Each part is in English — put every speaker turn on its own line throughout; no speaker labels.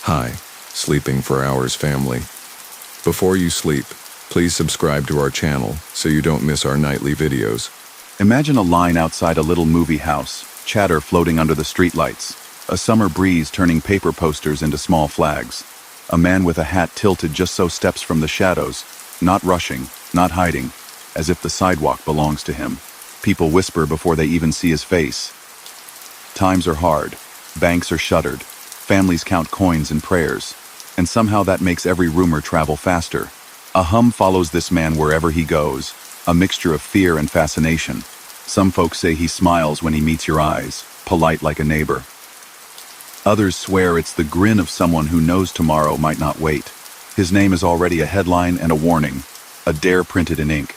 Hi, sleeping for hours family. Before you sleep, please subscribe to our channel so you don't miss our nightly videos.
Imagine a line outside a little movie house, chatter floating under the streetlights, a summer breeze turning paper posters into small flags. A man with a hat tilted just so steps from the shadows, not rushing, not hiding, as if the sidewalk belongs to him. People whisper before they even see his face. Times are hard, banks are shuttered, families count coins and prayers, and somehow that makes every rumor travel faster. A hum follows this man wherever he goes, a mixture of fear and fascination. Some folks say he smiles when he meets your eyes, polite like a neighbor. Others swear it's the grin of someone who knows tomorrow might not wait. His name is already a headline and a warning, a dare printed in ink.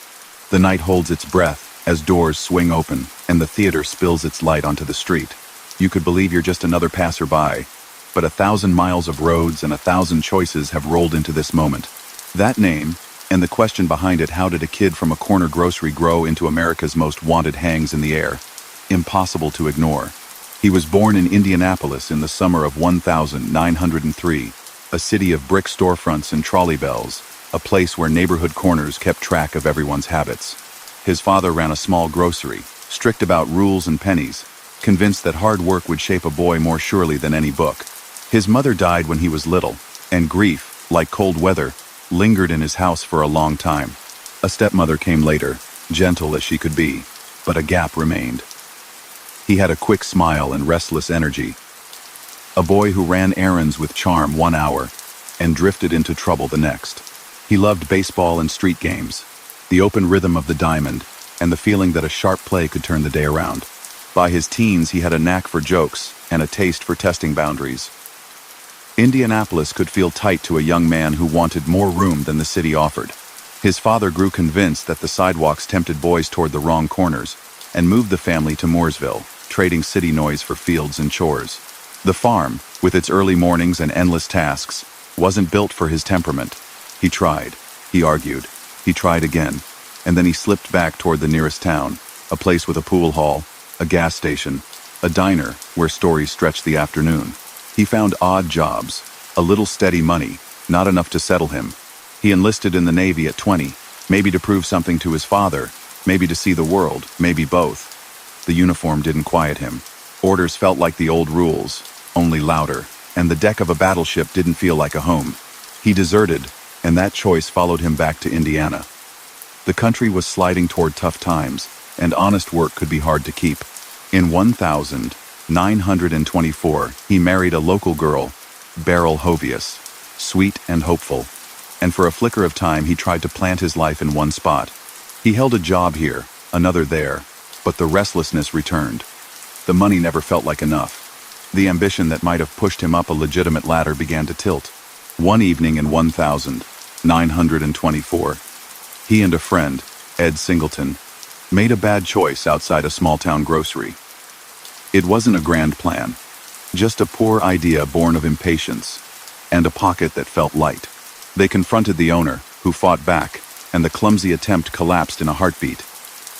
The night holds its breath as doors swing open and the theater spills its light onto the street. You could believe you're just another passerby, but 1,000 miles of roads and 1,000 choices have rolled into this moment. That name, and the question behind it, how did a kid from a corner grocery grow into America's most wanted, hangs in the air. Impossible to ignore. He was born in Indianapolis in the summer of 1903, a city of brick storefronts and trolley bells, a place where neighborhood corners kept track of everyone's habits. His father ran a small grocery, strict about rules and pennies, convinced that hard work would shape a boy more surely than any book. His mother died when he was little, and grief, like cold weather, lingered in his house for a long time. A stepmother came later, gentle as she could be, but a gap remained. He had a quick smile and restless energy. A boy who ran errands with charm 1 hour and drifted into trouble the next. He loved baseball and street games, the open rhythm of the diamond, and the feeling that a sharp play could turn the day around. By his teens, he had a knack for jokes and a taste for testing boundaries. Indianapolis could feel tight to a young man who wanted more room than the city offered. His father grew convinced that the sidewalks tempted boys toward the wrong corners and moved the family to Mooresville, trading city noise for fields and chores. The farm, with its early mornings and endless tasks, wasn't built for his temperament. He tried, he argued, he tried again, and then he slipped back toward the nearest town, a place with a pool hall, a gas station, a diner where stories stretched the afternoon. He found odd jobs, a little steady money, not enough to settle him. He enlisted in the Navy at 20, maybe to prove something to his father, maybe to see the world, maybe both. The uniform didn't quiet him. Orders felt like the old rules, only louder, and the deck of a battleship didn't feel like a home. He deserted, and that choice followed him back to Indiana. The country was sliding toward tough times, and honest work could be hard to keep. In 1924, he married a local girl, Beryl Hovius, sweet and hopeful, and for a flicker of time he tried to plant his life in one spot. He held a job here, another there, but the restlessness returned. The money never felt like enough. The ambition that might have pushed him up a legitimate ladder began to tilt. One evening in 1924, he and a friend, Ed Singleton, made a bad choice outside a small-town grocery. It wasn't a grand plan, just a poor idea born of impatience and a pocket that felt light. They confronted the owner, who fought back, and the clumsy attempt collapsed in a heartbeat.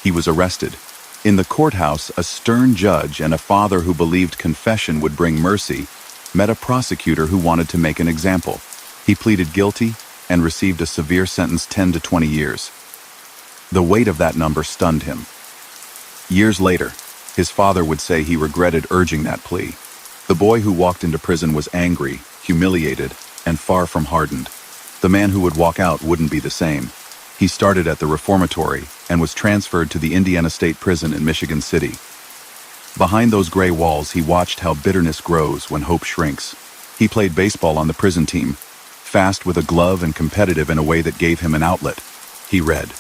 He was arrested. In the courthouse, a stern judge and a father who believed confession would bring mercy met a prosecutor who wanted to make an example. He pleaded guilty and received a severe sentence, 10 to 20 years. The weight of that number stunned him. Years later, his father would say he regretted urging that plea. The boy who walked into prison was angry, humiliated, and far from hardened. The man who would walk out wouldn't be the same. He started at the reformatory and was transferred to the Indiana State Prison in Michigan City. Behind those gray walls, he watched how bitterness grows when hope shrinks. He played baseball on the prison team, fast with a glove and competitive in a way that gave him an outlet. He read.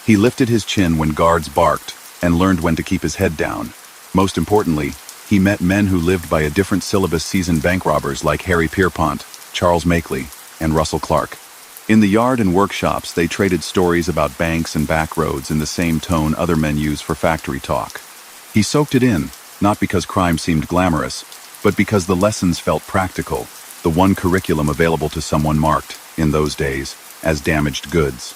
He lifted his chin when guards barked and learned when to keep his head down. Most importantly, he met men who lived by a different syllabus, seasoned bank robbers like Harry Pierpont, Charles Makeley, and Russell Clark. In the yard and workshops, they traded stories about banks and back roads in the same tone other men use for factory talk. He soaked it in, not because crime seemed glamorous, but because the lessons felt practical, the one curriculum available to someone marked, in those days, as damaged goods.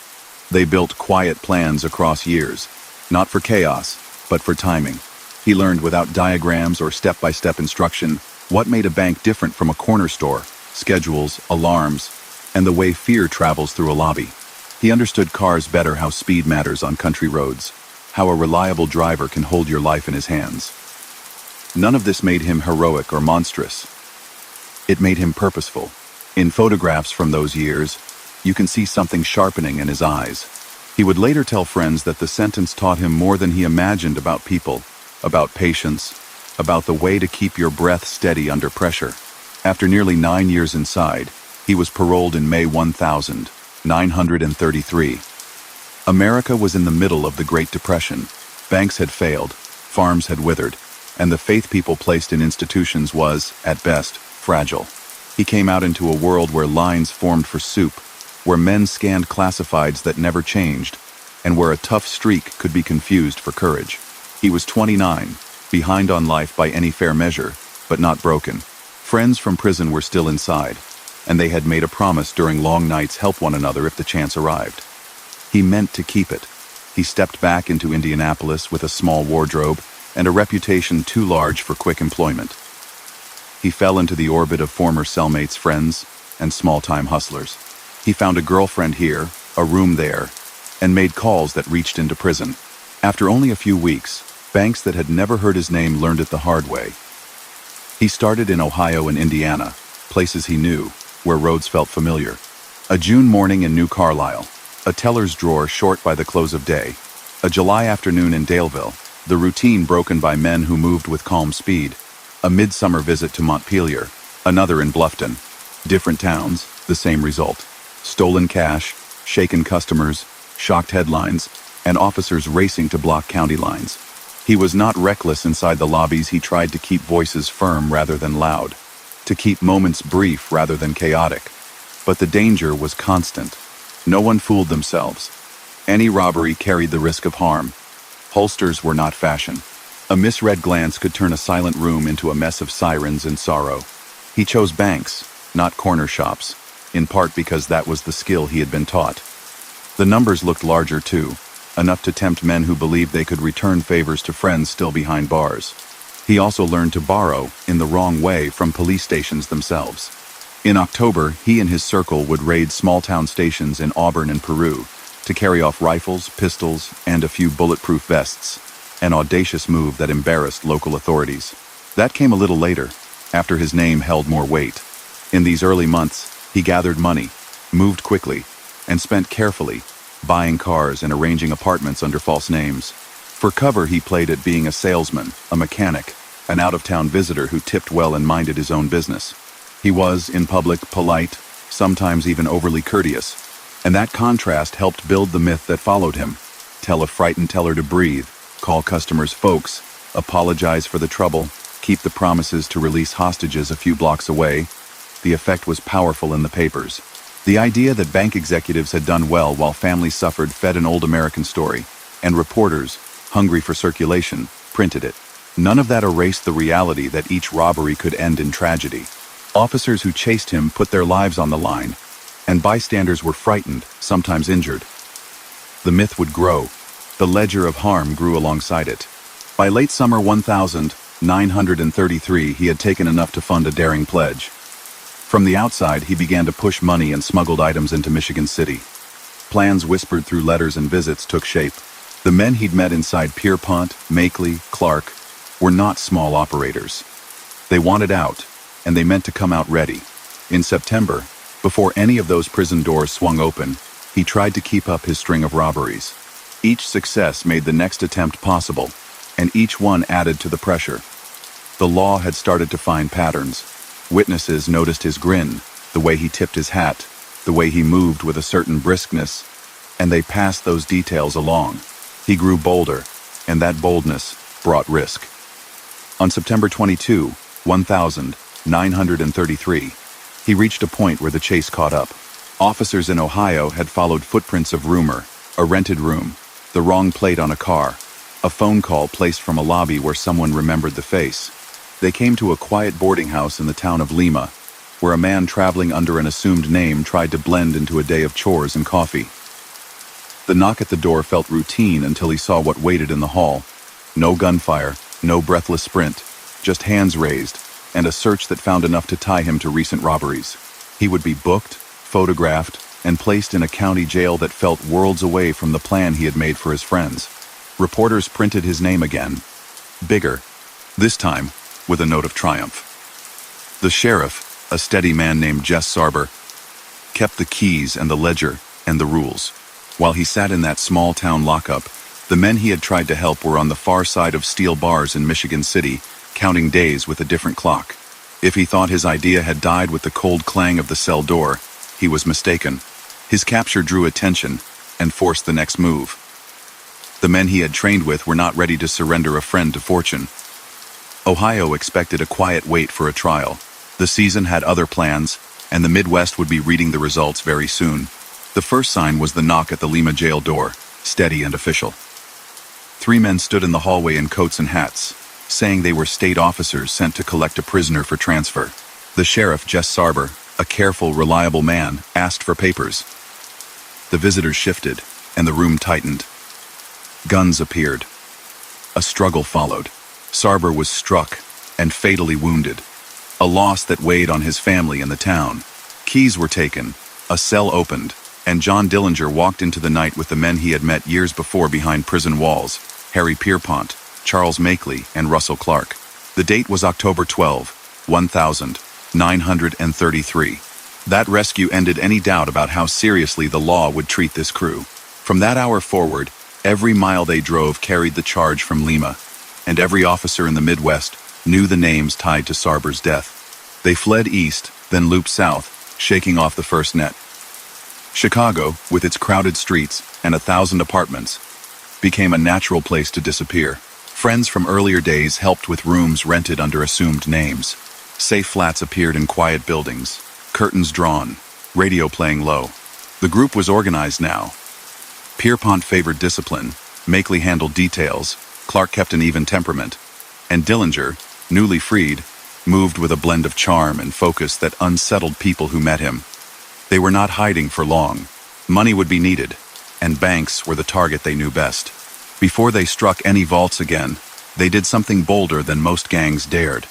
They built quiet plans across years, not for chaos, but for timing. He learned without diagrams or step-by-step instruction What made a bank different from a corner store? Schedules, alarms, and the way fear travels through a lobby. He understood cars better, how speed matters on country roads, how a reliable driver can hold your life in his hands. None of this made him heroic or monstrous. It made him purposeful. In photographs from those years, you can see something sharpening in his eyes. He would later tell friends that the sentence taught him more than he imagined about people, about patience, about the way to keep your breath steady under pressure. After nearly 9 years inside, he was paroled in May 1933. America was in the middle of the Great Depression. Banks had failed, farms had withered, and the faith people placed in institutions was, at best, fragile. He came out into a world where lines formed for soup, where men scanned classifieds that never changed, and where a tough streak could be confused for courage. He was 29, behind on life by any fair measure, but not broken. Friends from prison were still inside, and they had made a promise during long nights help one another if the chance arrived. He meant to keep it. He stepped back into Indianapolis with a small wardrobe and a reputation too large for quick employment. He fell into the orbit of former cellmates, friends, and small-time hustlers. He found a girlfriend here, a room there, and made calls that reached into prison. After only a few weeks, banks that had never heard his name learned it the hard way. He started in Ohio and Indiana, places he knew, where roads felt familiar. A June morning in New Carlisle, a teller's drawer short by the close of day, a July afternoon in Daleville, the routine broken by men who moved with calm speed, a midsummer visit to Montpelier, another in Bluffton. Different towns, the same result. Stolen cash, shaken customers, shocked headlines, and officers racing to block county lines. He was not reckless inside the lobbies. He tried to keep voices firm rather than loud, to keep moments brief rather than chaotic. But the danger was constant. No one fooled themselves. Any robbery carried the risk of harm. Holsters were not fashion. A misread glance could turn a silent room into a mess of sirens and sorrow. He chose banks, not corner shops, in part because that was the skill he had been taught. The numbers looked larger too, enough to tempt men who believed they could return favors to friends still behind bars. He also learned to borrow, in the wrong way, from police stations themselves. In October, he and his circle would raid small-town stations in Auburn and Peru to carry off rifles, pistols, and a few bulletproof vests, an audacious move that embarrassed local authorities. That came a little later, after his name held more weight. In these early months, he gathered money, moved quickly, and spent carefully, buying cars and arranging apartments under false names. For cover, he played at being a salesman, a mechanic, an out-of-town visitor who tipped well and minded his own business. He was, in public, polite, sometimes even overly courteous, and that contrast helped build the myth that followed him. Tell a frightened teller to breathe, call customers folks, apologize for the trouble, keep the promises to release hostages a few blocks away. The effect was powerful in the papers. The idea that bank executives had done well while families suffered fed an old American story, and reporters, hungry for circulation, printed it. None of that erased the reality that each robbery could end in tragedy. Officers who chased him put their lives on the line, and bystanders were frightened, sometimes injured. The myth would grow. The ledger of harm grew alongside it. By late summer 1933, he had taken enough to fund a daring pledge. From the outside, he began to push money and smuggled items into Michigan City. Plans whispered through letters and visits took shape. The men he'd met inside Pierpont, Makeley, Clark were not small operators. They wanted out, and they meant to come out ready. In September, before any of those prison doors swung open, he tried to keep up his string of robberies. Each success made the next attempt possible, and each one added to the pressure. The law had started to find patterns. Witnesses noticed his grin, the way he tipped his hat, the way he moved with a certain briskness, and they passed those details along. He grew bolder, and that boldness brought risk. On September 22, 1933, he reached a point where the chase caught up. Officers in Ohio had followed footprints of rumor, a rented room, the wrong plate on a car, a phone call placed from a lobby where someone remembered the face. They came to a quiet boarding house in the town of Lima, where a man traveling under an assumed name tried to blend into a day of chores and coffee. The knock at the door felt routine until he saw what waited in the hall. No gunfire, no breathless sprint, just hands raised, and a search that found enough to tie him to recent robberies. He would be booked, photographed, and placed in a county jail that felt worlds away from the plan he had made for his friends. Reporters printed his name again, bigger, this time with a note of triumph. The sheriff, a steady man named Jess Sarber, kept the keys and the ledger and the rules. While he sat in that small-town lockup, the men he had tried to help were on the far side of steel bars in Michigan City, counting days with a different clock. If he thought his idea had died with the cold clang of the cell door, he was mistaken. His capture drew attention and forced the next move. The men he had trained with were not ready to surrender a friend to fortune. Ohio expected a quiet wait for a trial. The season had other plans, and the Midwest would be reading the results very soon. The first sign was the knock at the Lima jail door, steady and official. 3 men stood in the hallway in coats and hats, saying they were state officers sent to collect a prisoner for transfer. The sheriff, Jess Sarber, a careful, reliable man, asked for papers. The visitors shifted, and the room tightened. Guns appeared. A struggle followed. Sarber was struck and fatally wounded, a loss that weighed on his family and the town. Keys were taken, a cell opened, and John Dillinger walked into the night with the men he had met years before behind prison walls, Harry Pierpont, Charles Makeley, and Russell Clark. The date was October 12, 1933. That rescue ended any doubt about how seriously the law would treat this crew. From that hour forward, every mile they drove carried the charge from Lima, and every officer in the Midwest knew the names tied to Sarber's death. They fled east, then looped south, shaking off the first net. Chicago, with its crowded streets and 1,000 apartments, became a natural place to disappear. Friends from earlier days helped with rooms rented under assumed names. Safe flats appeared in quiet buildings, curtains drawn, radio playing low. The group was organized now. Pierpont favored discipline, Makeley handled details, Clark kept an even temperament, and Dillinger, newly freed, moved with a blend of charm and focus that unsettled people who met him. They were not hiding for long. Money would be needed, and banks were the target they knew best. Before they struck any vaults again, they did something bolder than most gangs dared.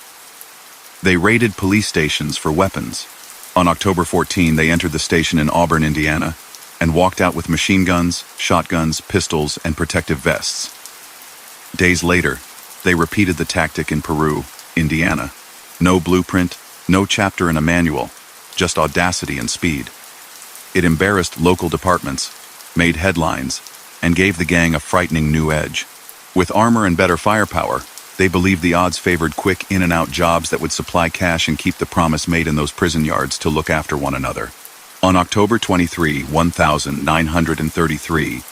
They raided police stations for weapons. On October 14, they entered the station in Auburn, Indiana, and walked out with machine guns, shotguns, pistols, and protective vests. Days later, they repeated the tactic in Peru, Indiana. No blueprint, no chapter in a manual, just audacity and speed. It embarrassed local departments, made headlines, and gave the gang a frightening new edge. With armor and better firepower, they believed the odds favored quick in-and-out jobs that would supply cash and keep the promise made in those prison yards to look after one another. On October 23, 1933,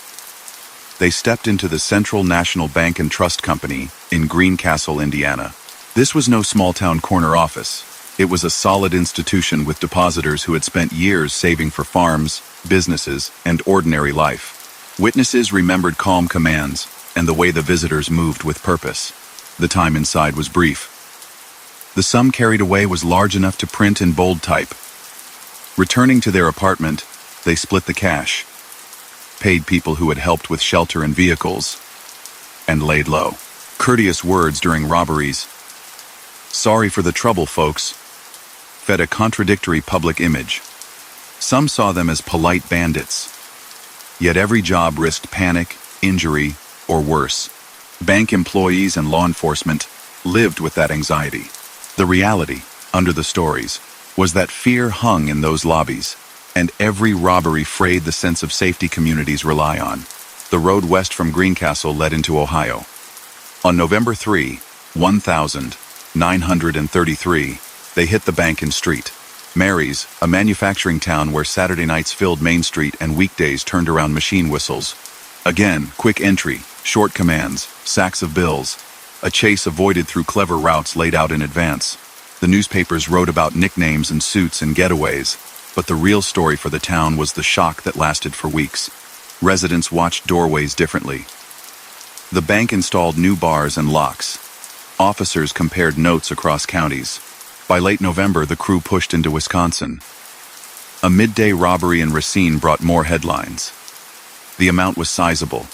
they stepped into the Central National Bank and Trust Company in Greencastle, Indiana. This was no small-town corner office. It was a solid institution with depositors who had spent years saving for farms, businesses, and ordinary life. Witnesses remembered calm commands and the way the visitors moved with purpose. The time inside was brief. The sum carried away was large enough to print in bold type. Returning to their apartment, they split the cash, paid people who had helped with shelter and vehicles, and laid low. Courteous words during robberies, "Sorry for the trouble, folks," fed a contradictory public image. Some saw them as polite bandits. Yet every job risked panic, injury, or worse. Bank employees and law enforcement lived with that anxiety. The reality, under the stories, was that fear hung in those lobbies, and every robbery frayed the sense of safety communities rely on. The road west from Greencastle led into Ohio. On November 3, 1933, they hit the Bank and Street. Mary's, a manufacturing town where Saturday nights filled Main Street and weekdays turned around machine whistles. Again, quick entry, short commands, sacks of bills, a chase avoided through clever routes laid out in advance. The newspapers wrote about nicknames and suits and getaways, but the real story for the town was the shock that lasted for weeks. Residents watched doorways differently. The bank installed new bars and locks. Officers compared notes across counties. By late November, the crew pushed into Wisconsin. A midday robbery in Racine brought more headlines. The amount was sizable.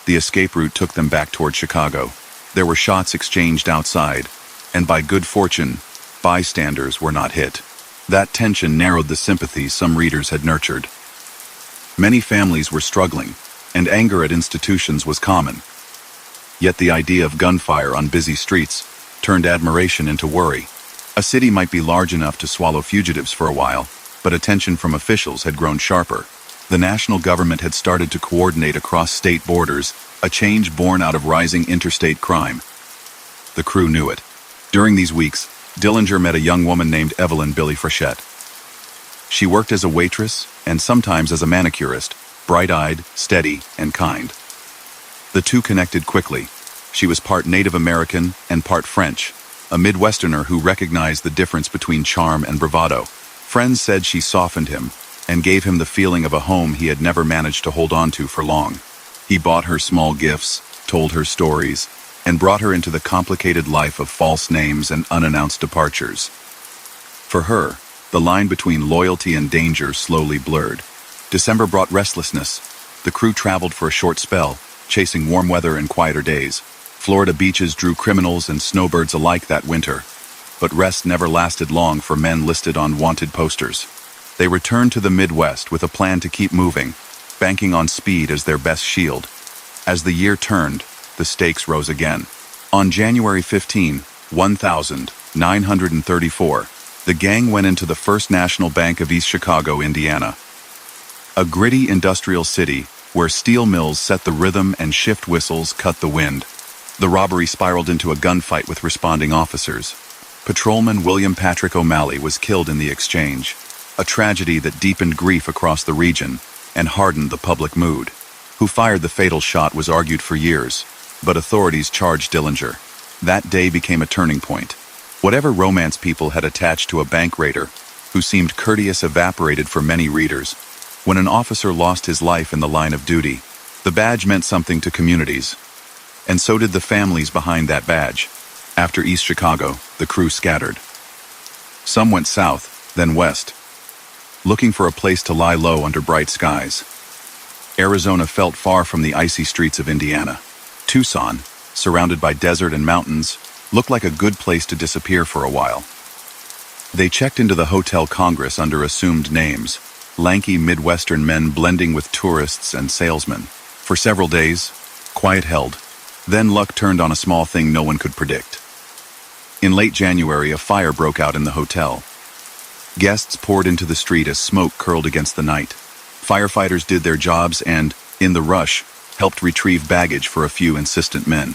The escape route took them back toward Chicago. There were shots exchanged outside, and by good fortune, Bystanders were not hit. That tension narrowed the sympathies some readers had nurtured. Many families were struggling, and anger at institutions was common. Yet the idea of gunfire on busy streets turned admiration into worry. A city might be large enough to swallow fugitives for a while, but attention from officials had grown sharper. The national government had started to coordinate across state borders, a change born out of rising interstate crime. The crew knew it. During these weeks, Dillinger met a young woman named Evelyn Billy Frechette. She worked as a waitress and sometimes as a manicurist, bright-eyed, steady, and kind. The two connected quickly. She was part Native American and part French, a Midwesterner who recognized the difference between charm and bravado. Friends said she softened him and gave him the feeling of a home he had never managed to hold on to for long. He bought her small gifts, told her stories, and brought her into the complicated life of false names and unannounced departures. For her, the line between loyalty and danger slowly blurred. December brought restlessness. The crew traveled for a short spell, chasing warm weather and quieter days. Florida beaches drew criminals and snowbirds alike that winter. But rest never lasted long for men listed on wanted posters. They returned to the Midwest with a plan to keep moving, banking on speed as their best shield. As the year turned, the stakes rose again. On January 15, 1934, the gang went into the First National Bank of East Chicago, Indiana. A gritty industrial city where steel mills set the rhythm and shift whistles cut the wind. The robbery spiraled into a gunfight with responding officers. Patrolman William Patrick O'Malley was killed in the exchange, a tragedy that deepened grief across the region and hardened the public mood. Who fired the fatal shot was argued for years, but authorities charged Dillinger. That day became a turning point. Whatever romance people had attached to a bank raider, who seemed courteous, evaporated for many readers. When an officer lost his life in the line of duty, the badge meant something to communities. And so did the families behind that badge. After East Chicago, the crew scattered. Some went south, then west, looking for a place to lie low under bright skies. Arizona felt far from the icy streets of Indiana. Tucson, surrounded by desert and mountains, looked like a good place to disappear for a while. They checked into the Hotel Congress under assumed names, lanky Midwestern men blending with tourists and salesmen. For several days, quiet held. Then luck turned on a small thing no one could predict. In late January, a fire broke out in the hotel. Guests poured into the street as smoke curled against the night. Firefighters did their jobs and, in the rush, helped retrieve baggage for a few insistent men.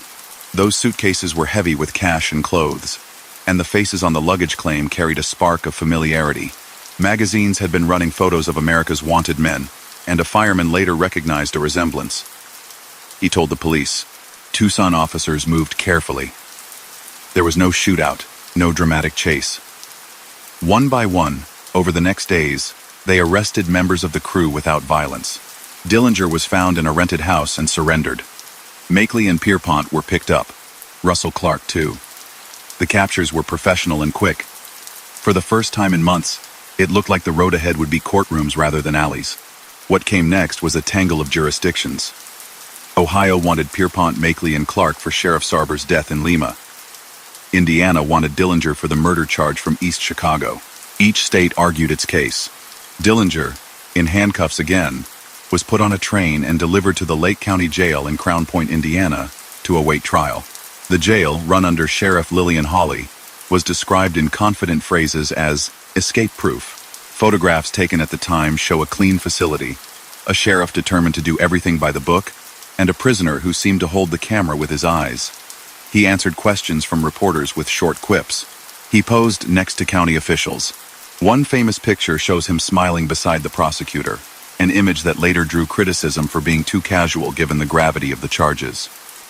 Those suitcases were heavy with cash and clothes, and the faces on the luggage claim carried a spark of familiarity. Magazines had been running photos of America's wanted men, and a fireman later recognized a resemblance. He told the police. Tucson officers moved carefully. There was no shootout, no dramatic chase. One by one, over the next days, they arrested members of the crew without violence. Dillinger was found in a rented house and surrendered. Makeley and Pierpont were picked up. Russell Clark, too. The captures were professional and quick. For the first time in months, it looked like the road ahead would be courtrooms rather than alleys. What came next was a tangle of jurisdictions. Ohio wanted Pierpont, Makeley, and Clark for Sheriff Sarber's death in Lima. Indiana wanted Dillinger for the murder charge from East Chicago. Each state argued its case. Dillinger, in handcuffs again, was put on a train and delivered to the Lake County Jail in Crown Point, Indiana, to await trial. The jail, run under Sheriff Lillian Hawley, was described in confident phrases as escape-proof. Photographs taken at the time show a clean facility, a sheriff determined to do everything by the book, and a prisoner who seemed to hold the camera with his eyes. He answered questions from reporters with short quips. He posed next to county officials. One famous picture shows him smiling beside the prosecutor, an image that later drew criticism for being too casual given the gravity of the charges.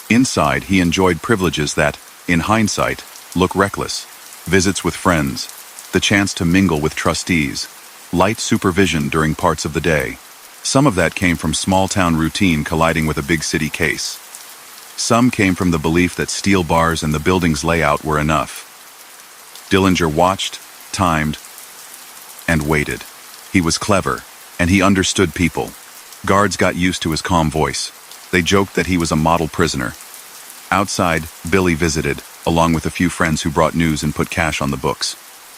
Inside, he enjoyed privileges that, in hindsight, look reckless. Visits with friends, the chance to mingle with trustees, light supervision during parts of the day. Some of that came from small-town routine colliding with a big city case. Some came from the belief that steel bars and the building's layout were enough. Dillinger watched, timed, and waited. He was clever, and he understood people. Guards got used to his calm voice. They joked that he was a model prisoner. Outside, Billy visited, along with a few friends who brought news and put cash on the books.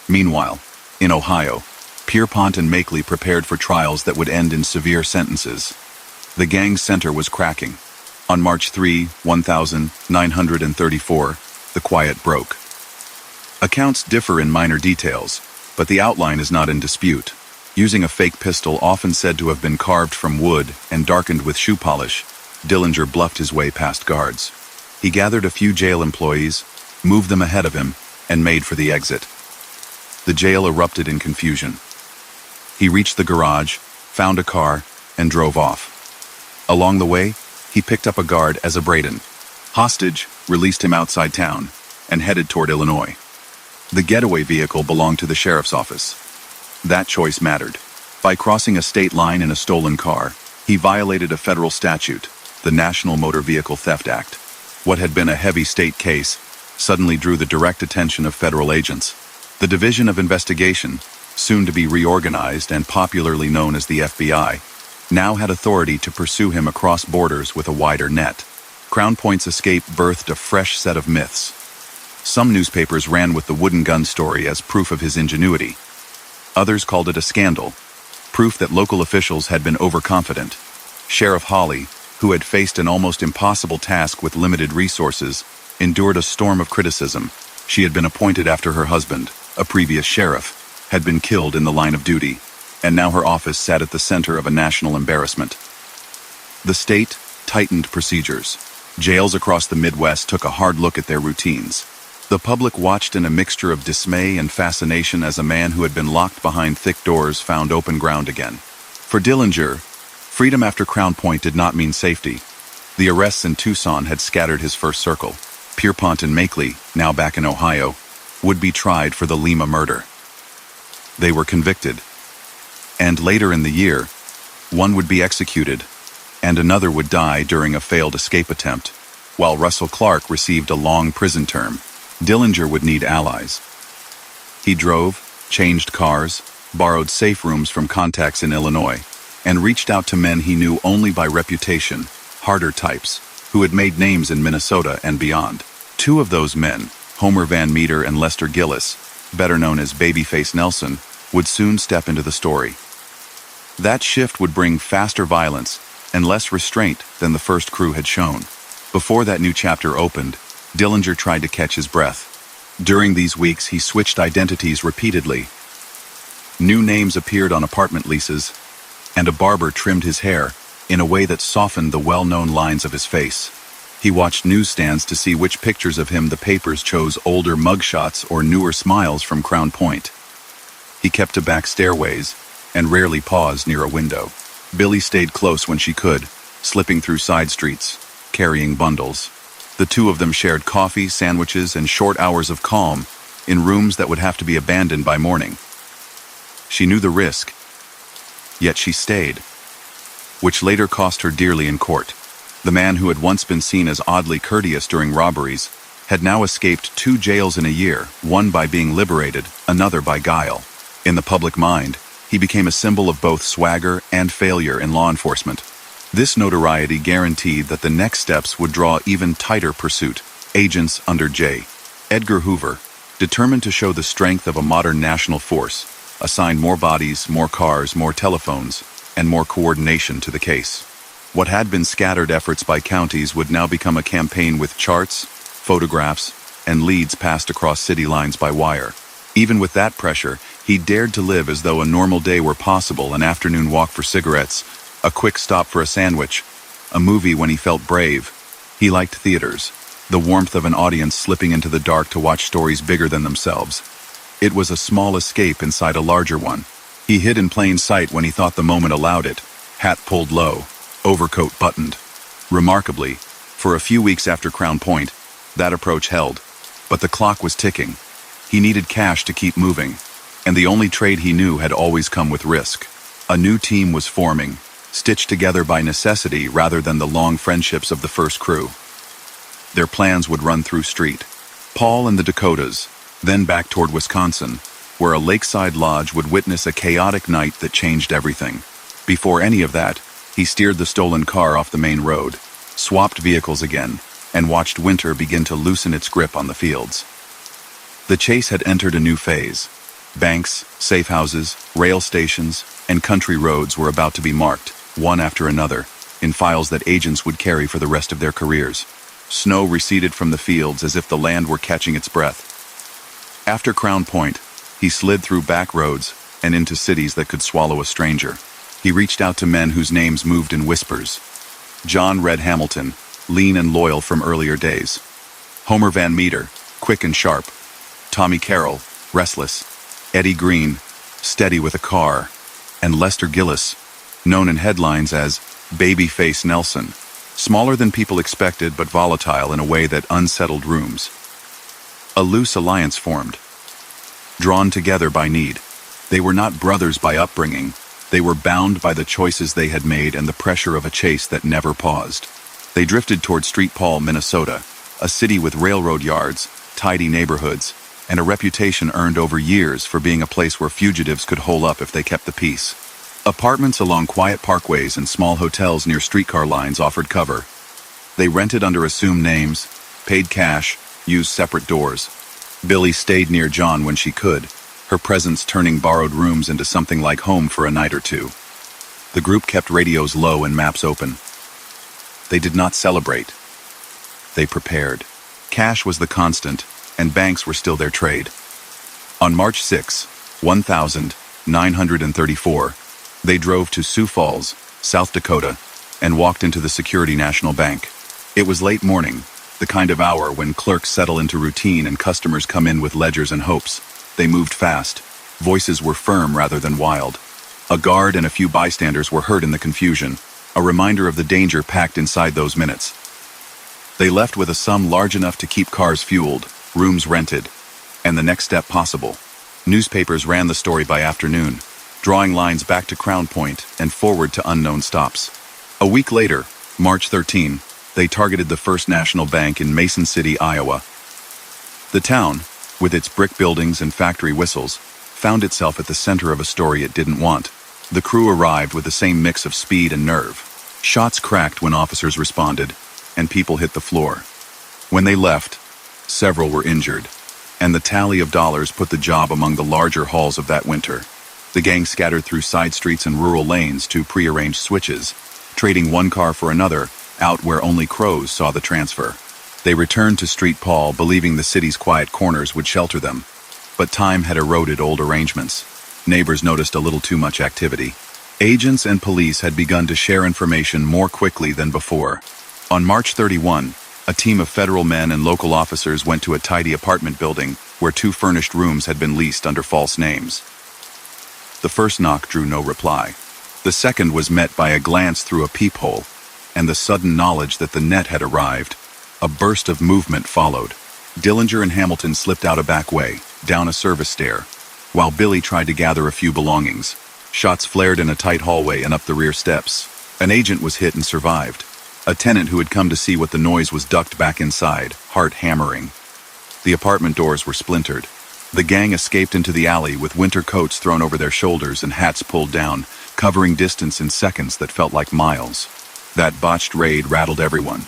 Meanwhile, in Ohio, Pierpont and Makeley prepared for trials that would end in severe sentences. The gang's center was cracking. On March 3, 1934, the quiet broke. Accounts differ in minor details, but the outline is not in dispute. Using a fake pistol often said to have been carved from wood and darkened with shoe polish, Dillinger bluffed his way past guards. He gathered a few jail employees, moved them ahead of him, and made for the exit. The jail erupted in confusion. He reached the garage, found a car, and drove off. Along the way, he picked up a guard as a Braden. Hostage, released him outside town, and headed toward Illinois. The getaway vehicle belonged to the sheriff's office. That choice mattered. By crossing a state line in a stolen car, he violated a federal statute, the National Motor Vehicle Theft Act. What had been a heavy state case suddenly drew the direct attention of federal agents. The Division of Investigation, soon to be reorganized and popularly known as the FBI, now had authority to pursue him across borders with a wider net. Crown Point's escape birthed a fresh set of myths. Some newspapers ran with the wooden gun story as proof of his ingenuity. Others called it a scandal, proof that local officials had been overconfident. Sheriff Hawley, who had faced an almost impossible task with limited resources, endured a storm of criticism. She had been appointed after her husband, a previous sheriff, had been killed in the line of duty, and now her office sat at the center of a national embarrassment. The state tightened procedures. Jails across the Midwest took a hard look at their routines. The public watched in a mixture of dismay and fascination as a man who had been locked behind thick doors found open ground again. For Dillinger, freedom after Crown Point did not mean safety. The arrests in Tucson had scattered his first circle. Pierpont and Makeley, now back in Ohio, would be tried for the Lima murder. They were convicted. And later in the year, one would be executed, and another would die during a failed escape attempt, while Russell Clark received a long prison term. Dillinger would need allies. He drove, changed cars, borrowed safe rooms from contacts in Illinois, and reached out to men he knew only by reputation, harder types, who had made names in Minnesota and beyond. Two of those men, Homer Van Meter and Lester Gillis, better known as Babyface Nelson, would soon step into the story. That shift would bring faster violence and less restraint than the first crew had shown. Before that new chapter opened, Dillinger tried to catch his breath. During these weeks, he switched identities repeatedly. New names appeared on apartment leases, and a barber trimmed his hair in a way that softened the well-known lines of his face. He watched newsstands to see which pictures of him the papers chose, older mugshots or newer smiles from Crown Point. He kept to back stairways and rarely paused near a window. Billy stayed close when she could, slipping through side streets, carrying bundles. The two of them shared coffee, sandwiches, and short hours of calm in rooms that would have to be abandoned by morning. She knew the risk, yet she stayed, which later cost her dearly in court. The man who had once been seen as oddly courteous during robberies had now escaped 2 jails in a year, one by being liberated, another by guile. In the public mind, he became a symbol of both swagger and failure in law enforcement. This notoriety guaranteed that the next steps would draw even tighter pursuit. Agents under J. Edgar Hoover, determined to show the strength of a modern national force, assigned more bodies, more cars, more telephones, and more coordination to the case. What had been scattered efforts by counties would now become a campaign with charts, photographs, and leads passed across city lines by wire. Even with that pressure, he dared to live as though a normal day were possible, an afternoon walk for cigarettes, a quick stop for a sandwich, a movie when he felt brave. He liked theaters, the warmth of an audience slipping into the dark to watch stories bigger than themselves. It was a small escape inside a larger one. He hid in plain sight when he thought the moment allowed it, hat pulled low, overcoat buttoned. Remarkably, for a few weeks after Crown Point, that approach held, but the clock was ticking. He needed cash to keep moving, and the only trade he knew had always come with risk. A new team was forming, stitched together by necessity rather than the long friendships of the first crew. Their plans would run through street. Paul and the Dakotas, then back toward Wisconsin, where a lakeside lodge would witness a chaotic night that changed everything. Before any of that, he steered the stolen car off the main road, swapped vehicles again, and watched winter begin to loosen its grip on the fields. The chase had entered a new phase. Banks, safe houses, rail stations, and country roads were about to be marked, one after another, in files that agents would carry for the rest of their careers. Snow receded from the fields as if the land were catching its breath. After Crown Point, he slid through back roads and into cities that could swallow a stranger. He reached out to men whose names moved in whispers. John Red Hamilton, lean and loyal from earlier days. Homer Van Meter, quick and sharp. Tommy Carroll, restless. Eddie Green, steady with a car. And Lester Gillis, known in headlines as Babyface Nelson, smaller than people expected but volatile in a way that unsettled rooms. A loose alliance formed, drawn together by need. They were not brothers by upbringing. They were bound by the choices they had made and the pressure of a chase that never paused. They drifted toward St. Paul, Minnesota, a city with railroad yards, tidy neighborhoods, and a reputation earned over years for being a place where fugitives could hole up if they kept the peace. Apartments along quiet parkways and small hotels near streetcar lines offered cover. They rented under assumed names, paid cash, used separate doors. Billy stayed near John when she could, her presence turning borrowed rooms into something like home for a night or two. The group kept radios low and maps open. They did not celebrate. They prepared. Cash was the constant, and banks were still their trade. On March 6, 1934, they drove to Sioux Falls, South Dakota, and walked into the Security National Bank. It was late morning, the kind of hour when clerks settle into routine and customers come in with ledgers and hopes. They moved fast. Voices were firm rather than wild. A guard and a few bystanders were heard in the confusion, a reminder of the danger packed inside those minutes. They left with a sum large enough to keep cars fueled, rooms rented, and the next step possible. Newspapers ran the story by afternoon, drawing lines back to Crown Point and forward to unknown stops. A week later, March 13, they targeted the First National Bank in Mason City, Iowa. The town, with its brick buildings and factory whistles, found itself at the center of a story it didn't want. The crew arrived with the same mix of speed and nerve. Shots cracked when officers responded, and people hit the floor. When they left, several were injured, and the tally of dollars put the job among the larger hauls of that winter. The gang scattered through side streets and rural lanes to prearranged switches, trading one car for another, out where only crows saw the transfer. They returned to St. Paul, believing the city's quiet corners would shelter them. But time had eroded old arrangements. Neighbors noticed a little too much activity. Agents and police had begun to share information more quickly than before. On March 31, a team of federal men and local officers went to a tidy apartment building where 2 furnished rooms had been leased under false names. The first knock drew no reply. The second was met by a glance through a peephole, and the sudden knowledge that the net had arrived. A burst of movement followed. Dillinger and Hamilton slipped out a back way, down a service stair, while Billy tried to gather a few belongings. Shots flared in a tight hallway and up the rear steps. An agent was hit and survived. A tenant who had come to see what the noise was ducked back inside, heart hammering. The apartment doors were splintered. The gang escaped into the alley with winter coats thrown over their shoulders and hats pulled down, covering distance in seconds that felt like miles. That botched raid rattled everyone.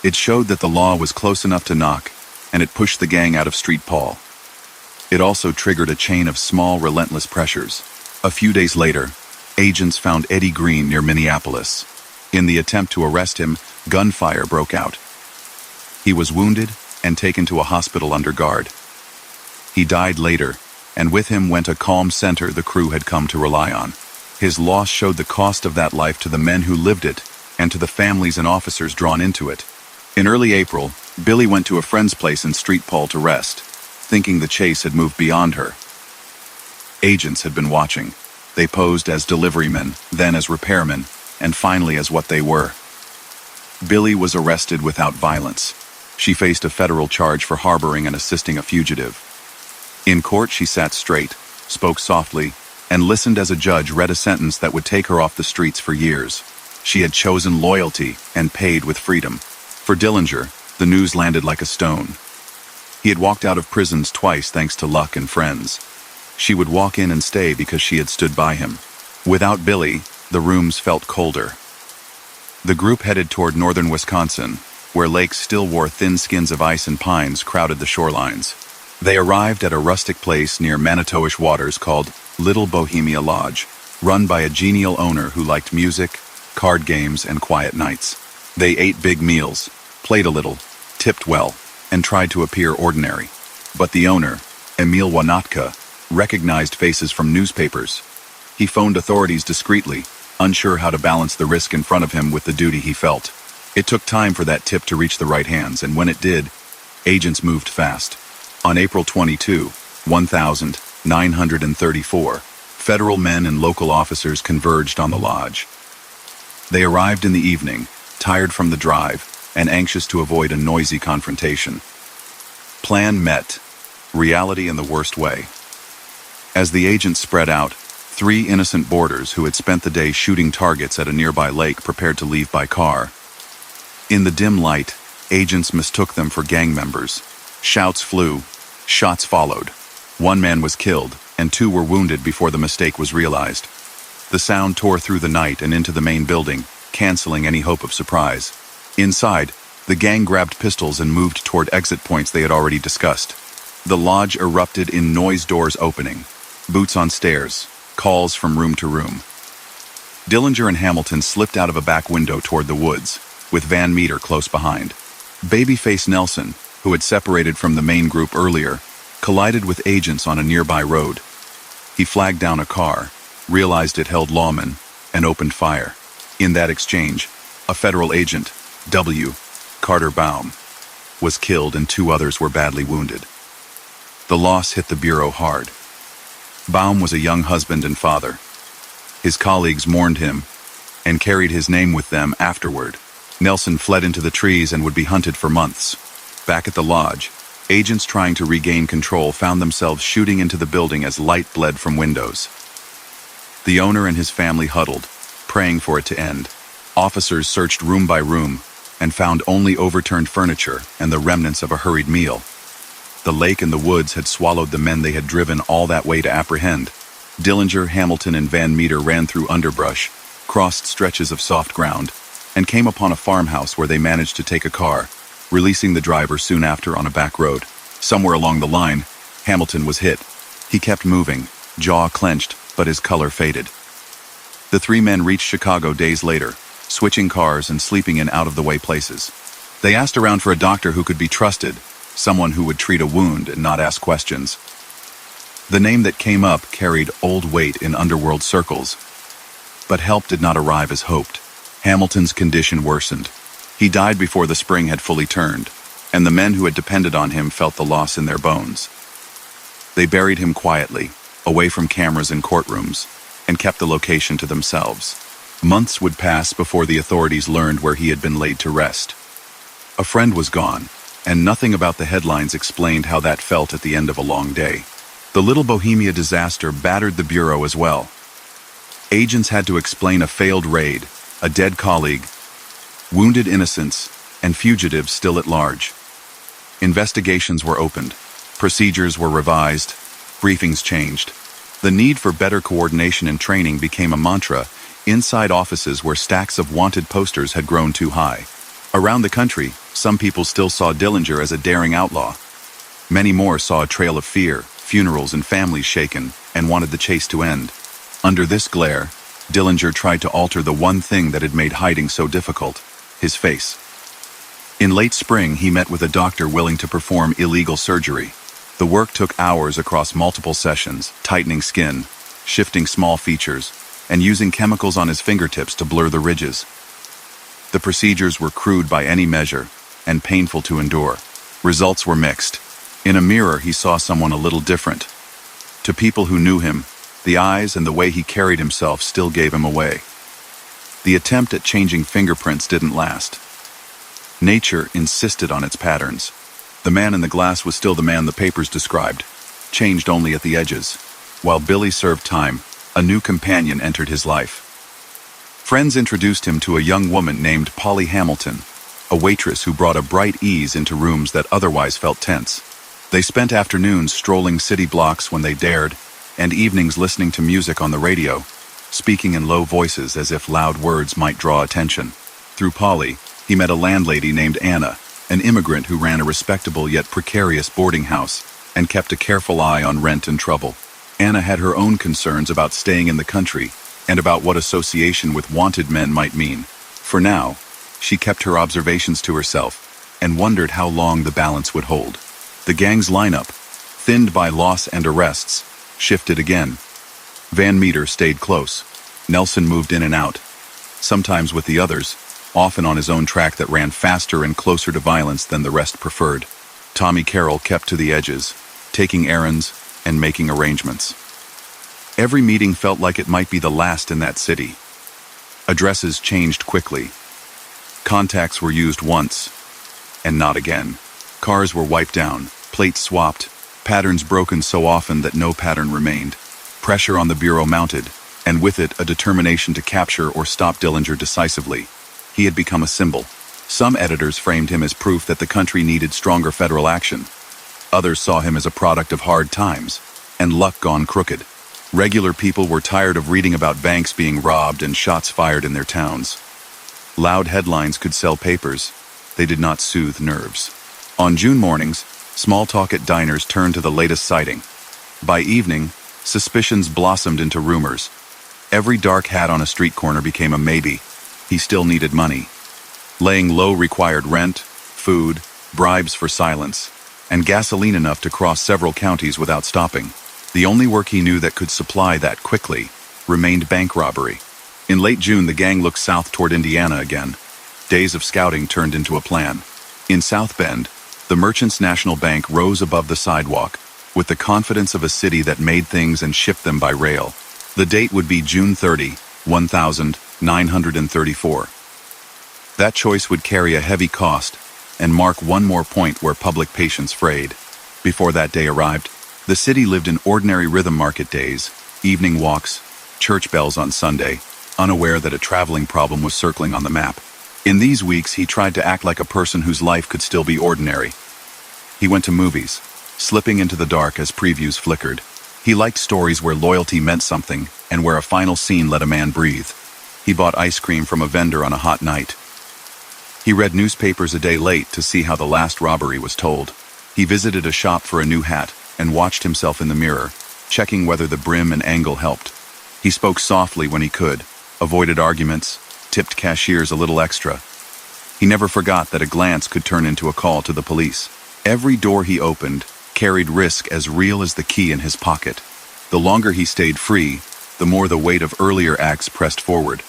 It showed that the law was close enough to knock, and it pushed the gang out of St. Paul. It also triggered a chain of small, relentless pressures. A few days later, agents found Eddie Green near Minneapolis. In the attempt to arrest him, gunfire broke out. He was wounded and taken to a hospital under guard. He died later, and with him went a calm center the crew had come to rely on. His loss showed the cost of that life to the men who lived it, and to the families and officers drawn into it. In early April, Billy went to a friend's place in St. Paul to rest, thinking the chase had moved beyond her. Agents had been watching. They posed as deliverymen, then as repairmen, and finally as what they were. Billy was arrested without violence. She faced a federal charge for harboring and assisting a fugitive. In court, she sat straight, spoke softly, and listened as a judge read a sentence that would take her off the streets for years. She had chosen loyalty and paid with freedom. For Dillinger, the news landed like a stone. He had walked out of prisons twice thanks to luck and friends. She would walk in and stay because she had stood by him. Without Billy, the rooms felt colder. The group headed toward northern Wisconsin, where lakes still wore thin skins of ice and pines crowded the shorelines. They arrived at a rustic place near Manitowish Waters called Little Bohemia Lodge, run by a genial owner who liked music, card games, and quiet nights. They ate big meals, played a little, tipped well, and tried to appear ordinary. But the owner, Emil Wanatka, recognized faces from newspapers. He phoned authorities discreetly, unsure how to balance the risk in front of him with the duty he felt. It took time for that tip to reach the right hands, and when it did, agents moved fast. On April 22, 1934, federal men and local officers converged on the lodge. They arrived in the evening, tired from the drive, and anxious to avoid a noisy confrontation. Plan met, reality in the worst way. As the agents spread out, 3 innocent boarders who had spent the day shooting targets at a nearby lake prepared to leave by car. In the dim light, agents mistook them for gang members. Shouts flew, shots followed. 1 man was killed, and 2 were wounded before the mistake was realized. The sound tore through the night and into the main building, canceling any hope of surprise. Inside, the gang grabbed pistols and moved toward exit points they had already discussed. The lodge erupted in noise, doors opening, boots on stairs, calls from room to room. Dillinger and Hamilton slipped out of a back window toward the woods, with Van Meter close behind. Babyface Nelson, who had separated from the main group earlier, collided with agents on a nearby road. He flagged down a car, realized it held lawmen, and opened fire. In that exchange, a federal agent, W. Carter Baum, was killed and 2 others were badly wounded. The loss hit the Bureau hard. Baum was a young husband and father. His colleagues mourned him and carried his name with them afterward. Nelson fled into the trees and would be hunted for months. Back at the lodge, agents trying to regain control found themselves shooting into the building as light bled from windows. The owner and his family huddled, praying for it to end. Officers searched room by room and found only overturned furniture and the remnants of a hurried meal. The lake and the woods had swallowed the men they had driven all that way to apprehend. Dillinger, Hamilton, and Van Meter ran through underbrush, crossed stretches of soft ground, and came upon a farmhouse where they managed to take a car, releasing the driver soon after on a back road. Somewhere along the line, Hamilton was hit. He kept moving, jaw clenched, but his color faded. The 3 men reached Chicago days later, switching cars and sleeping in out-of-the-way places. They asked around for a doctor who could be trusted, someone who would treat a wound and not ask questions. The name that came up carried old weight in underworld circles, but help did not arrive as hoped. Hamilton's condition worsened. He died before the spring had fully turned, and the men who had depended on him felt the loss in their bones. They buried him quietly, away from cameras and courtrooms, and kept the location to themselves. Months would pass before the authorities learned where he had been laid to rest. A friend was gone, and nothing about the headlines explained how that felt at the end of a long day. The Little Bohemia disaster battered the Bureau as well. Agents had to explain a failed raid, a dead colleague, wounded innocents, and fugitives still at large. Investigations were opened, procedures were revised, briefings changed. The need for better coordination and training became a mantra inside offices where stacks of wanted posters had grown too high. Around the country, some people still saw Dillinger as a daring outlaw. Many more saw a trail of fear, funerals, and families shaken, and wanted the chase to end. Under this glare, Dillinger tried to alter the one thing that had made hiding so difficult: his face. In late spring, he met with a doctor willing to perform illegal surgery. The work took hours across multiple sessions, tightening skin, shifting small features, and using chemicals on his fingertips to blur the ridges. The procedures were crude by any measure, and painful to endure. Results were mixed. In a mirror, he saw someone a little different. To people who knew him, the eyes and the way he carried himself still gave him away. The attempt at changing fingerprints didn't last. Nature insisted on its patterns. The man in the glass was still the man the papers described, changed only at the edges. While Billy served time, a new companion entered his life. Friends introduced him to a young woman named Polly Hamilton, a waitress who brought a bright ease into rooms that otherwise felt tense. They spent afternoons strolling city blocks when they dared, and evenings listening to music on the radio, speaking in low voices as if loud words might draw attention. Through Polly, he met a landlady named Anna, an immigrant who ran a respectable yet precarious boarding house. and kept a careful eye on rent and trouble. Anna had her own concerns about staying in the country and about what association with wanted men might mean. For now, she kept her observations to herself and wondered how long the balance would hold. The gang's lineup, thinned by loss and arrests, shifted again. Van Meter stayed close. Nelson moved in and out, sometimes with the others, often on his own track that ran faster and closer to violence than the rest preferred. Tommy Carroll kept to the edges, taking errands and making arrangements. Every meeting felt like it might be the last in that city. Addresses changed quickly. Contacts were used once, and not again. Cars were wiped down, plates swapped, patterns broken so often that no pattern remained. Pressure on the Bureau mounted, and with it a determination to capture or stop Dillinger decisively. He had become a symbol. Some editors framed him as proof that the country needed stronger federal action. Others saw him as a product of hard times, and luck gone crooked. Regular people were tired of reading about banks being robbed and shots fired in their towns. Loud headlines could sell papers. They did not soothe nerves. On June mornings, small talk at diners turned to the latest sighting. By evening, suspicions blossomed into rumors. Every dark hat on a street corner became a maybe. He still needed money. Laying low required rent, food, bribes for silence, and gasoline enough to cross several counties without stopping. The only work he knew that could supply that quickly remained bank robbery. In late June, the gang looked south toward Indiana again. Days of scouting turned into a plan. In South Bend, the Merchants National Bank rose above the sidewalk with the confidence of a city that made things and shipped them by rail. The date would be June 30, 1934. That choice would carry a heavy cost and mark one more point where public patience frayed. Before that day arrived, the city lived in ordinary rhythm market days, evening walks, church bells on Sunday, unaware that a traveling problem was circling on the map. In these weeks, he tried to act like a person whose life could still be ordinary. He went to movies, slipping into the dark as previews flickered. He liked stories where loyalty meant something and where a final scene let a man breathe. He bought ice cream from a vendor on a hot night. He read newspapers a day late to see how the last robbery was told. He visited a shop for a new hat and watched himself in the mirror, checking whether the brim and angle helped. He spoke softly when he could, avoided arguments, tipped cashiers a little extra. He never forgot that a glance could turn into a call to the police. Every door he opened carried risk as real as the key in his pocket. The longer he stayed free, the more the weight of earlier acts pressed forward.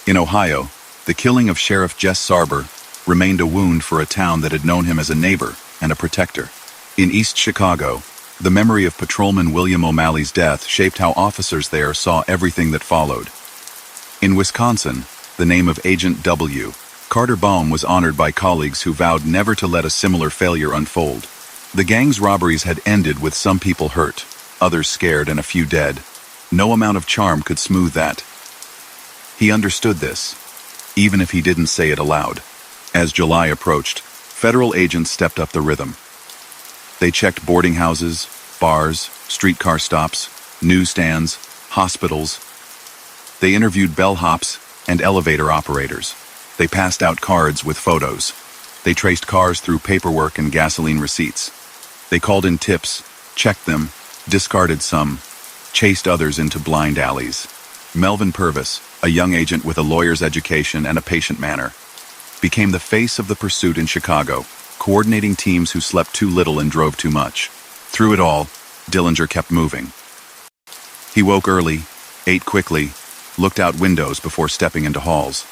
In Ohio, the killing of Sheriff Jess Sarber remained a wound for a town that had known him as a neighbor and a protector. In East Chicago, the memory of Patrolman William O'Malley's death shaped how officers there saw everything that followed. In Wisconsin, the name of Agent W. Carter Baum was honored by colleagues who vowed never to let a similar failure unfold. The gang's robberies had ended with some people hurt, others scared, and a few dead. No amount of charm could smooth that. He understood this, even if he didn't say it aloud. As July approached, federal agents stepped up the rhythm. They checked boarding houses, bars, streetcar stops, newsstands, hospitals. They interviewed bellhops and elevator operators. They passed out cards with photos. They traced cars through paperwork and gasoline receipts. They called in tips, checked them, discarded some, chased others into blind alleys. Melvin Purvis, a young agent with a lawyer's education and a patient manner, became the face of the pursuit in Chicago, coordinating teams who slept too little and drove too much. Through it all, Dillinger kept moving. He woke early, ate quickly, looked out windows before stepping into halls.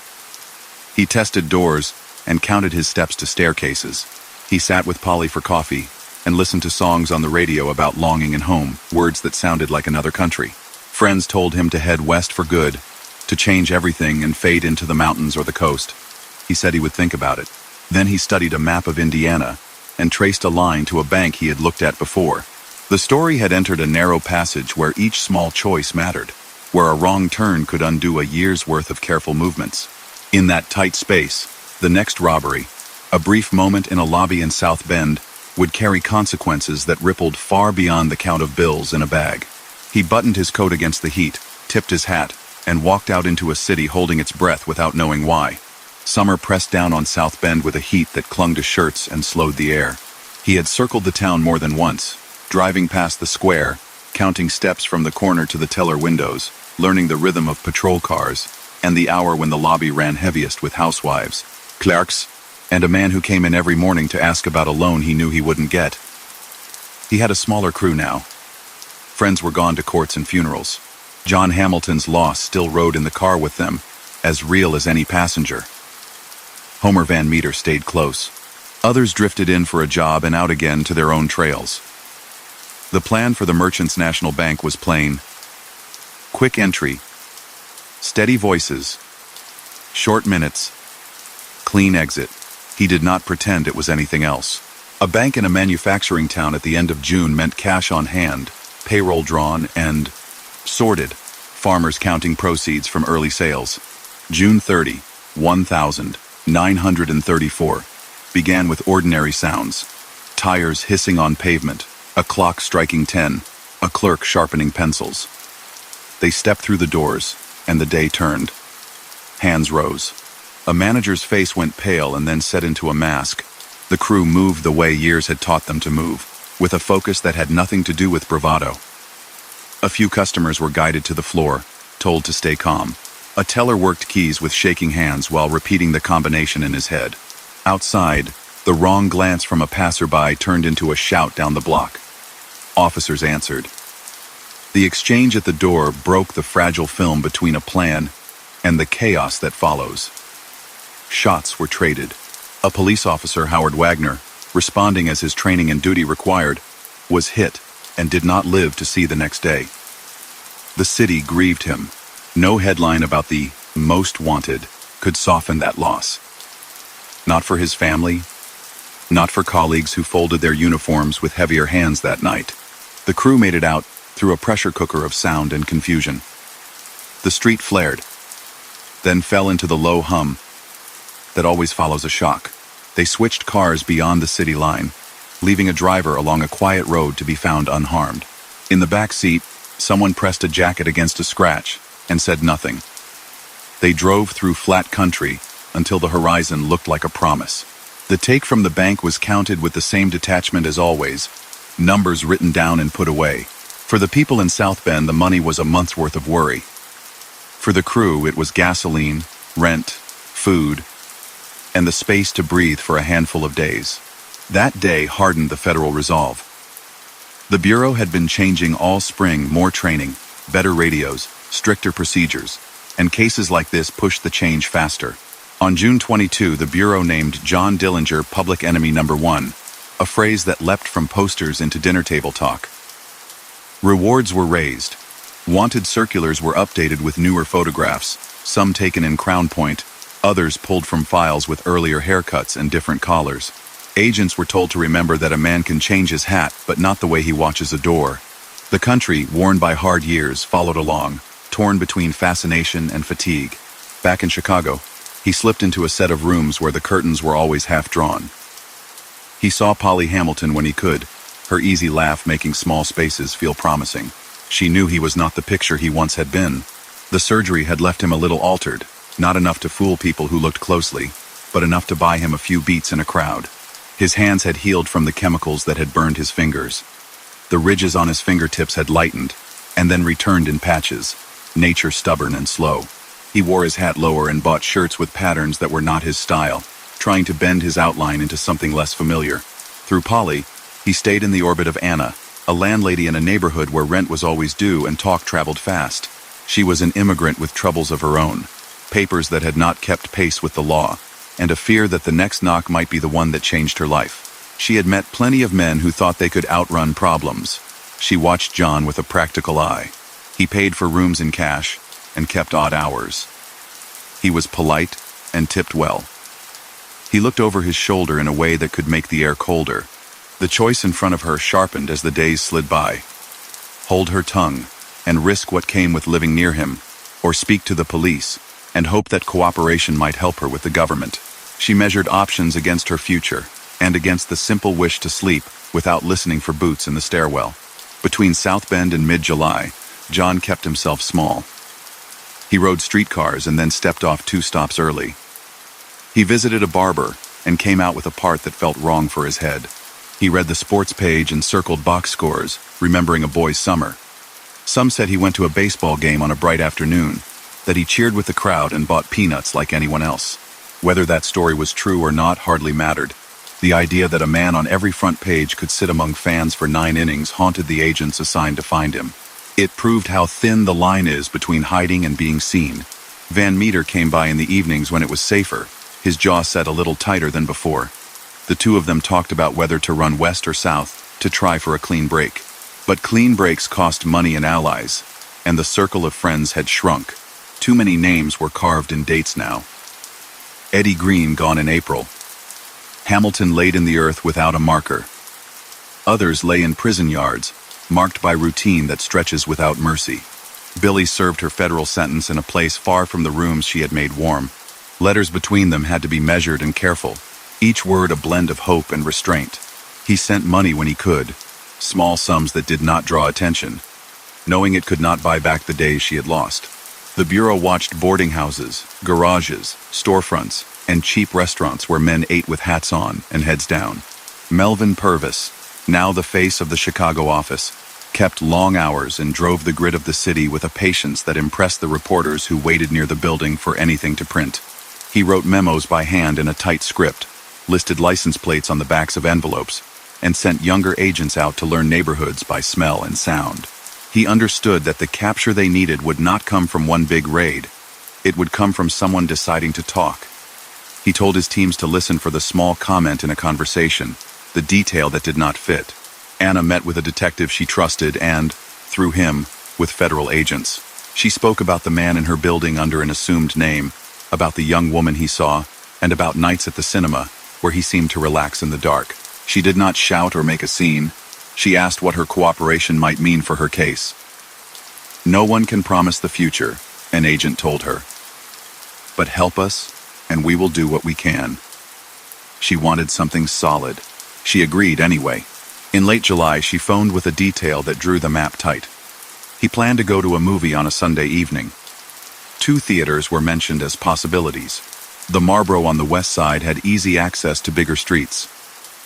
He tested doors and counted his steps to staircases. He sat with Polly for coffee and listened to songs on the radio about longing and home, words that sounded like another country. Friends told him to head west for good, to change everything and fade into the mountains or the coast. He said he would think about it. Then he studied a map of Indiana and traced a line to a bank he had looked at before. The story had entered a narrow passage where each small choice mattered, where a wrong turn could undo a year's worth of careful movements. In that tight space, the next robbery, a brief moment in a lobby in South Bend, would carry consequences that rippled far beyond the count of bills in a bag. He buttoned his coat against the heat, tipped his hat, and walked out into a city holding its breath without knowing why. Summer pressed down on South Bend with a heat that clung to shirts and slowed the air. He had circled the town more than once, driving past the square, counting steps from the corner to the teller windows, learning the rhythm of patrol cars, and the hour when the lobby ran heaviest with housewives, clerks, and a man who came in every morning to ask about a loan he knew he wouldn't get. He had a smaller crew now. Friends were gone to courts and funerals. John Hamilton's loss still rode in the car with them, as real as any passenger. Homer Van Meter stayed close. Others drifted in for a job and out again to their own trails. The plan for the Merchants National Bank was plain. Quick entry, steady voices, short minutes, clean exit. He did not pretend it was anything else. A bank in a manufacturing town at the end of June meant cash on hand, payroll drawn, and sorted, farmers counting proceeds from early sales. June 30, 1934, began with ordinary sounds. Tires hissing on pavement, a clock striking 10, a clerk sharpening pencils. They stepped through the doors, and the day turned. Hands rose. A manager's face went pale and then set into a mask. The crew moved the way years had taught them to move, with a focus that had nothing to do with bravado. A few customers were guided to the floor, told to stay calm. A teller worked keys with shaking hands while repeating the combination in his head. Outside, the wrong glance from a passerby turned into a shout down the block. Officers answered. The exchange at the door broke the fragile film between a plan and the chaos that follows. Shots were traded. A police officer, Howard Wagner, responding as his training and duty required, was hit and did not live to see the next day. The city grieved him. No headline about the most wanted could soften that loss. Not for his family, not for colleagues who folded their uniforms with heavier hands that night. The crew made it out through a pressure cooker of sound and confusion. The street flared, then fell into the low hum that always follows a shock. They switched cars beyond the city line, leaving a driver along a quiet road to be found unharmed. In the back seat, someone pressed a jacket against a scratch and said nothing. They drove through flat country until the horizon looked like a promise. The take from the bank was counted with the same detachment as always, numbers written down and put away. For the people in South Bend, the money was a month's worth of worry. For the crew, it was gasoline, rent, food, and the space to breathe for a handful of days. That day hardened the federal resolve. The Bureau had been changing all spring, more training, better radios, stricter procedures, and cases like this pushed the change faster. On June 22, the Bureau named John Dillinger Public Enemy No. 1, a phrase that leapt from posters into dinner table talk. Rewards were raised. Wanted circulars were updated with newer photographs, some taken in Crown Point, others pulled from files with earlier haircuts and different collars. Agents were told to remember that a man can change his hat, but not the way he watches a door. The country, worn by hard years, followed along, torn between fascination and fatigue. Back in Chicago, he slipped into a set of rooms where the curtains were always half drawn. He saw Polly Hamilton when he could, her easy laugh making small spaces feel promising. She knew he was not the picture he once had been. The surgery had left him a little altered, not enough to fool people who looked closely, but enough to buy him a few beats in a crowd. His hands had healed from the chemicals that had burned his fingers. The ridges on his fingertips had lightened, and then returned in patches, nature stubborn and slow. He wore his hat lower and bought shirts with patterns that were not his style, trying to bend his outline into something less familiar. Through Polly, he stayed in the orbit of Anna, a landlady in a neighborhood where rent was always due and talk traveled fast. She was an immigrant with troubles of her own, papers that had not kept pace with the law, and a fear that the next knock might be the one that changed her life. She had met plenty of men who thought they could outrun problems. She watched John with a practical eye. He paid for rooms in cash and kept odd hours. He was polite and tipped well. He looked over his shoulder in a way that could make the air colder. The choice in front of her sharpened as the days slid by. Hold her tongue and risk what came with living near him, or speak to the police and hope that cooperation might help her with the government. She measured options against her future and against the simple wish to sleep without listening for boots in the stairwell. Between South Bend and mid-July, John kept himself small. He rode streetcars and then stepped off 2 stops early. He visited a barber and came out with a part that felt wrong for his head. He read the sports page and circled box scores, remembering a boy's summer. Some said he went to a baseball game on a bright afternoon, that he cheered with the crowd and bought peanuts like anyone else. Whether that story was true or not hardly mattered. The idea that a man on every front page could sit among fans for 9 innings haunted the agents assigned to find him. It proved how thin the line is between hiding and being seen. Van Meter came by in the evenings when it was safer, his jaw set a little tighter than before. The two of them talked about whether to run west or south, to try for a clean break. But clean breaks cost money and allies, and the circle of friends had shrunk. Too many names were carved in dates now. Eddie Green gone in April. Hamilton laid in the earth without a marker. Others lay in prison yards, marked by routine that stretches without mercy. Billy served her federal sentence in a place far from the rooms she had made warm. Letters between them had to be measured and careful, each word a blend of hope and restraint. He sent money when he could, small sums that did not draw attention, knowing it could not buy back the days she had lost. The Bureau watched boarding houses, garages, storefronts, and cheap restaurants where men ate with hats on and heads down. Melvin Purvis, now the face of the Chicago office, kept long hours and drove the grid of the city with a patience that impressed the reporters who waited near the building for anything to print. He wrote memos by hand in a tight script, listed license plates on the backs of envelopes, and sent younger agents out to learn neighborhoods by smell and sound. He understood that the capture they needed would not come from one big raid. It would come from someone deciding to talk. He told his teams to listen for the small comment in a conversation, the detail that did not fit. Anna met with a detective she trusted and, through him, with federal agents. She spoke about the man in her building under an assumed name, about the young woman he saw, and about nights at the cinema, where he seemed to relax in the dark. She did not shout or make a scene. She asked what her cooperation might mean for her case. "No one can promise the future," an agent told her. "But help us, and we will do what we can." She wanted something solid. She agreed anyway. In late July, she phoned with a detail that drew the map tight. He planned to go to a movie on a Sunday evening. 2 theaters were mentioned as possibilities. The Marlboro on the west side had easy access to bigger streets.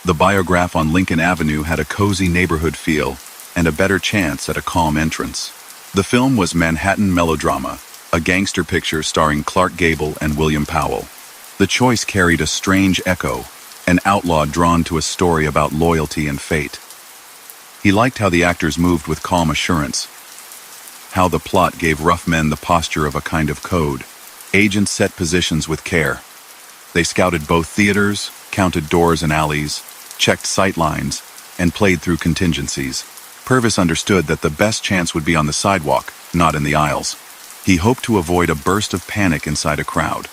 The Biograph on Lincoln Avenue had a cozy neighborhood feel and a better chance at a calm entrance. The film was Manhattan melodrama, a gangster picture starring Clark Gable and William Powell. The choice carried a strange echo, an outlaw drawn to a story about loyalty and fate. He liked how the actors moved with calm assurance, how the plot gave rough men the posture of a kind of code. Agents set positions with care. They scouted both theaters, counted doors and alleys, checked sight lines, and played through contingencies. Purvis understood that the best chance would be on the sidewalk, not in the aisles. He hoped to avoid a burst of panic inside a crowd.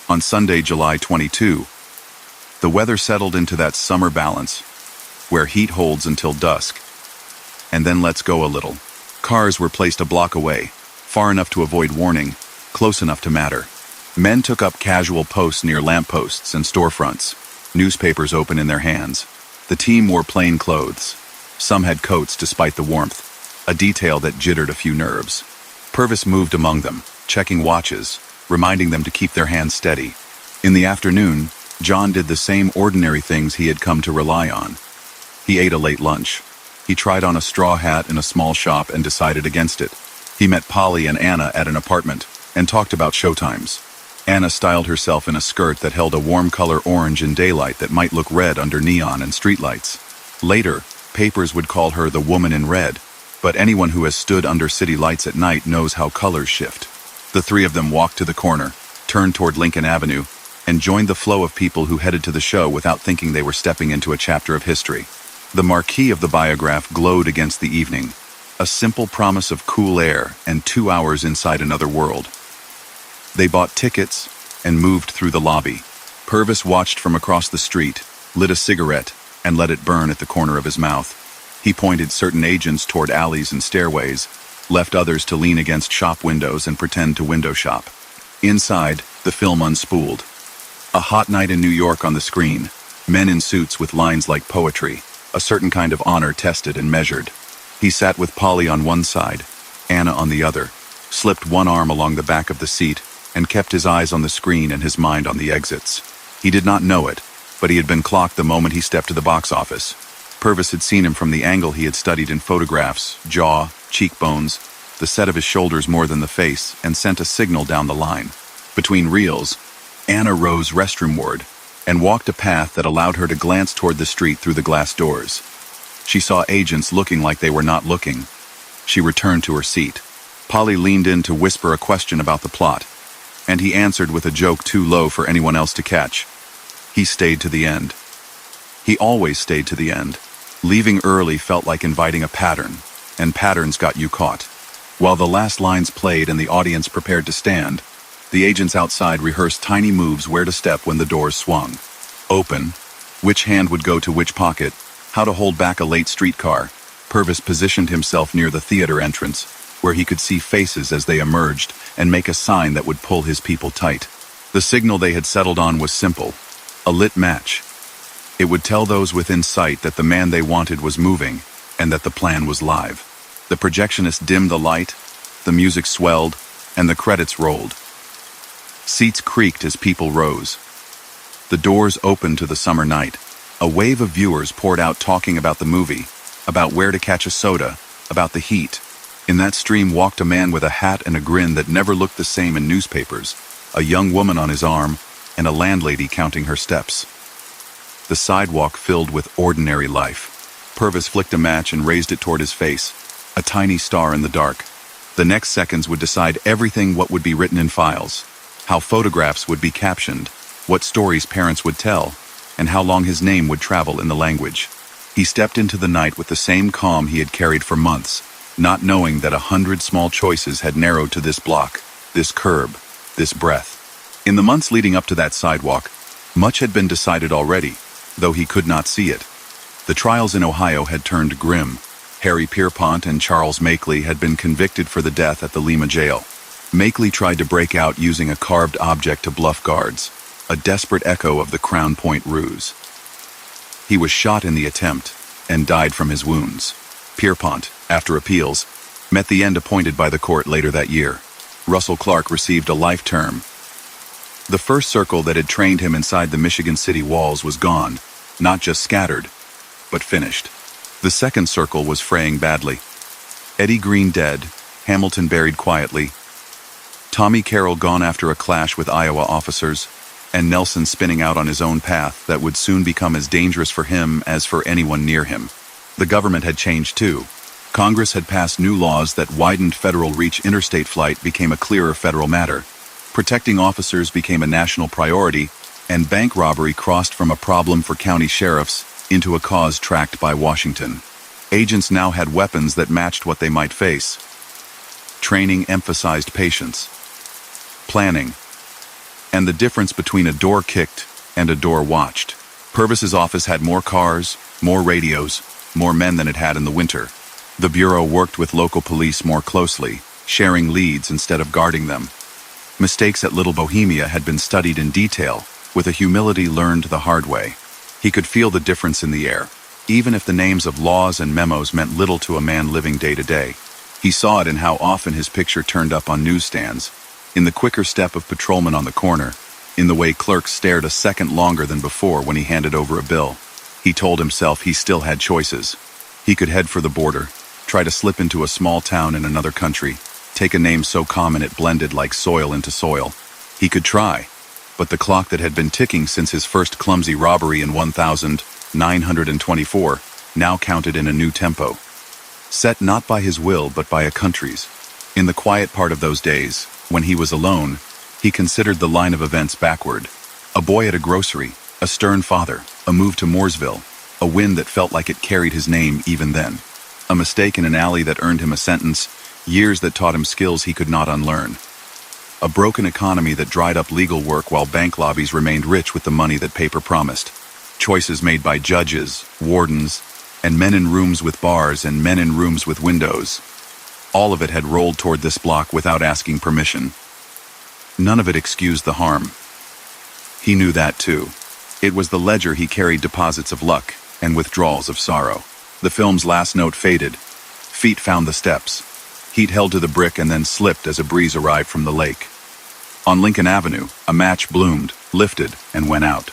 On Sunday, July 22, the weather settled into that summer balance, where heat holds until dusk, and then lets go a little. Cars were placed a block away, far enough to avoid warning, close enough to matter. Men took up casual posts near lampposts and storefronts, newspapers open in their hands. The team wore plain clothes. Some had coats despite the warmth, a detail that jittered a few nerves. Purvis moved among them, checking watches, reminding them to keep their hands steady. In the afternoon, John did the same ordinary things he had come to rely on. He ate a late lunch. He tried on a straw hat in a small shop and decided against it. He met Polly and Anna at an apartment and talked about showtimes. Anna styled herself in a skirt that held a warm color orange in daylight that might look red under neon and streetlights. Later, papers would call her the woman in red, but anyone who has stood under city lights at night knows how colors shift. The 3 of them walked to the corner, turned toward Lincoln Avenue, and joined the flow of people who headed to the show without thinking they were stepping into a chapter of history. The marquee of the Biograph glowed against the evening, a simple promise of cool air and 2 hours inside another world. They bought tickets and moved through the lobby. Purvis watched from across the street, lit a cigarette, and let it burn at the corner of his mouth. He pointed certain agents toward alleys and stairways, left others to lean against shop windows and pretend to window shop. Inside, the film unspooled. A hot night in New York on the screen, men in suits with lines like poetry, a certain kind of honor tested and measured. He sat with Polly on one side, Anna on the other, slipped one arm along the back of the seat, and kept his eyes on the screen and his mind on the exits. He did not know it, but he had been clocked the moment he stepped to the box office. Purvis had seen him from the angle he had studied in photographs, jaw, cheekbones, the set of his shoulders more than the face, and sent a signal down the line. Between reels, Anna rose restroomward and walked a path that allowed her to glance toward the street through the glass doors. She saw agents looking like they were not looking. She returned to her seat. Polly leaned in to whisper a question about the plot, and he answered with a joke too low for anyone else to catch. He stayed to the end. He always stayed to the end. Leaving early felt like inviting a pattern, and patterns got you caught. While the last lines played and the audience prepared to stand, the agents outside rehearsed tiny moves where to step when the doors swung. Open, which hand would go to which pocket, how to hold back a late streetcar. Purvis positioned himself near the theater entrance, where he could see faces as they emerged and make a sign that would pull his people tight. The signal they had settled on was simple: a lit match. It would tell those within sight that the man they wanted was moving and that the plan was live. The projectionist dimmed the light, the music swelled, and the credits rolled. Seats creaked as people rose. The doors opened to the summer night. A wave of viewers poured out talking about the movie, about where to catch a soda, about the heat. In that stream walked a man with a hat and a grin that never looked the same in newspapers, a young woman on his arm, and a landlady counting her steps. The sidewalk filled with ordinary life. Purvis flicked a match and raised it toward his face, a tiny star in the dark. The next seconds would decide everything: what would be written in files, how photographs would be captioned, what stories parents would tell, and how long his name would travel in the language. He stepped into the night with the same calm he had carried for months, not knowing that 100 small choices had narrowed to this block, this curb, this breath. In the months leading up to that sidewalk, much had been decided already, though he could not see it. The trials in Ohio had turned grim. Harry Pierpont and Charles Makeley had been convicted for the death at the Lima jail. Makeley tried to break out using a carved object to bluff guards, a desperate echo of the Crown Point ruse. He was shot in the attempt and died from his wounds. Pierpont, after appeals, met the end appointed by the court later that year. Russell Clark received a life term. The first circle that had trained him inside the Michigan City walls was gone, not just scattered, but finished. The second circle was fraying badly. Eddie Green dead, Hamilton buried quietly, Tommy Carroll gone after a clash with Iowa officers, and Nelson spinning out on his own path that would soon become as dangerous for him as for anyone near him. The government had changed too. Congress had passed new laws that widened federal reach. Interstate flight became a clearer federal matter. Protecting officers became a national priority, and bank robbery crossed from a problem for county sheriffs into a cause tracked by Washington. Agents now had weapons that matched what they might face. Training emphasized patience, planning, and the difference between a door kicked and a door watched. Purvis's office had more cars, more radios, more men than it had in the winter. The Bureau worked with local police more closely, sharing leads instead of guarding them. Mistakes at Little Bohemia had been studied in detail, with a humility learned the hard way. He could feel the difference in the air, even if the names of laws and memos meant little to a man living day to day. He saw it in how often his picture turned up on newsstands, in the quicker step of patrolmen on the corner, in the way clerks stared a second longer than before when he handed over a bill. He told himself he still had choices. He could head for the border, try to slip into a small town in another country, take a name so common it blended like soil into soil. He could try, but the clock that had been ticking since his first clumsy robbery in 1924 now counted in a new tempo. Set not by his will but by a country's. In the quiet part of those days, when he was alone, he considered the line of events backward. A boy at a grocery, a stern father, a move to Mooresville, a win that felt like it carried his name even then. A mistake in an alley that earned him a sentence, years that taught him skills he could not unlearn. A broken economy that dried up legal work while bank lobbies remained rich with the money that paper promised. Choices made by judges, wardens, and men in rooms with bars and men in rooms with windows. All of it had rolled toward this block without asking permission. None of it excused the harm. He knew that too. It was the ledger he carried deposits of luck and withdrawals of sorrow. The film's last note faded. Feet found the steps. Heat held to the brick and then slipped as a breeze arrived from the lake. On Lincoln Avenue, a match bloomed, lifted, and went out.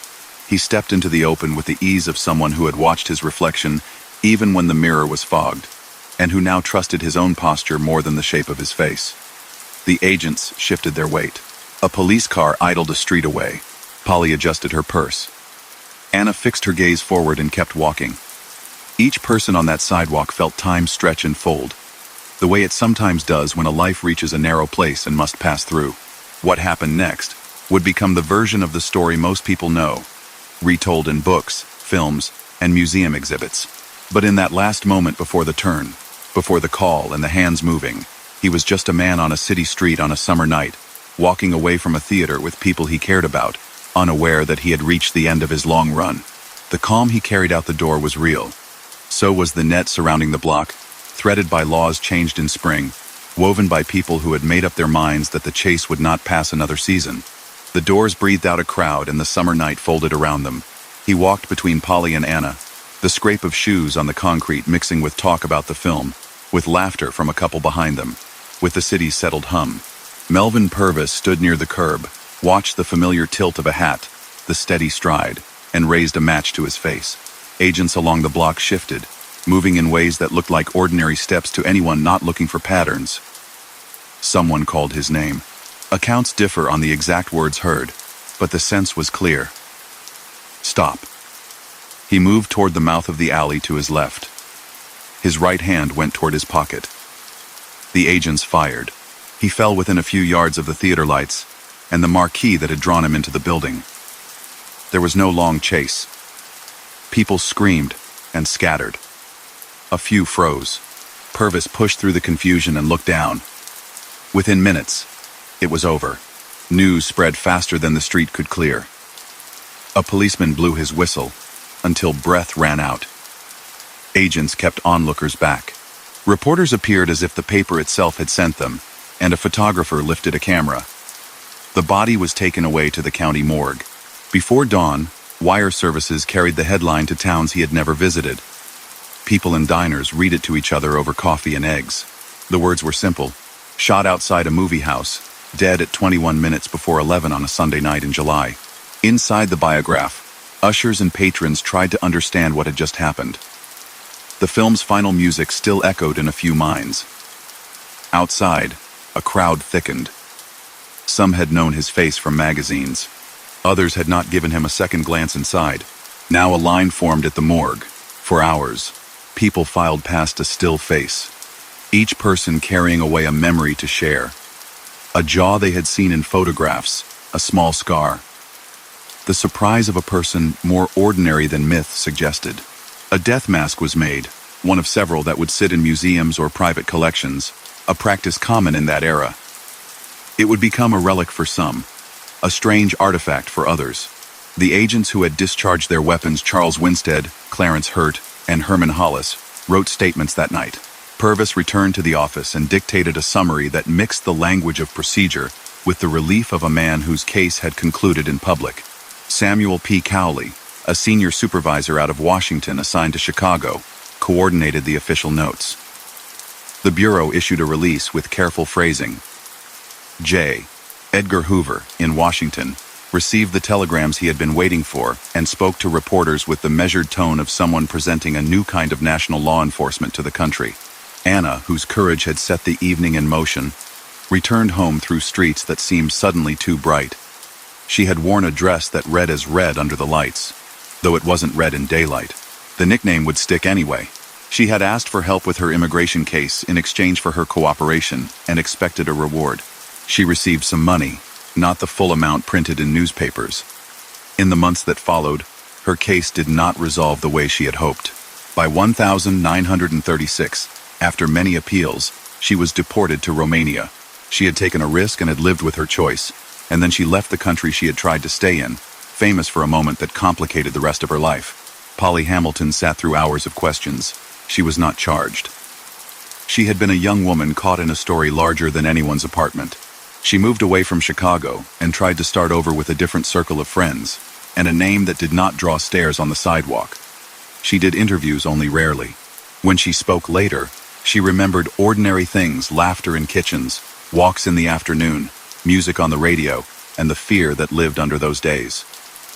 He stepped into the open with the ease of someone who had watched his reflection even when the mirror was fogged, and who now trusted his own posture more than the shape of his face. The agents shifted their weight. A police car idled a street away. Polly adjusted her purse. Anna fixed her gaze forward and kept walking. Each person on that sidewalk felt time stretch and fold, the way it sometimes does when a life reaches a narrow place and must pass through. What happened next would become the version of the story most people know, retold in books, films, and museum exhibits. But in that last moment before the turn, before the call and the hands moving, he was just a man on a city street on a summer night, walking away from a theater with people he cared about, unaware that he had reached the end of his long run. The calm he carried out the door was real. So was the net surrounding the block, threaded by laws changed in spring, woven by people who had made up their minds that the chase would not pass another season. The doors breathed out a crowd and the summer night folded around them. He walked between Polly and Anna, the scrape of shoes on the concrete mixing with talk about the film, with laughter from a couple behind them, with the city's settled hum. Melvin Purvis stood near the curb, watched the familiar tilt of a hat, the steady stride, and raised a match to his face. Agents along the block shifted, moving in ways that looked like ordinary steps to anyone not looking for patterns. Someone called his name. Accounts differ on the exact words heard, but the sense was clear. Stop. He moved toward the mouth of the alley to his left. His right hand went toward his pocket. The agents fired. He fell within a few yards of the theater lights and the marquee that had drawn him into the building. There was no long chase. People screamed and scattered. A few froze. Purvis pushed through the confusion and looked down. Within minutes, it was over. News spread faster than the street could clear. A policeman blew his whistle until breath ran out. Agents kept onlookers back. Reporters appeared as if the paper itself had sent them, and a photographer lifted a camera. The body was taken away to the county morgue. Before dawn, wire services carried the headline to towns he had never visited. People in diners read it to each other over coffee and eggs. The words were simple. Shot outside a movie house, dead at 21 minutes before 11 on a Sunday night in July. Inside the biograph, ushers and patrons tried to understand what had just happened. The film's final music still echoed in a few minds. Outside, a crowd thickened. Some had known his face from magazines. Others had not given him a second glance inside. Now a line formed at the morgue. For hours, people filed past a still face, each person carrying away a memory to share. A jaw they had seen in photographs, a small scar. The surprise of a person more ordinary than myth suggested. A death mask was made, one of several that would sit in museums or private collections, a practice common in that era. It would become a relic for some, a strange artifact for others. The agents who had discharged their weapons, Charles Winstead, Clarence Hurt, and Herman Hollis, wrote statements that night. Purvis returned to the office and dictated a summary that mixed the language of procedure with the relief of a man whose case had concluded in public. Samuel P. Cowley, a senior supervisor out of Washington assigned to Chicago, coordinated the official notes. The Bureau issued a release with careful phrasing. J. Edgar Hoover, in Washington, received the telegrams he had been waiting for and spoke to reporters with the measured tone of someone presenting a new kind of national law enforcement to the country. Anna, whose courage had set the evening in motion, returned home through streets that seemed suddenly too bright. She had worn a dress that read as red under the lights, though it wasn't red in daylight. The nickname would stick anyway. She had asked for help with her immigration case in exchange for her cooperation and expected a reward. She received some money, not the full amount printed in newspapers. In the months that followed, her case did not resolve the way she had hoped. By 1936, after many appeals, she was deported to Romania. She had taken a risk and had lived with her choice, and then she left the country she had tried to stay in, famous for a moment that complicated the rest of her life. Polly Hamilton sat through hours of questions. She was not charged. She had been a young woman caught in a story larger than anyone's apartment. She moved away from Chicago and tried to start over with a different circle of friends, and a name that did not draw stares on the sidewalk. She did interviews only rarely. When she spoke later, she remembered ordinary things, laughter in kitchens, walks in the afternoon, music on the radio, and the fear that lived under those days.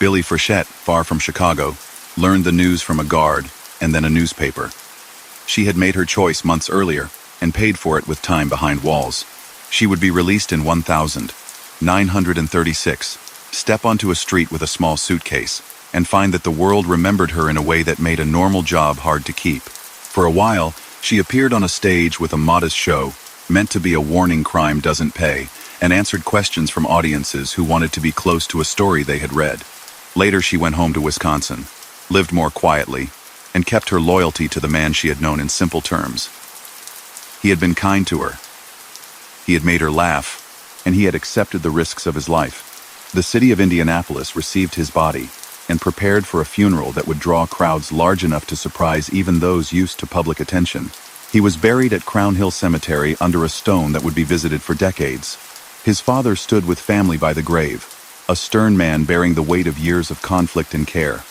Billy Frechette, far from Chicago, learned the news from a guard and then a newspaper. She had made her choice months earlier and paid for it with time behind walls. She would be released in 1936, step onto a street with a small suitcase, and find that the world remembered her in a way that made a normal job hard to keep. For a while, she appeared on a stage with a modest show, meant to be a warning crime doesn't pay, and answered questions from audiences who wanted to be close to a story they had read. Later she went home to Wisconsin, lived more quietly, and kept her loyalty to the man she had known in simple terms. He had been kind to her. He had made her laugh, and he had accepted the risks of his life. The city of Indianapolis received his body and prepared for a funeral that would draw crowds large enough to surprise even those used to public attention. He was buried at Crown Hill Cemetery under a stone that would be visited for decades. His father stood with family by the grave, a stern man bearing the weight of years of conflict and care.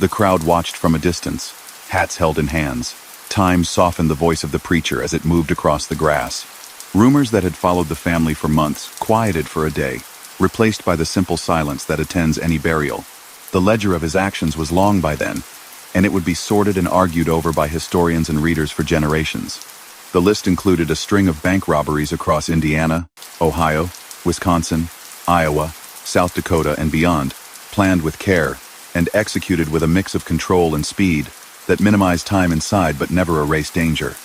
The crowd watched from a distance, hats held in hands. Time softened the voice of the preacher as it moved across the grass. Rumors that had followed the family for months quieted for a day, replaced by the simple silence that attends any burial. The ledger of his actions was long by then, and it would be sorted and argued over by historians and readers for generations. The list included a string of bank robberies across Indiana, Ohio, Wisconsin, Iowa, South Dakota, and beyond, planned with care and executed with a mix of control and speed that minimized time inside but never erased danger.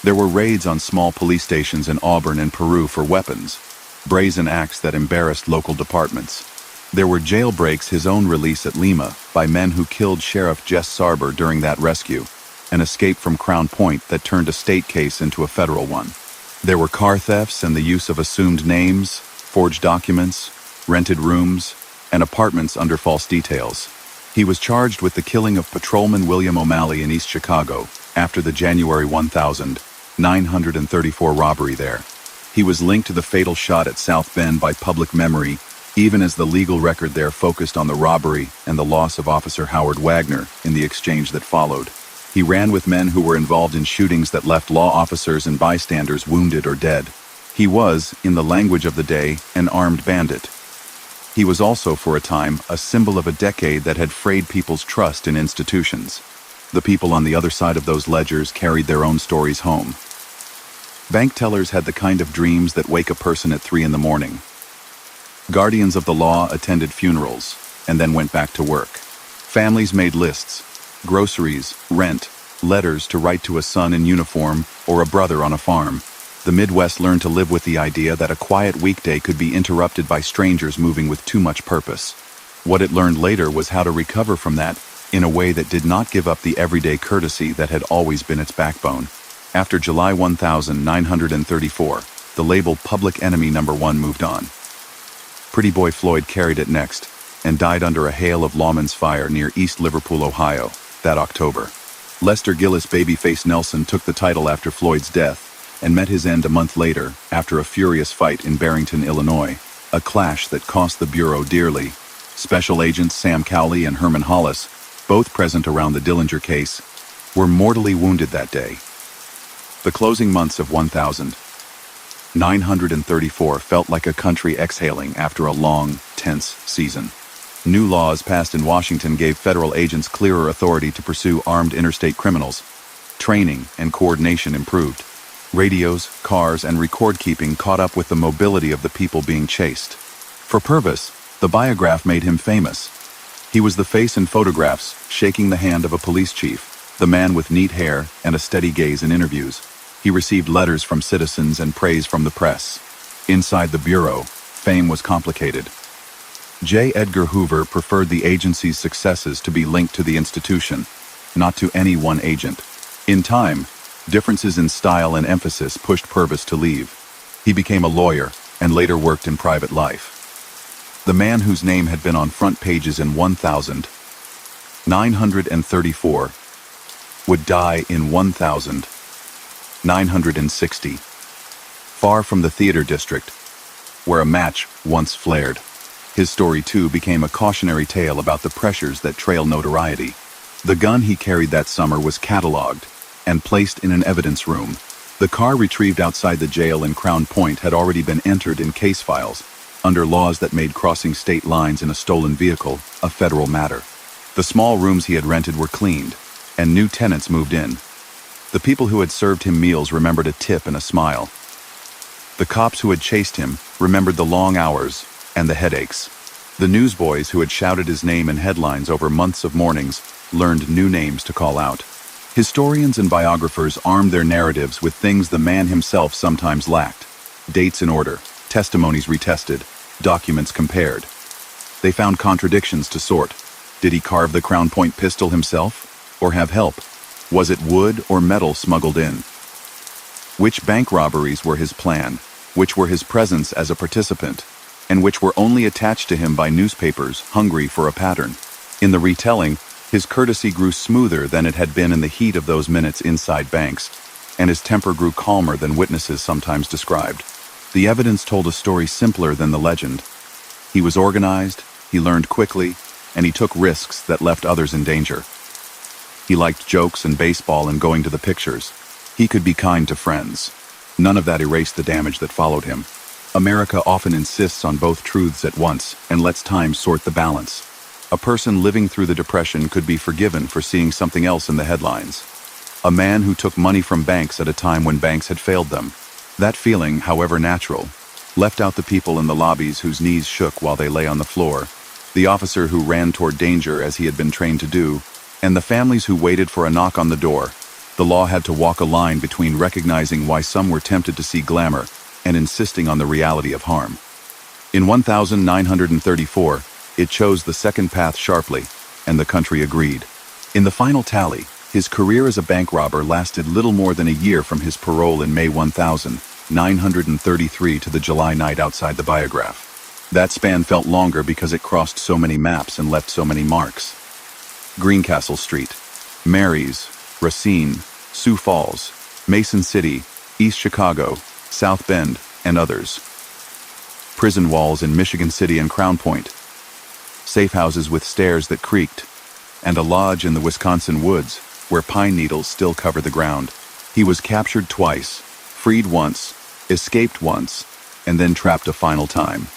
There were raids on small police stations in Auburn and Peru for weapons, brazen acts that embarrassed local departments. There were jailbreaks, his own release at Lima by men who killed Sheriff Jess Sarber during that rescue, an escape from Crown Point that turned a state case into a federal one. There were car thefts and the use of assumed names, forged documents, rented rooms, and apartments under false details. He was charged with the killing of Patrolman William O'Malley in East Chicago after the January 1934 robbery there. He was linked to the fatal shot at South Bend by public memory, even as the legal record there focused on the robbery and the loss of Officer Howard Wagner in the exchange that followed. He ran with men who were involved in shootings that left law officers and bystanders wounded or dead. He was, in the language of the day, an armed bandit. He was also, for a time, a symbol of a decade that had frayed people's trust in institutions. The people on the other side of those ledgers carried their own stories home. Bank tellers had the kind of dreams that wake a person at 3 in the morning. Guardians of the law attended funerals and then went back to work. Families made lists, groceries, rent, letters to write to a son in uniform or a brother on a farm. The Midwest learned to live with the idea that a quiet weekday could be interrupted by strangers moving with too much purpose. What it learned later was how to recover from that in a way that did not give up the everyday courtesy that had always been its backbone. After July 1934, the label Public Enemy #1 moved on. Pretty Boy Floyd carried it next and died under a hail of lawmen's fire near East Liverpool, Ohio, that October. Lester Gillis Babyface Nelson took the title after Floyd's death and met his end a month later after a furious fight in Barrington, Illinois, a clash that cost the Bureau dearly. Special agents Sam Cowley and Herman Hollis, both present around the Dillinger case, were mortally wounded that day. The closing months of 1934 felt like a country exhaling after a long, tense season. New laws passed in Washington gave federal agents clearer authority to pursue armed interstate criminals. Training and coordination improved. Radios, cars, and record-keeping caught up with the mobility of the people being chased. For Purvis, the biograph made him famous. He was the face in photographs, shaking the hand of a police chief, the man with neat hair and a steady gaze in interviews. He received letters from citizens and praise from the press. Inside the Bureau, fame was complicated. J. Edgar Hoover preferred the agency's successes to be linked to the institution, not to any one agent. In time, differences in style and emphasis pushed Purvis to leave. He became a lawyer and later worked in private life. The man whose name had been on front pages in 1934 would die in 1960, far from the theater district, where a match once flared. His story, too, became a cautionary tale about the pressures that trail notoriety. The gun he carried that summer was cataloged and placed in an evidence room. The car retrieved outside the jail in Crown Point had already been entered in case files, under laws that made crossing state lines in a stolen vehicle a federal matter. The small rooms he had rented were cleaned, and new tenants moved in. The people who had served him meals remembered a tip and a smile. The cops who had chased him remembered the long hours and the headaches. The newsboys who had shouted his name in headlines over months of mornings learned new names to call out. Historians and biographers armed their narratives with things the man himself sometimes lacked: dates in order, testimonies retested, documents compared. They found contradictions to sort. Did he carve the Crown Point pistol himself, or have help? Was it wood or metal smuggled in? Which bank robberies were his plan? Which were his presence as a participant? And which were only attached to him by newspapers hungry for a pattern? In the retelling, his courtesy grew smoother than it had been in the heat of those minutes inside banks, and his temper grew calmer than witnesses sometimes described. The evidence told a story simpler than the legend. He was organized, he learned quickly, and he took risks that left others in danger. He liked jokes and baseball and going to the pictures. He could be kind to friends. None of that erased the damage that followed him. America often insists on both truths at once and lets time sort the balance. A person living through the Depression could be forgiven for seeing something else in the headlines. A man who took money from banks at a time when banks had failed them. That feeling, however natural, left out the people in the lobbies whose knees shook while they lay on the floor, the officer who ran toward danger as he had been trained to do, and the families who waited for a knock on the door. The law had to walk a line between recognizing why some were tempted to see glamour and insisting on the reality of harm. In 1934, it chose the second path sharply, and the country agreed. In the final tally, his career as a bank robber lasted little more than a year from his parole in May 1933 to the July night outside the Biograph. That span felt longer because it crossed so many maps and left so many marks. Greencastle Street, Mary's, Racine, Sioux Falls, Mason City, East Chicago, South Bend, and others. Prison walls in Michigan City and Crown Point. Safe houses with stairs that creaked, and a lodge in the Wisconsin woods where pine needles still cover the ground. He was captured twice, freed once, escaped once, and then trapped a final time.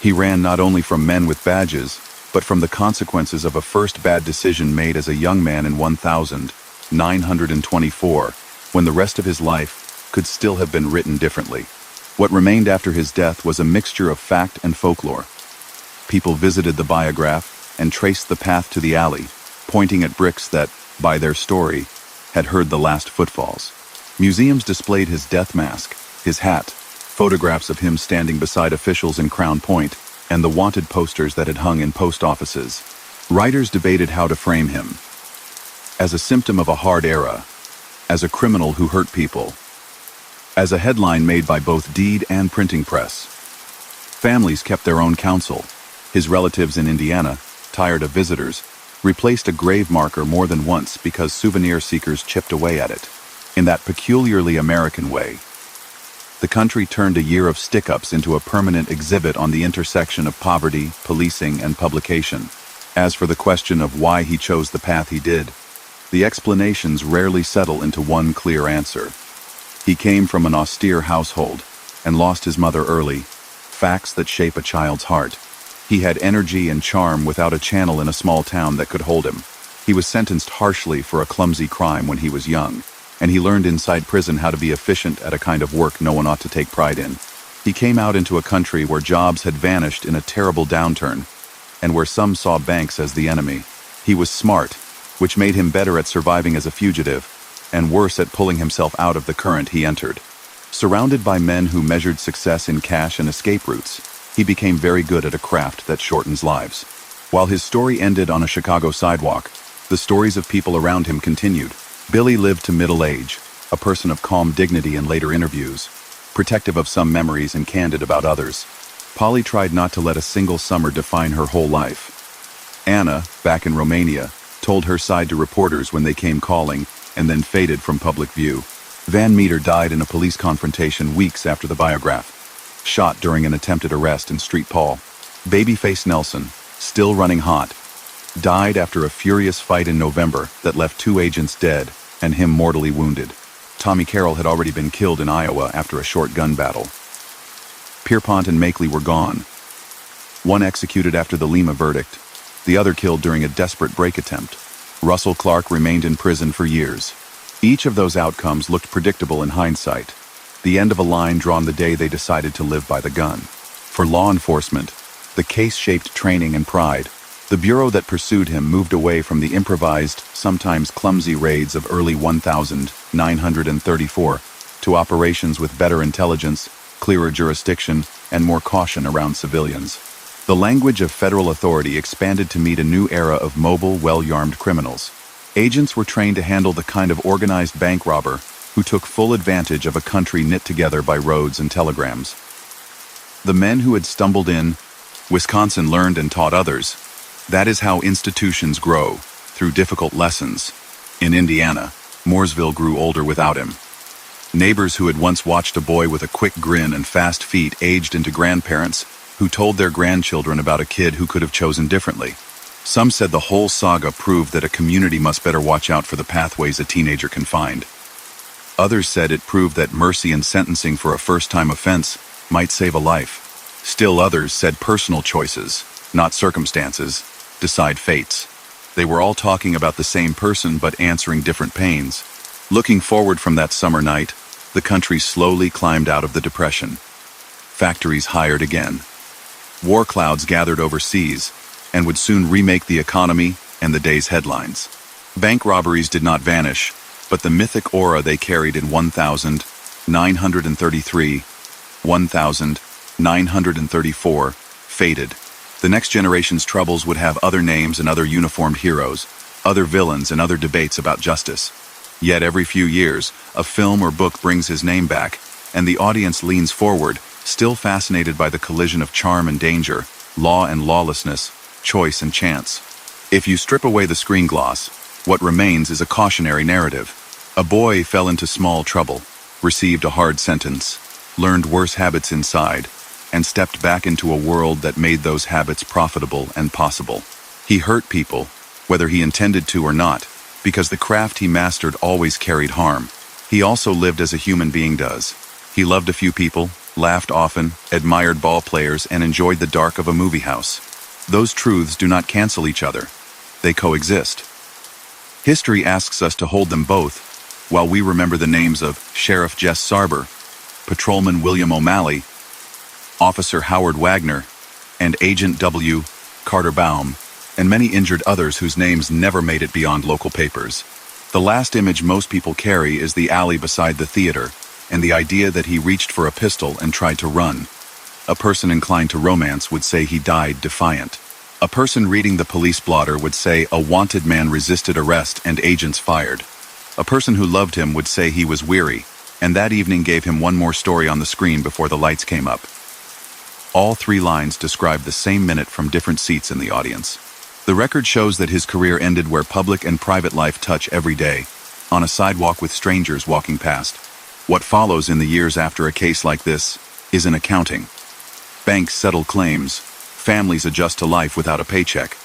He ran not only from men with badges, but from the consequences of a first bad decision made as a young man in 1924, when the rest of his life could still have been written differently. What remained after his death was a mixture of fact and folklore. People visited the Biograph and traced the path to the alley, pointing at bricks that, by their story, had heard the last footfalls. Museums displayed his death mask, his hat, photographs of him standing beside officials in Crown Point, and the wanted posters that had hung in post offices. Writers debated how to frame him. As a symptom of a hard era, as a criminal who hurt people, as a headline made by both deed and printing press. Families kept their own counsel. His relatives in Indiana, tired of visitors, replaced a grave marker more than once because souvenir seekers chipped away at it. In that peculiarly American way, the country turned a year of stick-ups into a permanent exhibit on the intersection of poverty, policing, and publication. As for the question of why he chose the path he did, the explanations rarely settle into one clear answer. He came from an austere household and lost his mother early, facts that shape a child's heart. He had energy and charm without a channel in a small town that could hold him. He was sentenced harshly for a clumsy crime when he was young, and he learned inside prison how to be efficient at a kind of work no one ought to take pride in. He came out into a country where jobs had vanished in a terrible downturn, and where some saw banks as the enemy. He was smart, which made him better at surviving as a fugitive, and worse at pulling himself out of the current he entered. Surrounded by men who measured success in cash and escape routes, he became very good at a craft that shortens lives. While his story ended on a Chicago sidewalk, the stories of people around him continued. Billy lived to middle age, a person of calm dignity in later interviews, protective of some memories and candid about others. Polly tried not to let a single summer define her whole life. Anna, back in Romania, told her side to reporters when they came calling, and then faded from public view. Van Meter died in a police confrontation weeks after the Biograph, shot during an attempted arrest in Street Paul. Babyface Nelson, still running hot, died after a furious fight in November that left 2 agents dead and him mortally wounded. Tommy Carroll had already been killed in Iowa after a short gun battle. Pierpont and Makeley were gone, One executed after the Lima verdict, the other killed during a desperate break attempt. Russell Clark remained in prison for years. Each of those outcomes looked predictable in hindsight. The end of a line drawn the day they decided to live by the gun. For law enforcement, the case shaped training and pride. The bureau that pursued him moved away from the improvised, sometimes clumsy raids of early 1934 to operations with better intelligence, clearer jurisdiction, and more caution around civilians. The language of federal authority expanded to meet a new era of mobile, well-armed criminals. Agents were trained to handle the kind of organized bank robber who took full advantage of a country knit together by roads and telegrams. The men who had stumbled in, Wisconsin learned and taught others. That is how institutions grow, through difficult lessons. In Indiana, Mooresville grew older without him. Neighbors who had once watched a boy with a quick grin and fast feet aged into grandparents who told their grandchildren about a kid who could have chosen differently. Some said the whole saga proved that a community must better watch out for the pathways a teenager can find. Others said it proved that mercy in sentencing for a first-time offense might save a life. Still others said personal choices, not circumstances, decide fates. They were all talking about the same person but answering different pains. Looking forward from that summer night, the country slowly climbed out of the Depression. Factories hired again. War clouds gathered overseas and would soon remake the economy and the day's headlines. Bank robberies did not vanish, but the mythic aura they carried in 1933, 1934 faded. The next generation's troubles would have other names and other uniformed heroes, other villains and other debates about justice. Yet every few years, a film or book brings his name back, and the audience leans forward, still fascinated by the collision of charm and danger, law and lawlessness, choice and chance. If you strip away the screen gloss, what remains is a cautionary narrative. A boy fell into small trouble, received a hard sentence, learned worse habits inside, and stepped back into a world that made those habits profitable and possible. He hurt people, whether he intended to or not, because the craft he mastered always carried harm. He also lived as a human being does. He loved a few people, laughed often, admired ball players, and enjoyed the dark of a movie house. Those truths do not cancel each other. They coexist. History asks us to hold them both, while we remember the names of Sheriff Jess Sarber, Patrolman William O'Malley, Officer Howard Wagner, and Agent W. Carter Baum, and many injured others whose names never made it beyond local papers. The last image most people carry is the alley beside the theater, and the idea that he reached for a pistol and tried to run. A person inclined to romance would say he died defiant. A person reading the police blotter would say a wanted man resisted arrest and agents fired. A person who loved him would say he was weary, and that evening gave him one more story on the screen before the lights came up. All three lines describe the same minute from different seats in the audience. The record shows that his career ended where public and private life touch every day, on a sidewalk with strangers walking past. What follows in the years after a case like this is an accounting. Banks settle claims, families adjust to life without a paycheck.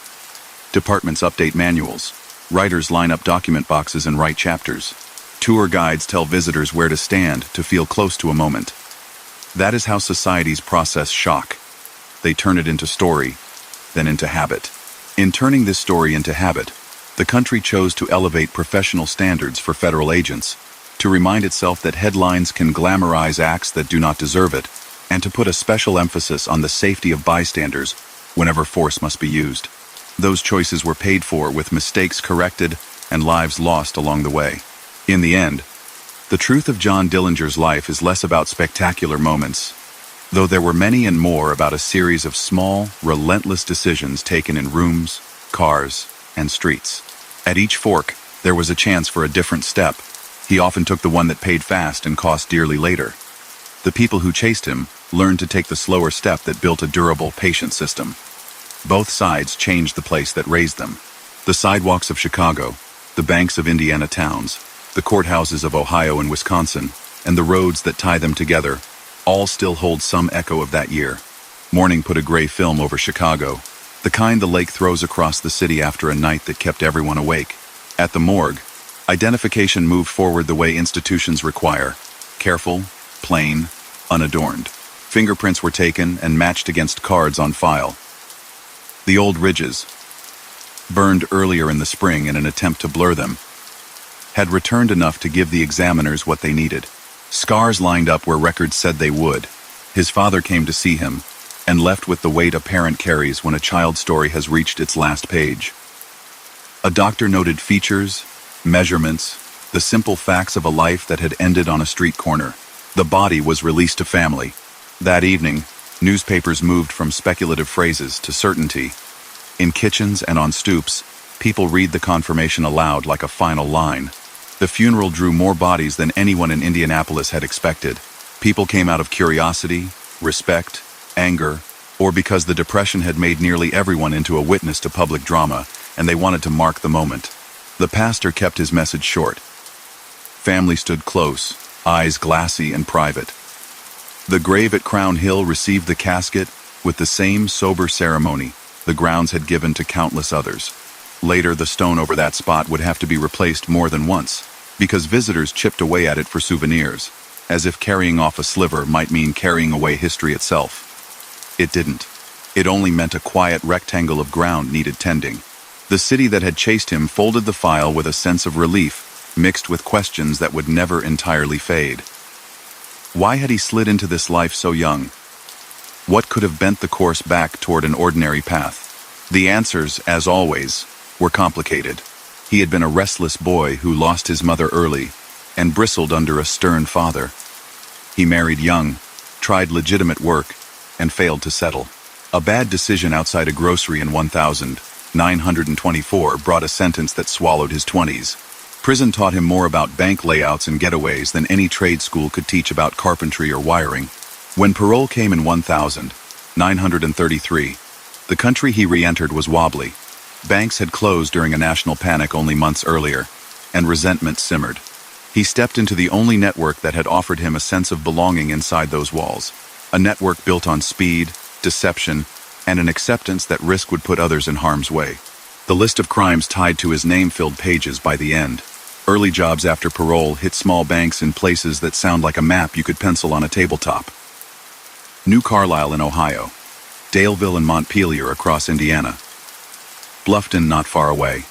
Departments update manuals, writers line up document boxes and write chapters. Tour guides tell visitors where to stand to feel close to a moment. That is how societies process shock. They turn it into story, then into habit. In turning this story into habit, the country chose to elevate professional standards for federal agents, to remind itself that headlines can glamorize acts that do not deserve it, and to put a special emphasis on the safety of bystanders whenever force must be used. Those choices were paid for with mistakes corrected and lives lost along the way. In the end, the truth of John Dillinger's life is less about spectacular moments, though there were many and more about a series of small, relentless decisions taken in rooms, cars, and streets. At each fork, there was a chance for a different step. He often took the one that paid fast and cost dearly later. The people who chased him learned to take the slower step that built a durable, patient system. Both sides changed the place that raised them. The sidewalks of Chicago, the banks of Indiana towns, the courthouses of Ohio and Wisconsin, and the roads that tie them together, all still hold some echo of that year. Morning put a gray film over Chicago, the kind the lake throws across the city after a night that kept everyone awake. At the morgue, identification moved forward the way institutions require: careful, plain, unadorned. Fingerprints were taken and matched against cards on file. The old ridges, burned earlier in the spring in an attempt to blur them, had returned enough to give the examiners what they needed. Scars lined up where records said they would. His father came to see him, and left with the weight a parent carries when a child's story has reached its last page. A doctor noted features, measurements, the simple facts of a life that had ended on a street corner. The body was released to family. That evening, newspapers moved from speculative phrases to certainty. In kitchens and on stoops, people read the confirmation aloud like a final line. The funeral drew more bodies than anyone in Indianapolis had expected. People came out of curiosity, respect, anger, or because the Depression had made nearly everyone into a witness to public drama, and they wanted to mark the moment. The pastor kept his message short. Family stood close, eyes glassy and private. The grave at Crown Hill received the casket with the same sober ceremony the grounds had given to countless others. Later, the stone over that spot would have to be replaced more than once, because visitors chipped away at it for souvenirs, as if carrying off a sliver might mean carrying away history itself. It didn't. It only meant a quiet rectangle of ground needed tending. The city that had chased him folded the file with a sense of relief, mixed with questions that would never entirely fade. Why had he slid into this life so young? What could have bent the course back toward an ordinary path? The answers, as always, were complicated. He had been a restless boy who lost his mother early and bristled under a stern father. He married young, tried legitimate work, and failed to settle. A bad decision outside a grocery in 1924 brought a sentence that swallowed his 20s. Prison taught him more about bank layouts and getaways than any trade school could teach about carpentry or wiring. When parole came in 1933, the country he re-entered was wobbly. Banks had closed during a national panic only months earlier, and resentment simmered. He stepped into the only network that had offered him a sense of belonging inside those walls. A network built on speed, deception, and an acceptance that risk would put others in harm's way. The list of crimes tied to his name filled pages by the end. Early jobs after parole hit small banks in places that sound like a map you could pencil on a tabletop. New Carlisle in Ohio, Daleville and Montpelier across Indiana, Bluffton not far away.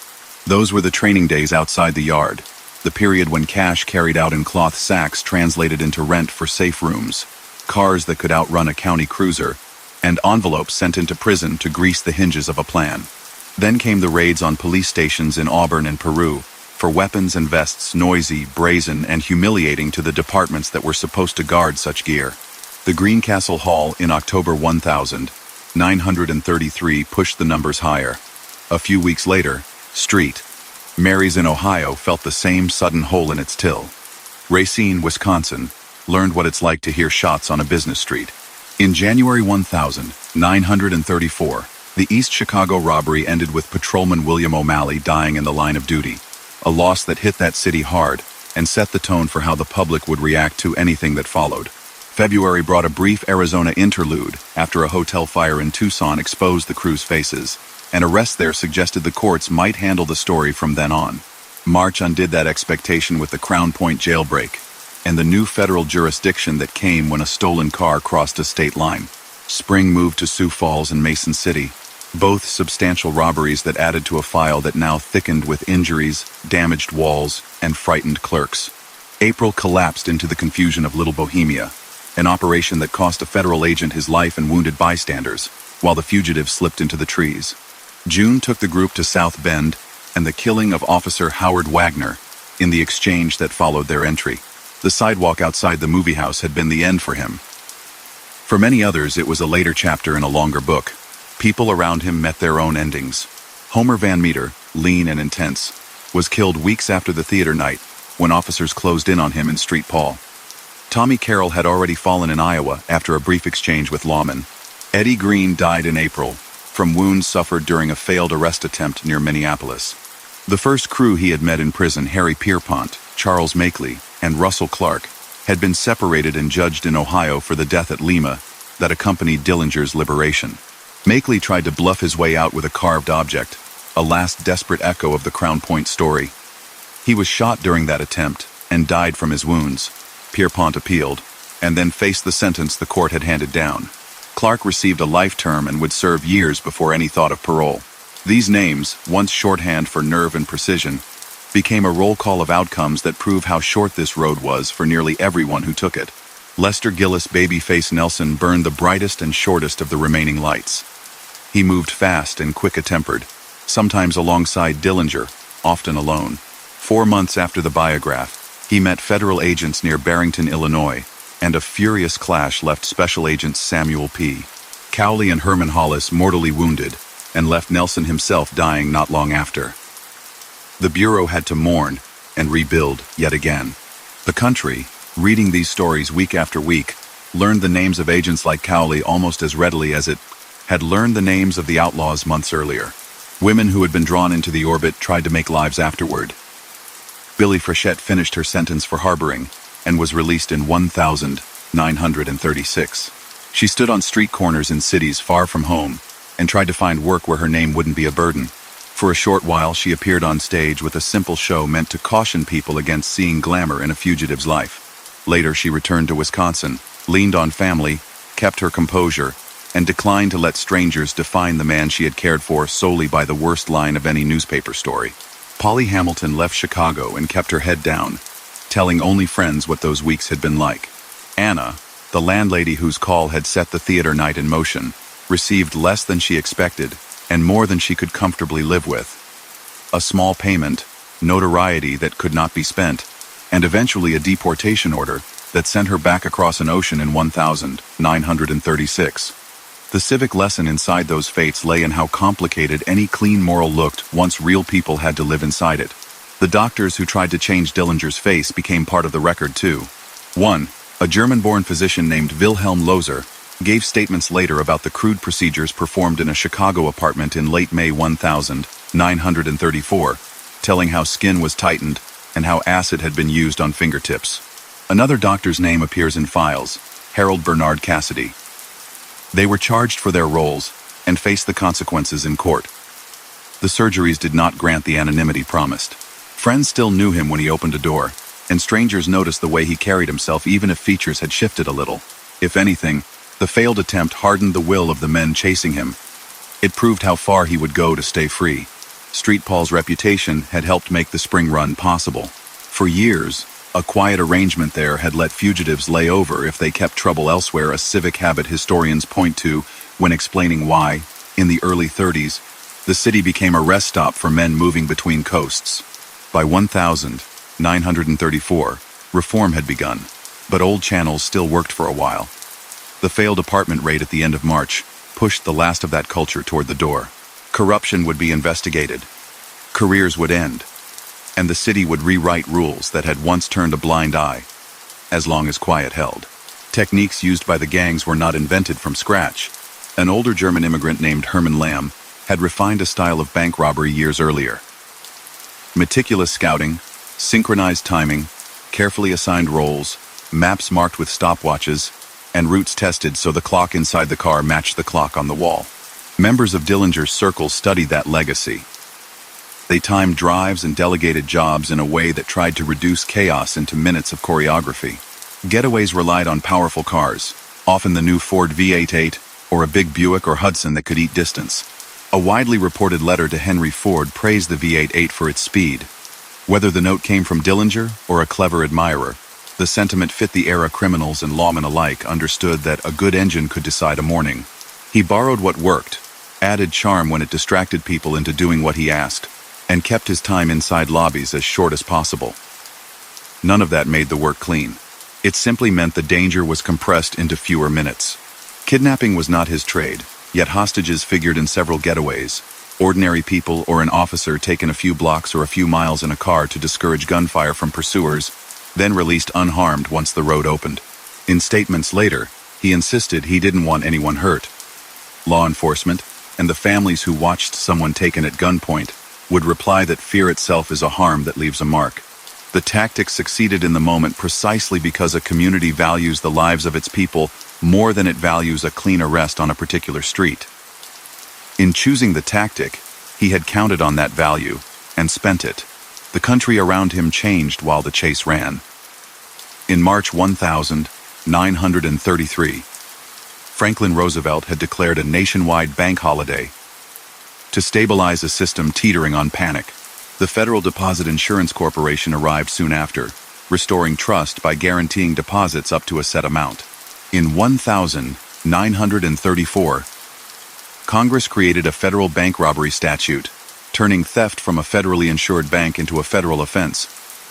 Those were the training days outside the yard, the period when cash carried out in cloth sacks translated into rent for safe rooms, cars that could outrun a county cruiser, and envelopes sent into prison to grease the hinges of a plan. Then came the raids on police stations in Auburn and Peru, for weapons and vests noisy, brazen, and humiliating to the departments that were supposed to guard such gear. The Greencastle Hall in October 1933 pushed the numbers higher. A few weeks later, Street, Mary's in Ohio felt the same sudden hole in its till. Racine, Wisconsin, learned what it's like to hear shots on a business street. In January 1934, the East Chicago robbery ended with patrolman William O'Malley dying in the line of duty, a loss that hit that city hard and set the tone for how the public would react to anything that followed. February brought a brief Arizona interlude after a hotel fire in Tucson exposed the crew's faces. An arrest there suggested the courts might handle the story from then on. March undid that expectation with the Crown Point jailbreak and the new federal jurisdiction that came when a stolen car crossed a state line. Spring moved to Sioux Falls and Mason City, both substantial robberies that added to a file that now thickened with injuries, damaged walls, and frightened clerks. April collapsed into the confusion of Little Bohemia, an operation that cost a federal agent his life and wounded bystanders, while the fugitive slipped into the trees. June took the group to South Bend and the killing of Officer Howard Wagner in the exchange that followed their entry. The sidewalk outside the movie house had been the end for him. For many others, it was a later chapter in a longer book. People around him met their own endings. Homer Van Meter, lean and intense, was killed weeks after the theater night when officers closed in on him in Street Paul. Tommy Carroll had already fallen in Iowa after a brief exchange with lawmen. Eddie Green died in April from wounds suffered during a failed arrest attempt near Minneapolis. The first crew he had met in prison, Harry Pierpont, Charles Makeley, and Russell Clark, had been separated and judged in Ohio for the death at Lima that accompanied Dillinger's liberation. Makeley tried to bluff his way out with a carved object, a last desperate echo of the Crown Point story. He was shot during that attempt and died from his wounds. Pierpont appealed, and then faced the sentence the court had handed down. Clark received a life term and would serve years before any thought of parole. These names, once shorthand for nerve and precision, became a roll call of outcomes that prove how short this road was for nearly everyone who took it. Lester Gillis Babyface Nelson burned the brightest and shortest of the remaining lights. He moved fast and quick-tempered, sometimes alongside Dillinger, often alone. 4 months after the biograph, he met federal agents near Barrington, Illinois, and a furious clash left Special Agents Samuel P. Cowley and Herman Hollis mortally wounded, and left Nelson himself dying not long after. The Bureau had to mourn and rebuild yet again. The country, reading these stories week after week, learned the names of agents like Cowley almost as readily as it had learned the names of the outlaws months earlier. Women who had been drawn into the orbit tried to make lives afterward. Billie Frechette finished her sentence for harboring and was released in 1936. She stood on street corners in cities far from home and tried to find work where her name wouldn't be a burden. For a short while, she appeared on stage with a simple show meant to caution people against seeing glamour in a fugitive's life. Later, she returned to Wisconsin, leaned on family, kept her composure, and declined to let strangers define the man she had cared for solely by the worst line of any newspaper story. Polly Hamilton left Chicago and kept her head down, telling only friends what those weeks had been like. Anna, the landlady whose call had set the theater night in motion, received less than she expected and more than she could comfortably live with. A small payment, notoriety that could not be spent, and eventually a deportation order that sent her back across an ocean in 1936. The civic lesson inside those fates lay in how complicated any clean moral looked once real people had to live inside it. The doctors who tried to change Dillinger's face became part of the record too. One, a German-born physician named Wilhelm Loser, gave statements later about the crude procedures performed in a Chicago apartment in late May 1934, telling how skin was tightened and how acid had been used on fingertips. Another doctor's name appears in files, Harold Bernard Cassidy. They were charged for their roles and faced the consequences in court. The surgeries did not grant the anonymity promised. Friends still knew him when he opened a door, and strangers noticed the way he carried himself even if features had shifted a little. If anything, the failed attempt hardened the will of the men chasing him. It proved how far he would go to stay free. Street Paul's reputation had helped make the spring run possible. For years, a quiet arrangement there had let fugitives lay over if they kept trouble elsewhere, a civic habit historians point to when explaining why, in the early 30s, the city became a rest stop for men moving between coasts. By 1934, reform had begun, but old channels still worked for a while. The failed apartment raid at the end of March pushed the last of that culture toward the door. Corruption would be investigated. Careers would end. And the city would rewrite rules that had once turned a blind eye, as long as quiet held. Techniques used by the gangs were not invented from scratch. An older German immigrant named Hermann Lamb had refined a style of bank robbery years earlier. Meticulous scouting, synchronized timing, carefully assigned roles, maps marked with stopwatches, and routes tested so the clock inside the car matched the clock on the wall. Members of Dillinger's circle studied that legacy. They timed drives and delegated jobs in a way that tried to reduce chaos into minutes of choreography. Getaways relied on powerful cars, often the new Ford V88 or a big Buick or Hudson that could eat distance. A widely reported letter to Henry Ford praised the V88 for its speed. Whether the note came from Dillinger or a clever admirer, the sentiment fit the era. Criminals and lawmen alike understood that a good engine could decide a morning. He borrowed what worked, added charm when it distracted people into doing what he asked, and kept his time inside lobbies as short as possible. None of that made the work clean. It simply meant the danger was compressed into fewer minutes. Kidnapping was not his trade, yet hostages figured in several getaways. Ordinary people or an officer taken a few blocks or a few miles in a car to discourage gunfire from pursuers, then released unharmed once the road opened. In statements later, he insisted he didn't want anyone hurt. Law enforcement, and the families who watched someone taken at gunpoint, would reply that fear itself is a harm that leaves a mark. The tactic succeeded in the moment precisely because a community values the lives of its people more than it values a clean arrest on a particular street. In choosing the tactic, he had counted on that value and spent it. The country around him changed while the chase ran. In March 1933, Franklin Roosevelt had declared a nationwide bank holiday to stabilize a system teetering on panic. The Federal Deposit Insurance Corporation arrived soon after, restoring trust by guaranteeing deposits up to a set amount. In 1934, Congress created a federal bank robbery statute, turning theft from a federally insured bank into a federal offense,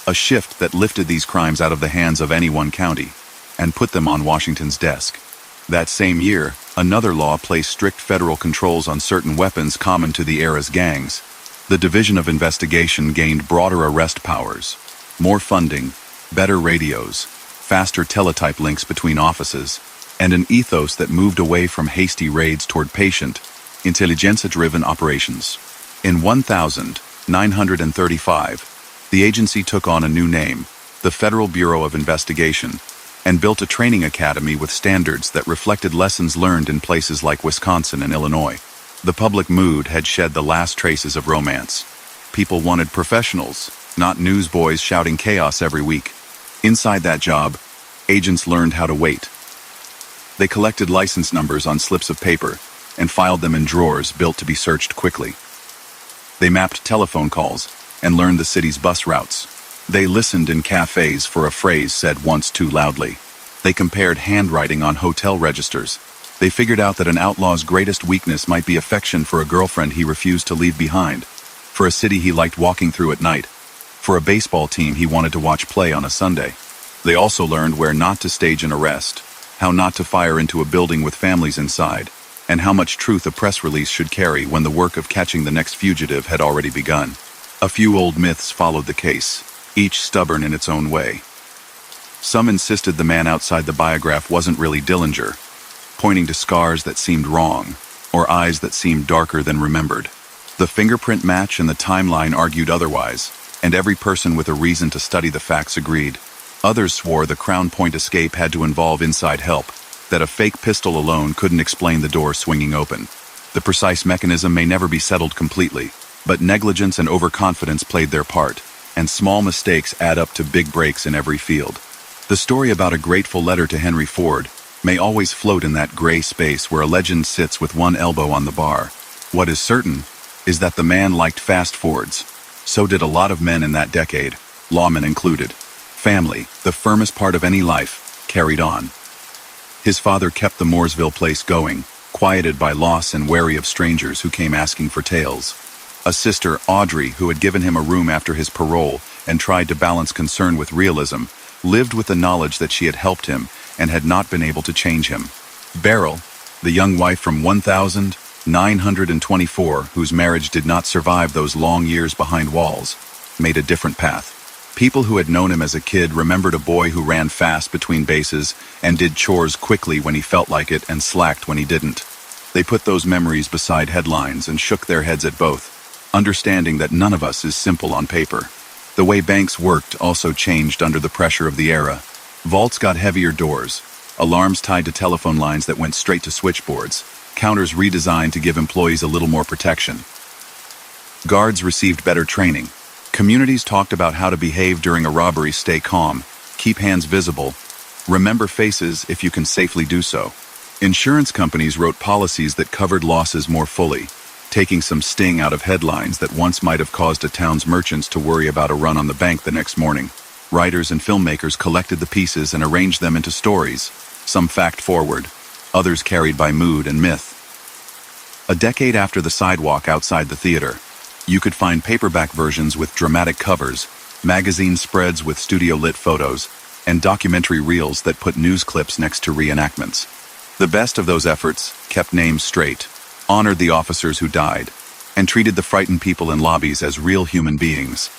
a shift that lifted these crimes out of the hands of any one county and put them on Washington's desk. That same year, another law placed strict federal controls on certain weapons common to the era's gangs. The Division of Investigation gained broader arrest powers, more funding, better radios, faster teletype links between offices, and an ethos that moved away from hasty raids toward patient, intelligence-driven operations. In 1935, the agency took on a new name, the Federal Bureau of Investigation, and built a training academy with standards that reflected lessons learned in places like Wisconsin and Illinois. The public mood had shed the last traces of romance. People wanted professionals, not newsboys shouting chaos every week. Inside that job, agents learned how to wait. They collected license numbers on slips of paper and filed them in drawers built to be searched quickly. They mapped telephone calls and learned the city's bus routes. They listened in cafes for a phrase said once too loudly. They compared handwriting on hotel registers. They figured out that an outlaw's greatest weakness might be affection for a girlfriend he refused to leave behind, for a city he liked walking through at night, for a baseball team he wanted to watch play on a Sunday. They also learned where not to stage an arrest, how not to fire into a building with families inside, and how much truth a press release should carry when the work of catching the next fugitive had already begun. A few old myths followed the case, each stubborn in its own way. Some insisted the man outside the biograph wasn't really Dillinger, pointing to scars that seemed wrong, or eyes that seemed darker than remembered. The fingerprint match and the timeline argued otherwise, and every person with a reason to study the facts agreed. Others swore the Crown Point escape had to involve inside help, that a fake pistol alone couldn't explain the door swinging open. The precise mechanism may never be settled completely, but negligence and overconfidence played their part, and small mistakes add up to big breaks in every field. The story about a grateful letter to Henry Ford may always float in that gray space where a legend sits with one elbow on the bar. What is certain is that the man liked fast Fords. So did a lot of men in that decade, lawmen included. Family, the firmest part of any life, carried on. His father kept the Mooresville place going, quieted by loss and wary of strangers who came asking for tales. A sister, Audrey, who had given him a room after his parole and tried to balance concern with realism, lived with the knowledge that she had helped him and had not been able to change him. Beryl, the young wife from 1924, whose marriage did not survive those long years behind walls, made a different path. People who had known him as a kid remembered a boy who ran fast between bases and did chores quickly when he felt like it and slacked when he didn't. They put those memories beside headlines and shook their heads at both, understanding that none of us is simple on paper. The way banks worked also changed under the pressure of the era. Vaults got heavier doors, alarms tied to telephone lines that went straight to switchboards, counters redesigned to give employees a little more protection. Guards received better training. Communities talked about how to behave during a robbery: stay calm, keep hands visible, remember faces if you can safely do so. Insurance companies wrote policies that covered losses more fully, taking some sting out of headlines that once might have caused a town's merchants to worry about a run on the bank the next morning. Writers and filmmakers collected the pieces and arranged them into stories, some fact-forward, others carried by mood and myth. A decade after the sidewalk outside the theater, you could find paperback versions with dramatic covers, magazine spreads with studio-lit photos, and documentary reels that put news clips next to reenactments. The best of those efforts kept names straight, honored the officers who died, and treated the frightened people in lobbies as real human beings.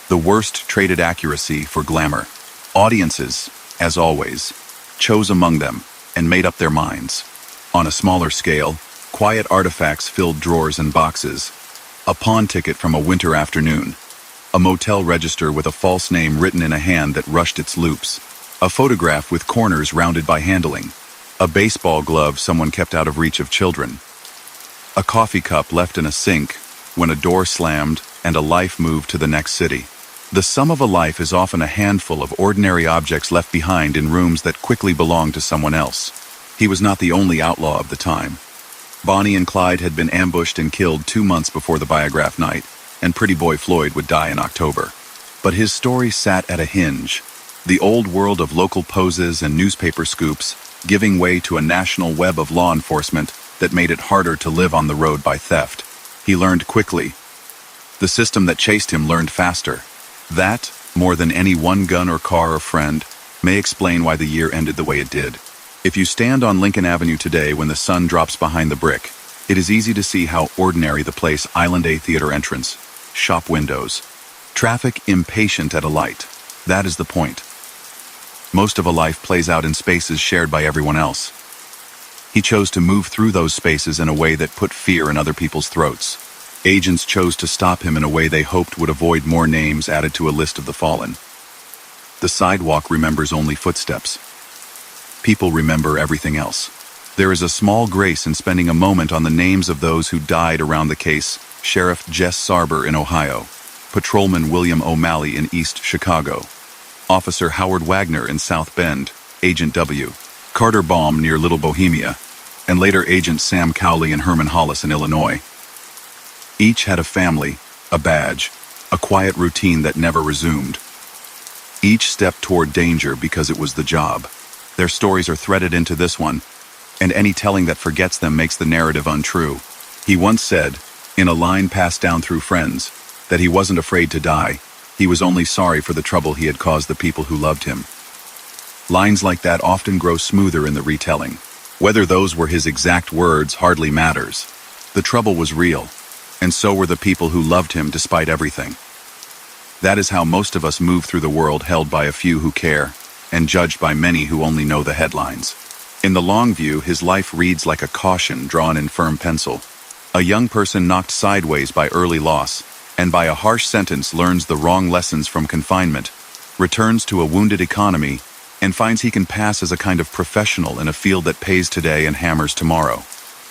The worst traded accuracy for glamour. Audiences, as always, chose among them and made up their minds. On a smaller scale, quiet artifacts filled drawers and boxes. A pawn ticket from a winter afternoon. A motel register with a false name written in a hand that rushed its loops. A photograph with corners rounded by handling. A baseball glove someone kept out of reach of children. A coffee cup left in a sink when a door slammed and a life moved to the next city. The sum of a life is often a handful of ordinary objects left behind in rooms that quickly belong to someone else. He was not the only outlaw of the time. Bonnie and Clyde had been ambushed and killed 2 months before the Biograph night, and Pretty Boy Floyd would die in October. But his story sat at a hinge, the old world of local poses and newspaper scoops giving way to a national web of law enforcement that made it harder to live on the road by theft. He learned quickly. The system that chased him learned faster. That, more than any one gun or car or friend, may explain why the year ended the way it did. If you stand on Lincoln Avenue today when the sun drops behind the brick, it is easy to see how ordinary the place Island A Theater entrance, shop windows, traffic impatient at a light. That is the point. Most of a life plays out in spaces shared by everyone else. He chose to move through those spaces in a way that put fear in other people's throats. Agents chose to stop him in a way they hoped would avoid more names added to a list of the fallen. The sidewalk remembers only footsteps. People remember everything else. There is a small grace in spending a moment on the names of those who died around the case: Sheriff Jess Sarber in Ohio, Patrolman William O'Malley in East Chicago, Officer Howard Wagner in South Bend, Agent W, Carter Baum near Little Bohemia, and later Agent Sam Cowley and Herman Hollis in Illinois. Each had a family, a badge, a quiet routine that never resumed. Each stepped toward danger because it was the job. Their stories are threaded into this one, and any telling that forgets them makes the narrative untrue. He once said, in a line passed down through friends, that he wasn't afraid to die. He was only sorry for the trouble he had caused the people who loved him. Lines like that often grow smoother in the retelling. Whether those were his exact words hardly matters. The trouble was real, and so were the people who loved him despite everything. That is how most of us move through the world, held by a few who care, and judged by many who only know the headlines. In the long view, his life reads like a caution drawn in firm pencil. A young person knocked sideways by early loss, and by a harsh sentence learns the wrong lessons from confinement, returns to a wounded economy, and finds he can pass as a kind of professional in a field that pays today and hammers tomorrow.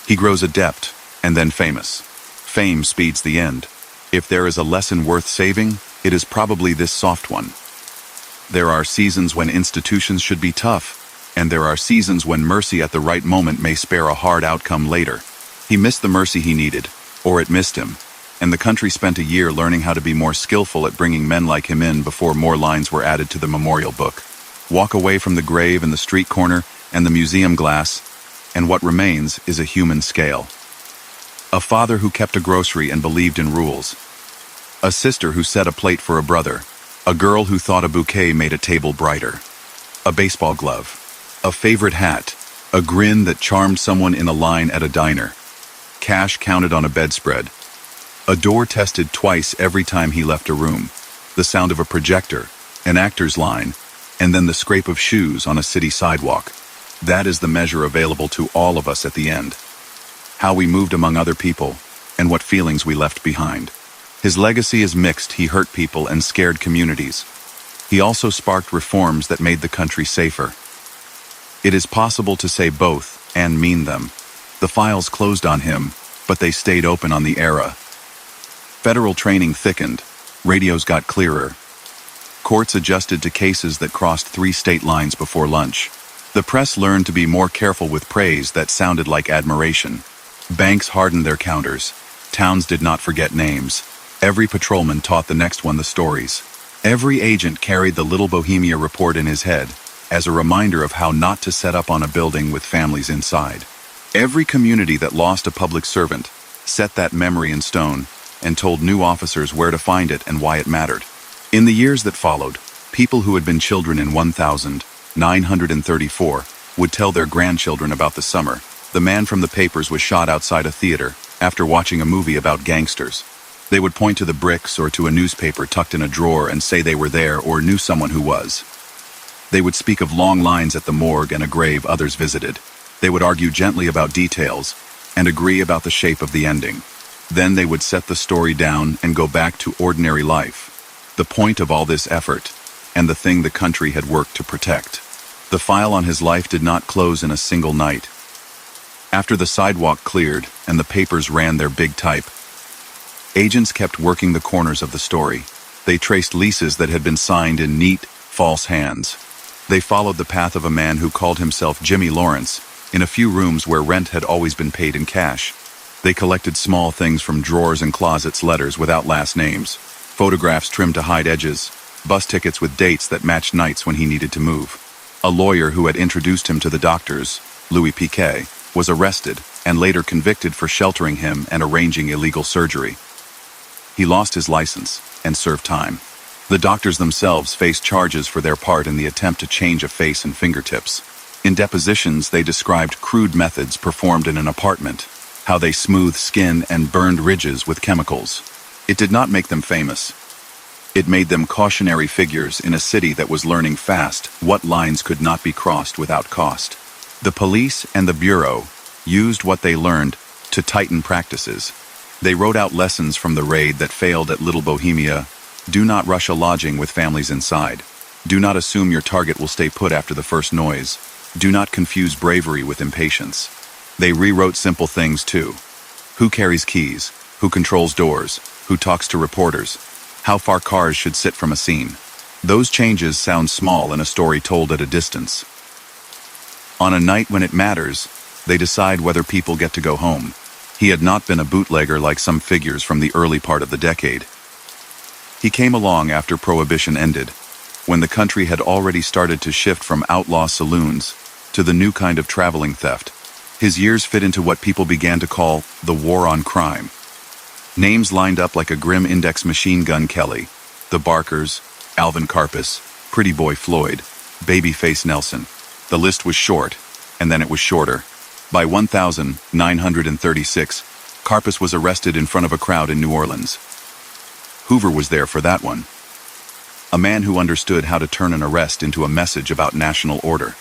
He grows adept, and then famous. Fame speeds the end. If there is a lesson worth saving, it is probably this soft one. There are seasons when institutions should be tough, and there are seasons when mercy at the right moment may spare a hard outcome later. He missed the mercy he needed, or it missed him, and the country spent a year learning how to be more skillful at bringing men like him in before more lines were added to the memorial book. Walk away from the grave and the street corner and the museum glass, and what remains is a human scale. A father who kept a grocery and believed in rules. A sister who set a plate for a brother. A girl who thought a bouquet made a table brighter. A baseball glove. A favorite hat. A grin that charmed someone in a line at a diner. Cash counted on a bedspread. A door tested twice every time he left a room. The sound of a projector, an actor's line, and then the scrape of shoes on a city sidewalk. That is the measure available to all of us at the end. How we moved among other people, and what feelings we left behind. His legacy is mixed. He hurt people and scared communities. He also sparked reforms that made the country safer. It is possible to say both and mean them. The files closed on him, but they stayed open on the era. Federal training thickened. Radios got clearer. Courts adjusted to cases that crossed 3 state lines before lunch. The press learned to be more careful with praise that sounded like admiration. Banks hardened their counters. Towns did not forget names. Every patrolman taught the next one the stories. Every agent carried the Little Bohemia report in his head as a reminder of how not to set up on a building with families inside. Every community that lost a public servant set that memory in stone and told new officers where to find it and why it mattered. In the years that followed, people who had been children in 1934 would tell their grandchildren about the summer the man from the papers was shot outside a theater after watching a movie about gangsters. They would point to the bricks or to a newspaper tucked in a drawer and say they were there or knew someone who was. They would speak of long lines at the morgue and a grave others visited. They would argue gently about details and agree about the shape of the ending. Then they would set the story down and go back to ordinary life. The point of all this effort, and the thing the country had worked to protect. The file on his life did not close in a single night. After the sidewalk cleared and the papers ran their big type, agents kept working the corners of the story. They traced leases that had been signed in neat, false hands. They followed the path of a man who called himself Jimmy Lawrence in a few rooms where rent had always been paid in cash. They collected small things from drawers and closets, letters without last names, photographs trimmed to hide edges, bus tickets with dates that matched nights when he needed to move. A lawyer who had introduced him to the doctors, Louis Piquet, was arrested and later convicted for sheltering him and arranging illegal surgery. He lost his license and served time. The doctors themselves faced charges for their part in the attempt to change a face and fingertips. In depositions, they described crude methods performed in an apartment, how they smoothed skin and burned ridges with chemicals. It did not make them famous. It made them cautionary figures in a city that was learning fast what lines could not be crossed without cost. The police and the bureau used what they learned to tighten practices. They wrote out lessons from the raid that failed at Little Bohemia. Do not rush a lodging with families inside. Do not assume your target will stay put after the first noise. Do not confuse bravery with impatience. They rewrote simple things too. Who carries keys? Who controls doors? Who talks to reporters? How far cars should sit from a scene? Those changes sound small in a story told at a distance. On a night when it matters, they decide whether people get to go home. He had not been a bootlegger like some figures from the early part of the decade. He came along after Prohibition ended, when the country had already started to shift from outlaw saloons to the new kind of traveling theft. His years fit into what people began to call the war on crime. Names lined up like a grim index machine gun: Kelly, the Barkers, Alvin Karpis, Pretty Boy Floyd, Babyface Nelson. The list was short, and then it was shorter. By 1936, Karpis was arrested in front of a crowd in New Orleans. Hoover was there for that one. A man who understood how to turn an arrest into a message about national order.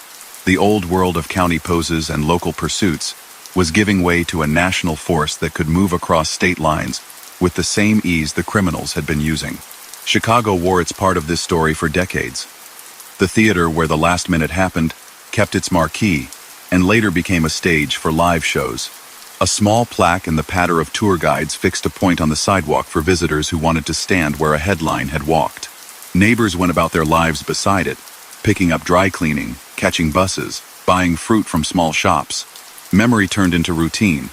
The old world of county poses and local pursuits was giving way to a national force that could move across state lines with the same ease the criminals had been using. Chicago wore its part of this story for decades. The theater where the last minute happened kept its marquee and later became a stage for live shows. A small plaque and the patter of tour guides fixed a point on the sidewalk for visitors who wanted to stand where a headline had walked. Neighbors went about their lives beside it, picking up dry cleaning, catching buses, buying fruit from small shops. Memory turned into routine.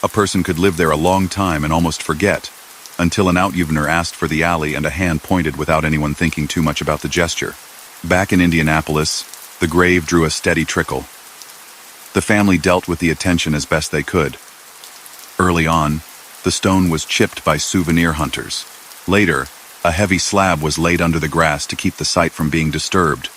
A person could live there a long time and almost forget, until an out-evener asked for the alley and a hand pointed without anyone thinking too much about the gesture. Back in Indianapolis, the grave drew a steady trickle. The family dealt with the attention as best they could. Early on, the stone was chipped by souvenir hunters. Later, a heavy slab was laid under the grass to keep the site from being disturbed.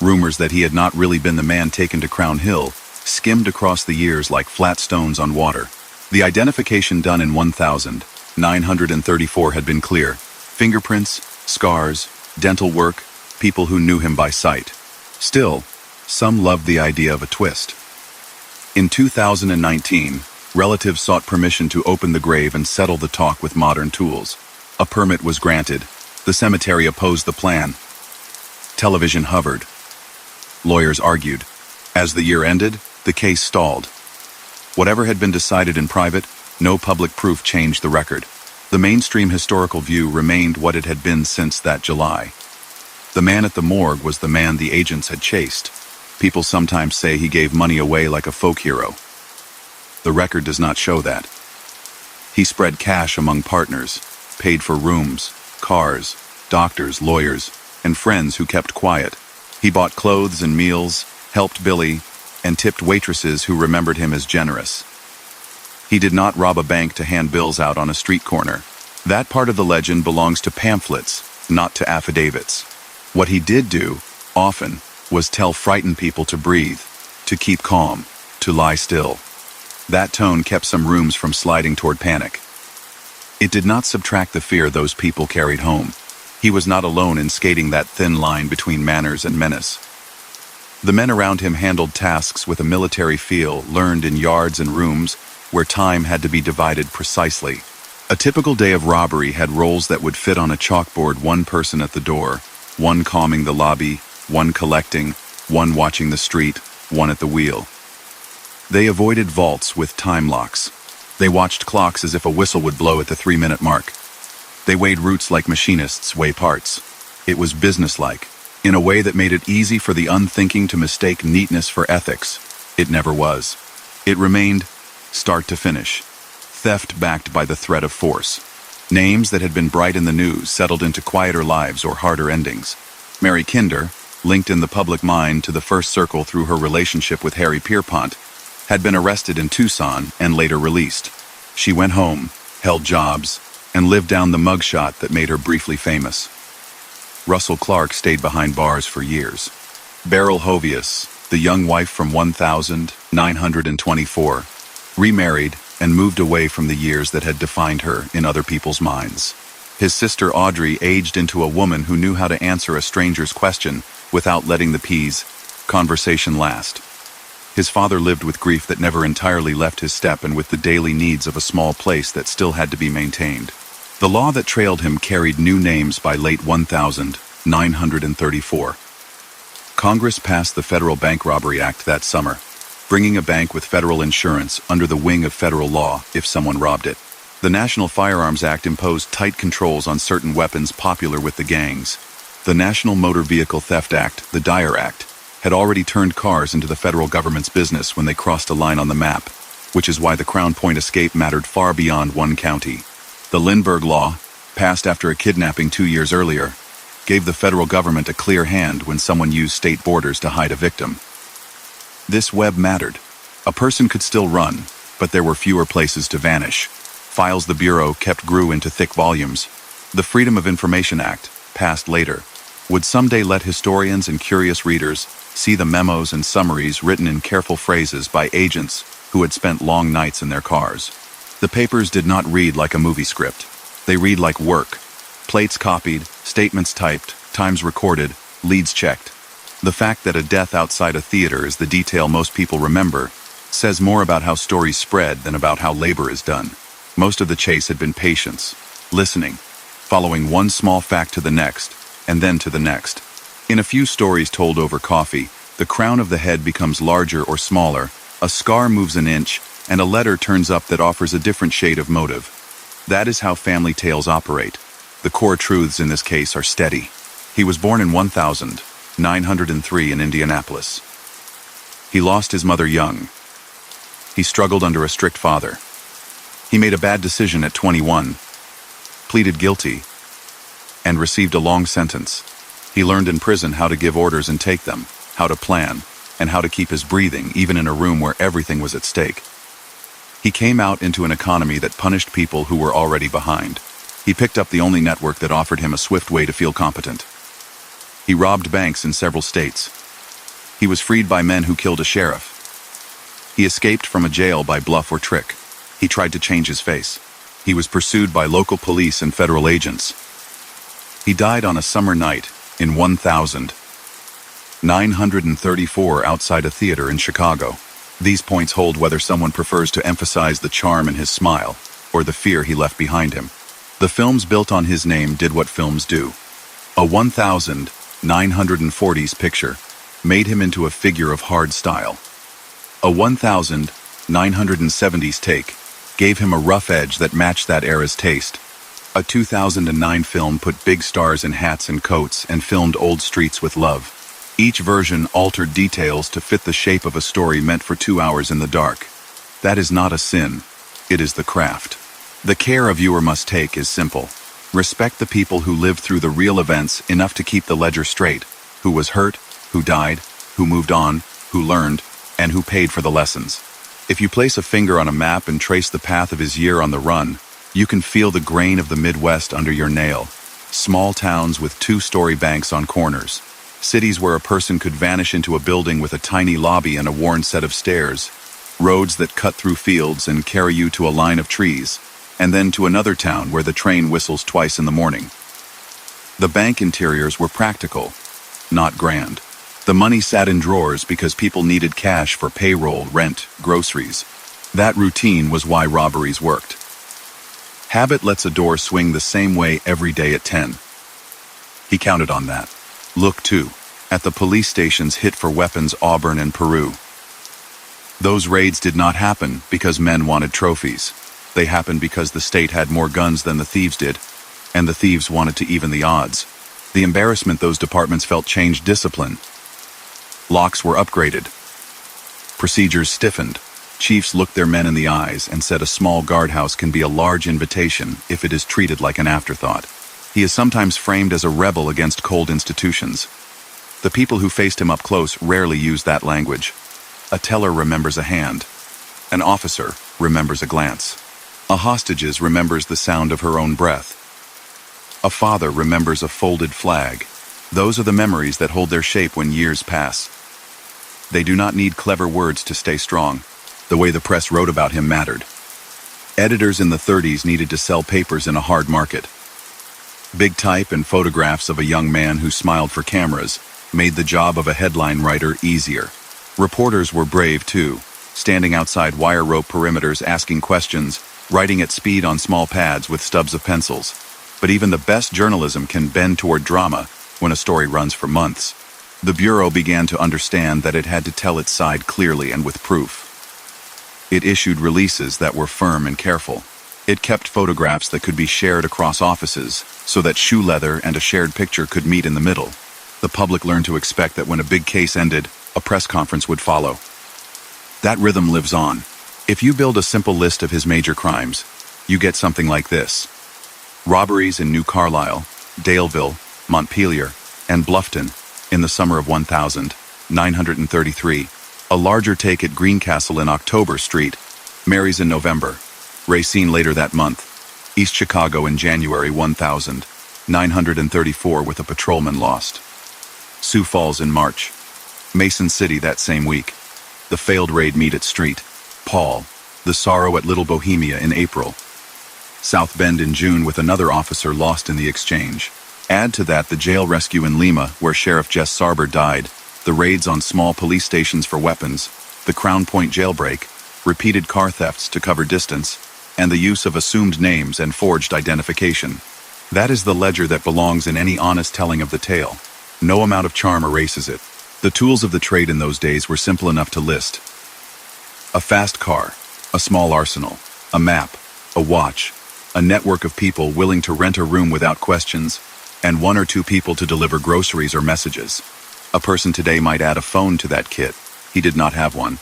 Rumors that he had not really been the man taken to Crown Hill skimmed across the years like flat stones on water. The identification done in 1934 had been clear. Fingerprints, scars, dental work, people who knew him by sight. Still, some loved the idea of a twist. In 2019, relatives sought permission to open the grave and settle the talk with modern tools. A permit was granted. The cemetery opposed the plan. Television hovered. Lawyers argued. As the year ended, the case stalled. Whatever had been decided in private, no public proof changed the record. The mainstream historical view remained what it had been since that July. The man at the morgue was the man the agents had chased. People sometimes say he gave money away like a folk hero. The record does not show that. He spread cash among partners, paid for rooms, cars, doctors, lawyers, and friends who kept quiet. He bought clothes and meals, helped Billy, and tipped waitresses who remembered him as generous. He did not rob a bank to hand bills out on a street corner. That part of the legend belongs to pamphlets, not to affidavits. What he did do, often, was tell frightened people to breathe, to keep calm, to lie still. That tone kept some rooms from sliding toward panic. It did not subtract the fear those people carried home. He was not alone in skating that thin line between manners and menace. The men around him handled tasks with a military feel learned in yards and rooms where time had to be divided precisely. A typical day of robbery had roles that would fit on a chalkboard: one person at the door, one calming the lobby, one collecting, one watching the street, one at the wheel. They avoided vaults with time locks. They watched clocks as if a whistle would blow at the 3-minute mark. They weighed routes like machinists weigh parts. It was businesslike, in a way that made it easy for the unthinking to mistake neatness for ethics. It never was. It remained, start to finish, theft backed by the threat of force. Names that had been bright in the news settled into quieter lives or harder endings. Mary Kinder, linked in the public mind to the first circle through her relationship with Harry Pierpont, had been arrested in Tucson and later released. She went home, held jobs, and lived down the mugshot that made her briefly famous. Russell Clark stayed behind bars for years. Beryl Hovius, the young wife from 1924, remarried and moved away from the years that had defined her in other people's minds. His sister Audrey aged into a woman who knew how to answer a stranger's question without letting the conversation last. His father lived with grief that never entirely left his step and with the daily needs of a small place that still had to be maintained. The law that trailed him carried new names by late 1934. Congress passed the Federal Bank Robbery Act that summer, bringing a bank with federal insurance under the wing of federal law if someone robbed it. The National Firearms Act imposed tight controls on certain weapons popular with the gangs. The National Motor Vehicle Theft Act, the Dyer Act, had already turned cars into the federal government's business when they crossed a line on the map, which is why the Crown Point escape mattered far beyond one county. The Lindbergh Law, passed after a kidnapping 2 years earlier, gave the federal government a clear hand when someone used state borders to hide a victim. This web mattered. A person could still run, but there were fewer places to vanish. Files the Bureau kept grew into thick volumes. The Freedom of Information Act, passed later, would someday let historians and curious readers see the memos and summaries written in careful phrases by agents who had spent long nights in their cars. The papers did not read like a movie script. They read like work. Plates copied, statements typed, times recorded, leads checked. The fact that a death outside a theater is the detail most people remember says more about how stories spread than about how labor is done. Most of the chase had been patience, listening, following one small fact to the next, and then to the next. In a few stories told over coffee, the crown of the head becomes larger or smaller, a scar moves an inch, and a letter turns up that offers a different shade of motive. That is how family tales operate. The core truths in this case are steady. He was born in 1903 in Indianapolis. He lost his mother young. He struggled under a strict father. He made a bad decision at 21, pleaded guilty, and received a long sentence. He learned in prison how to give orders and take them, how to plan, and how to keep his breathing even in a room where everything was at stake. He came out into an economy that punished people who were already behind. He picked up the only network that offered him a swift way to feel competent. He robbed banks in several states. He was freed by men who killed a sheriff. He escaped from a jail by bluff or trick. He tried to change his face. He was pursued by local police and federal agents. He died on a summer night in 1934 outside a theater in Chicago. These points hold whether someone prefers to emphasize the charm in his smile or the fear he left behind him. The films built on his name did what films do. A 1940s picture made him into a figure of hard style. A 1970s take gave him a rough edge that matched that era's taste. A 2009 film put big stars in hats and coats and filmed old streets with love. Each version altered details to fit the shape of a story meant for 2 hours in the dark. That is not a sin. It is the craft. The care a viewer must take is simple. Respect the people who lived through the real events enough to keep the ledger straight. Who was hurt, who died, who moved on, who learned, and who paid for the lessons. If you place a finger on a map and trace the path of his year on the run, you can feel the grain of the Midwest under your nail. Small towns with 2-story banks on corners. Cities where a person could vanish into a building with a tiny lobby and a worn set of stairs. Roads that cut through fields and carry you to a line of trees. And then to another town where the train whistles twice in the morning. The bank interiors were practical, not grand. The money sat in drawers because people needed cash for payroll, rent, groceries. That routine was why robberies worked. Habit lets a door swing the same way every day at 10. He counted on that. Look, too, at the police stations hit for weapons Auburn and Peru. Those raids did not happen because men wanted trophies. They happened because the state had more guns than the thieves did, and the thieves wanted to even the odds. The embarrassment those departments felt changed discipline. Locks were upgraded. Procedures stiffened. Chiefs looked their men in the eyes and said a small guardhouse can be a large invitation if it is treated like an afterthought. He is sometimes framed as a rebel against cold institutions. The people who faced him up close rarely used that language. A teller remembers a hand. An officer remembers a glance. A hostage remembers the sound of her own breath. A father remembers a folded flag. Those are the memories that hold their shape when years pass. They do not need clever words to stay strong. The way the press wrote about him mattered. Editors in the 30s needed to sell papers in a hard market. Big type and photographs of a young man who smiled for cameras made the job of a headline writer easier. Reporters were brave too, standing outside wire rope perimeters asking questions, writing at speed on small pads with stubs of pencils. But even the best journalism can bend toward drama when a story runs for months. The Bureau began to understand that it had to tell its side clearly and with proof. It issued releases that were firm and careful. It kept photographs that could be shared across offices so that shoe leather and a shared picture could meet in the middle. The public learned to expect that when a big case ended, a press conference would follow. That rhythm lives on. If you build a simple list of his major crimes, you get something like this. Robberies in New Carlisle, Daleville, Montpelier, and Bluffton in the summer of 1933. A larger take at Greencastle in October Street. Mary's in November. Racine later that month. East Chicago in January 1934 with a patrolman lost. Sioux Falls in March. Mason City that same week. The failed raid meet at Street. Paul. The sorrow at Little Bohemia in April. South Bend in June with another officer lost in the exchange. Add to that the jail rescue in Lima where Sheriff Jess Sarber died, the raids on small police stations for weapons, the Crown Point jailbreak, repeated car thefts to cover distance, and the use of assumed names and forged identification. That is the ledger that belongs in any honest telling of the tale. No amount of charm erases it. The tools of the trade in those days were simple enough to list. A fast car, a small arsenal, a map, a watch, a network of people willing to rent a room without questions, and one or two people to deliver groceries or messages. A person today might add a phone to that kit. He did not have one.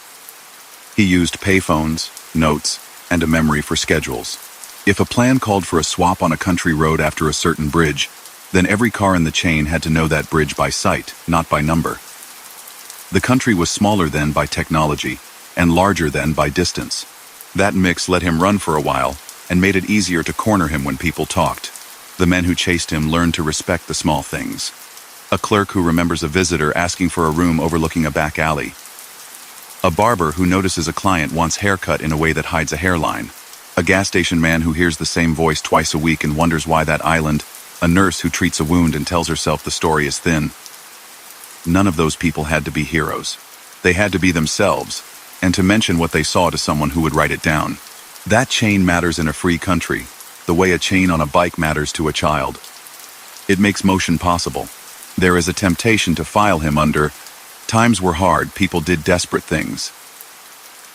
He used payphones, notes, and a memory for schedules. If a plan called for a swap on a country road after a certain bridge, then every car in the chain had to know that bridge by sight, not by number. The country was smaller then by technology, and larger then by distance. That mix let him run for a while, and made it easier to corner him when people talked. The men who chased him learned to respect the small things. A clerk who remembers a visitor asking for a room overlooking a back alley. A barber who notices a client wants haircut in a way that hides a hairline. A gas station man who hears the same voice twice a week and wonders why that island. A nurse who treats a wound and tells herself the story is thin. None of those people had to be heroes. They had to be themselves, and to mention what they saw to someone who would write it down. That chain matters in a free country, the way a chain on a bike matters to a child. It makes motion possible. There is a temptation to file him under, times were hard, people did desperate things.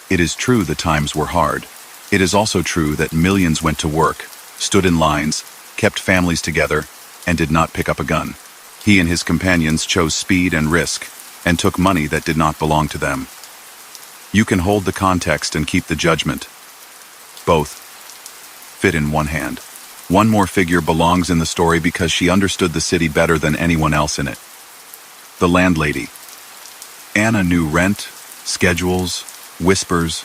It is true the times were hard. It is also true that millions went to work, stood in lines, kept families together, and did not pick up a gun. He and his companions chose speed and risk, and took money that did not belong to them. You can hold the context and keep the judgment. Both fit in one hand. One more figure belongs in the story because she understood the city better than anyone else in it. The landlady. Anna knew rent, schedules, whispers,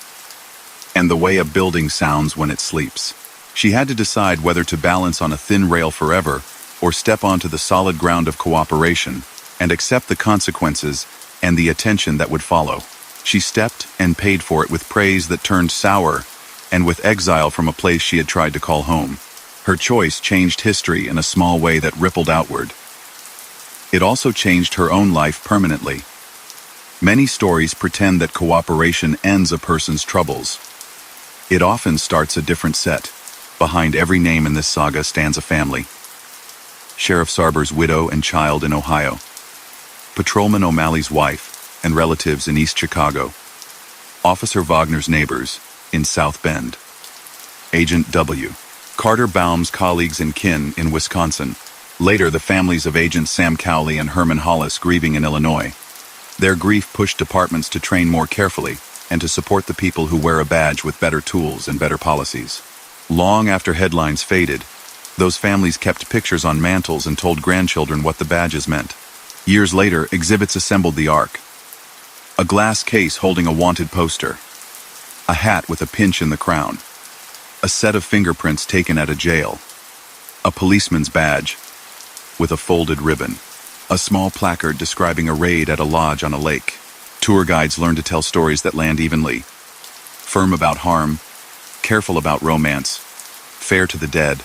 and the way a building sounds when it sleeps. She had to decide whether to balance on a thin rail forever or step onto the solid ground of cooperation and accept the consequences and the attention that would follow. She stepped and paid for it with praise that turned sour and with exile from a place she had tried to call home. Her choice changed history in a small way that rippled outward. It also changed her own life permanently. Many stories pretend that cooperation ends a person's troubles. It often starts a different set. Behind every name in this saga stands a family. Sheriff Sarber's widow and child in Ohio. Patrolman O'Malley's wife and relatives in East Chicago. Officer Wagner's neighbors in South Bend. Agent W. Carter Baum's colleagues and kin in Wisconsin. Later, the families of Agents Sam Cowley and Herman Hollis grieving in Illinois. Their grief pushed departments to train more carefully, and to support the people who wear a badge with better tools and better policies. Long after headlines faded, those families kept pictures on mantles and told grandchildren what the badges meant. Years later, exhibits assembled the arc. A glass case holding a wanted poster. A hat with a pinch in the crown. A set of fingerprints taken at a jail. A policeman's badge with a folded ribbon. A small placard describing a raid at a lodge on a lake. Tour guides learn to tell stories that land evenly. Firm about harm, careful about romance, fair to the dead,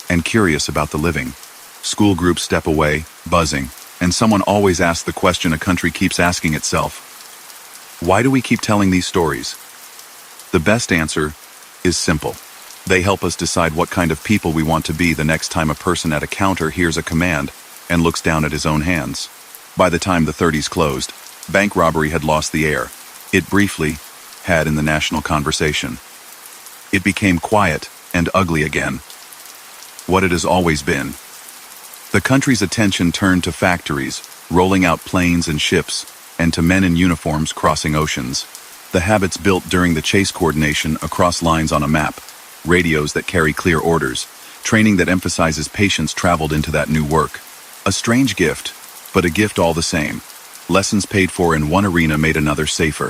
and curious about the living. School groups step away, buzzing, and someone always asks the question a country keeps asking itself. Why do we keep telling these stories? The best answer is simple. They help us decide what kind of people we want to be the next time a person at a counter hears a command and looks down at his own hands. By the time the 30s closed, bank robbery had lost the air. It briefly had in the national conversation. It became quiet and ugly again. What it has always been. The country's attention turned to factories, rolling out planes and ships, and to men in uniforms crossing oceans. The habits built during the chase coordination across lines on a map, radios that carry clear orders, training that emphasizes patience traveled into that new work. A strange gift, but a gift all the same. Lessons paid for in one arena made another safer.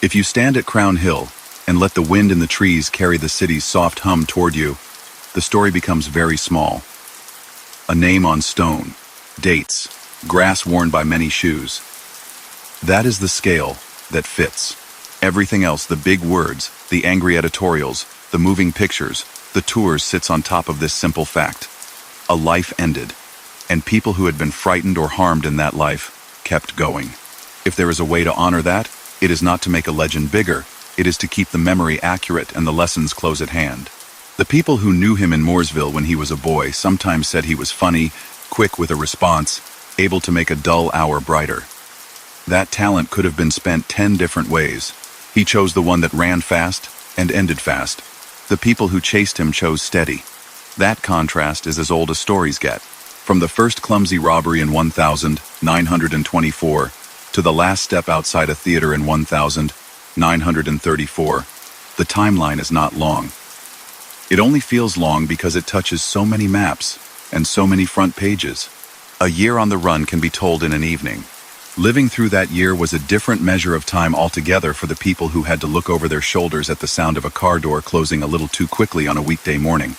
If you stand at Crown Hill and let the wind in the trees carry the city's soft hum toward you, the story becomes very small. A name on stone, dates, grass worn by many shoes. That is the scale that fits. Everything else, the big words, the angry editorials, the moving pictures, the tours sits on top of this simple fact. A life ended, and people who had been frightened or harmed in that life kept going. If there is a way to honor that, it is not to make a legend bigger, it is to keep the memory accurate and the lessons close at hand. The people who knew him in Mooresville when he was a boy sometimes said he was funny, quick with a response, able to make a dull hour brighter. That talent could have been spent 10 different ways. He chose the one that ran fast and ended fast. The people who chased him chose steady. That contrast is as old as stories get. From the first clumsy robbery in 1924 to the last step outside a theater in 1934, the timeline is not long. It only feels long because it touches so many maps and so many front pages. A year on the run can be told in an evening. Living through that year was a different measure of time altogether for the people who had to look over their shoulders at the sound of a car door closing a little too quickly on a weekday morning.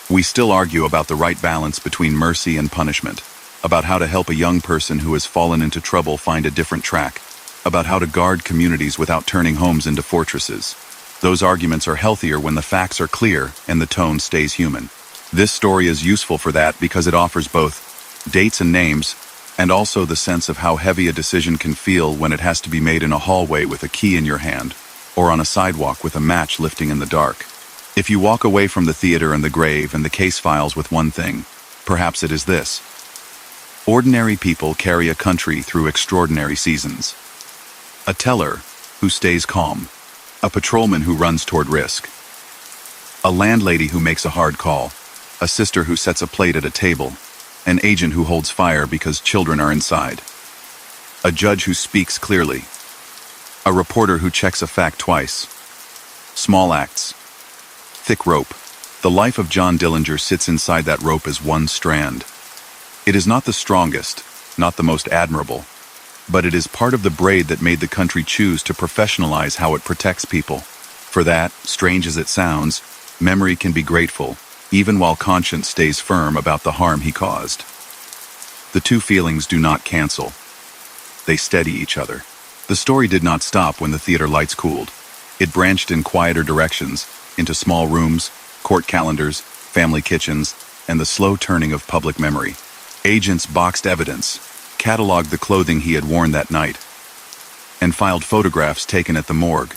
We still argue about the right balance between mercy and punishment, about how to help a young person who has fallen into trouble find a different track, about how to guard communities without turning homes into fortresses. Those arguments are healthier when the facts are clear and the tone stays human. This story is useful for that because it offers both dates and names, and also the sense of how heavy a decision can feel when it has to be made in a hallway with a key in your hand, or on a sidewalk with a match lifting in the dark. If you walk away from the theater and the grave and the case files with one thing, perhaps it is this. Ordinary people carry a country through extraordinary seasons. A teller who stays calm. A patrolman who runs toward risk. A landlady who makes a hard call. A sister who sets a plate at a table. An agent who holds fire because children are inside. A judge who speaks clearly. A reporter who checks a fact twice. Small acts. Thick rope. The life of John Dillinger sits inside that rope as one strand. It is not the strongest, not the most admirable, but it is part of the braid that made the country choose to professionalize how it protects people. For that, strange as it sounds, memory can be grateful, even while conscience stays firm about the harm he caused. The two feelings do not cancel. They steady each other. The story did not stop when the theater lights cooled. It branched in quieter directions, into small rooms, court calendars, family kitchens, and the slow turning of public memory. Agents boxed evidence, cataloged the clothing he had worn that night, and filed photographs taken at the morgue.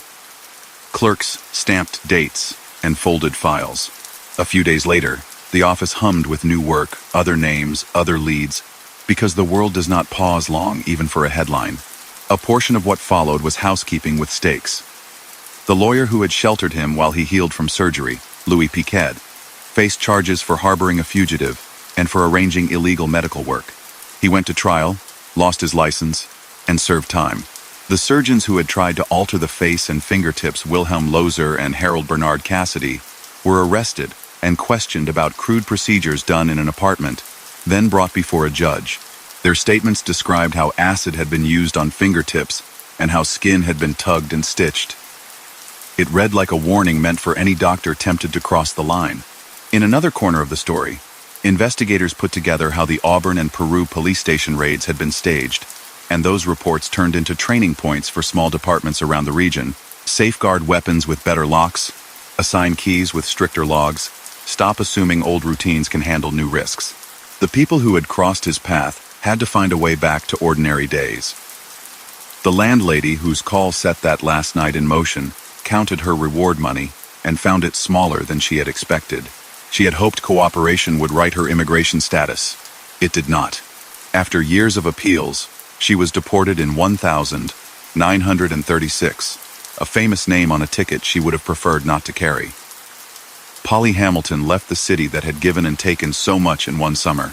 Clerks stamped dates and folded files. A few days later, the office hummed with new work, other names, other leads, because the world does not pause long even for a headline. A portion of what followed was housekeeping with stakes. The lawyer who had sheltered him while he healed from surgery, Louis Piquet, faced charges for harboring a fugitive and for arranging illegal medical work. He went to trial, lost his license, and served time. The surgeons who had tried to alter the face and fingertips Wilhelm Loser and Harold Bernard Cassidy were arrested and questioned about crude procedures done in an apartment, then brought before a judge. Their statements described how acid had been used on fingertips and how skin had been tugged and stitched. It read like a warning meant for any doctor tempted to cross the line. In another corner of the story, investigators put together how the Auburn and Peru police station raids had been staged, and those reports turned into training points for small departments around the region. Safeguard weapons with better locks, assign keys with stricter logs, stop assuming old routines can handle new risks. The people who had crossed his path had to find a way back to ordinary days. The landlady whose call set that last night in motion counted her reward money and found it smaller than she had expected. She had hoped cooperation would right her immigration status. It did not. After years of appeals, she was deported in 1936, a famous name on a ticket she would have preferred not to carry. Polly Hamilton left the city that had given and taken so much in one summer.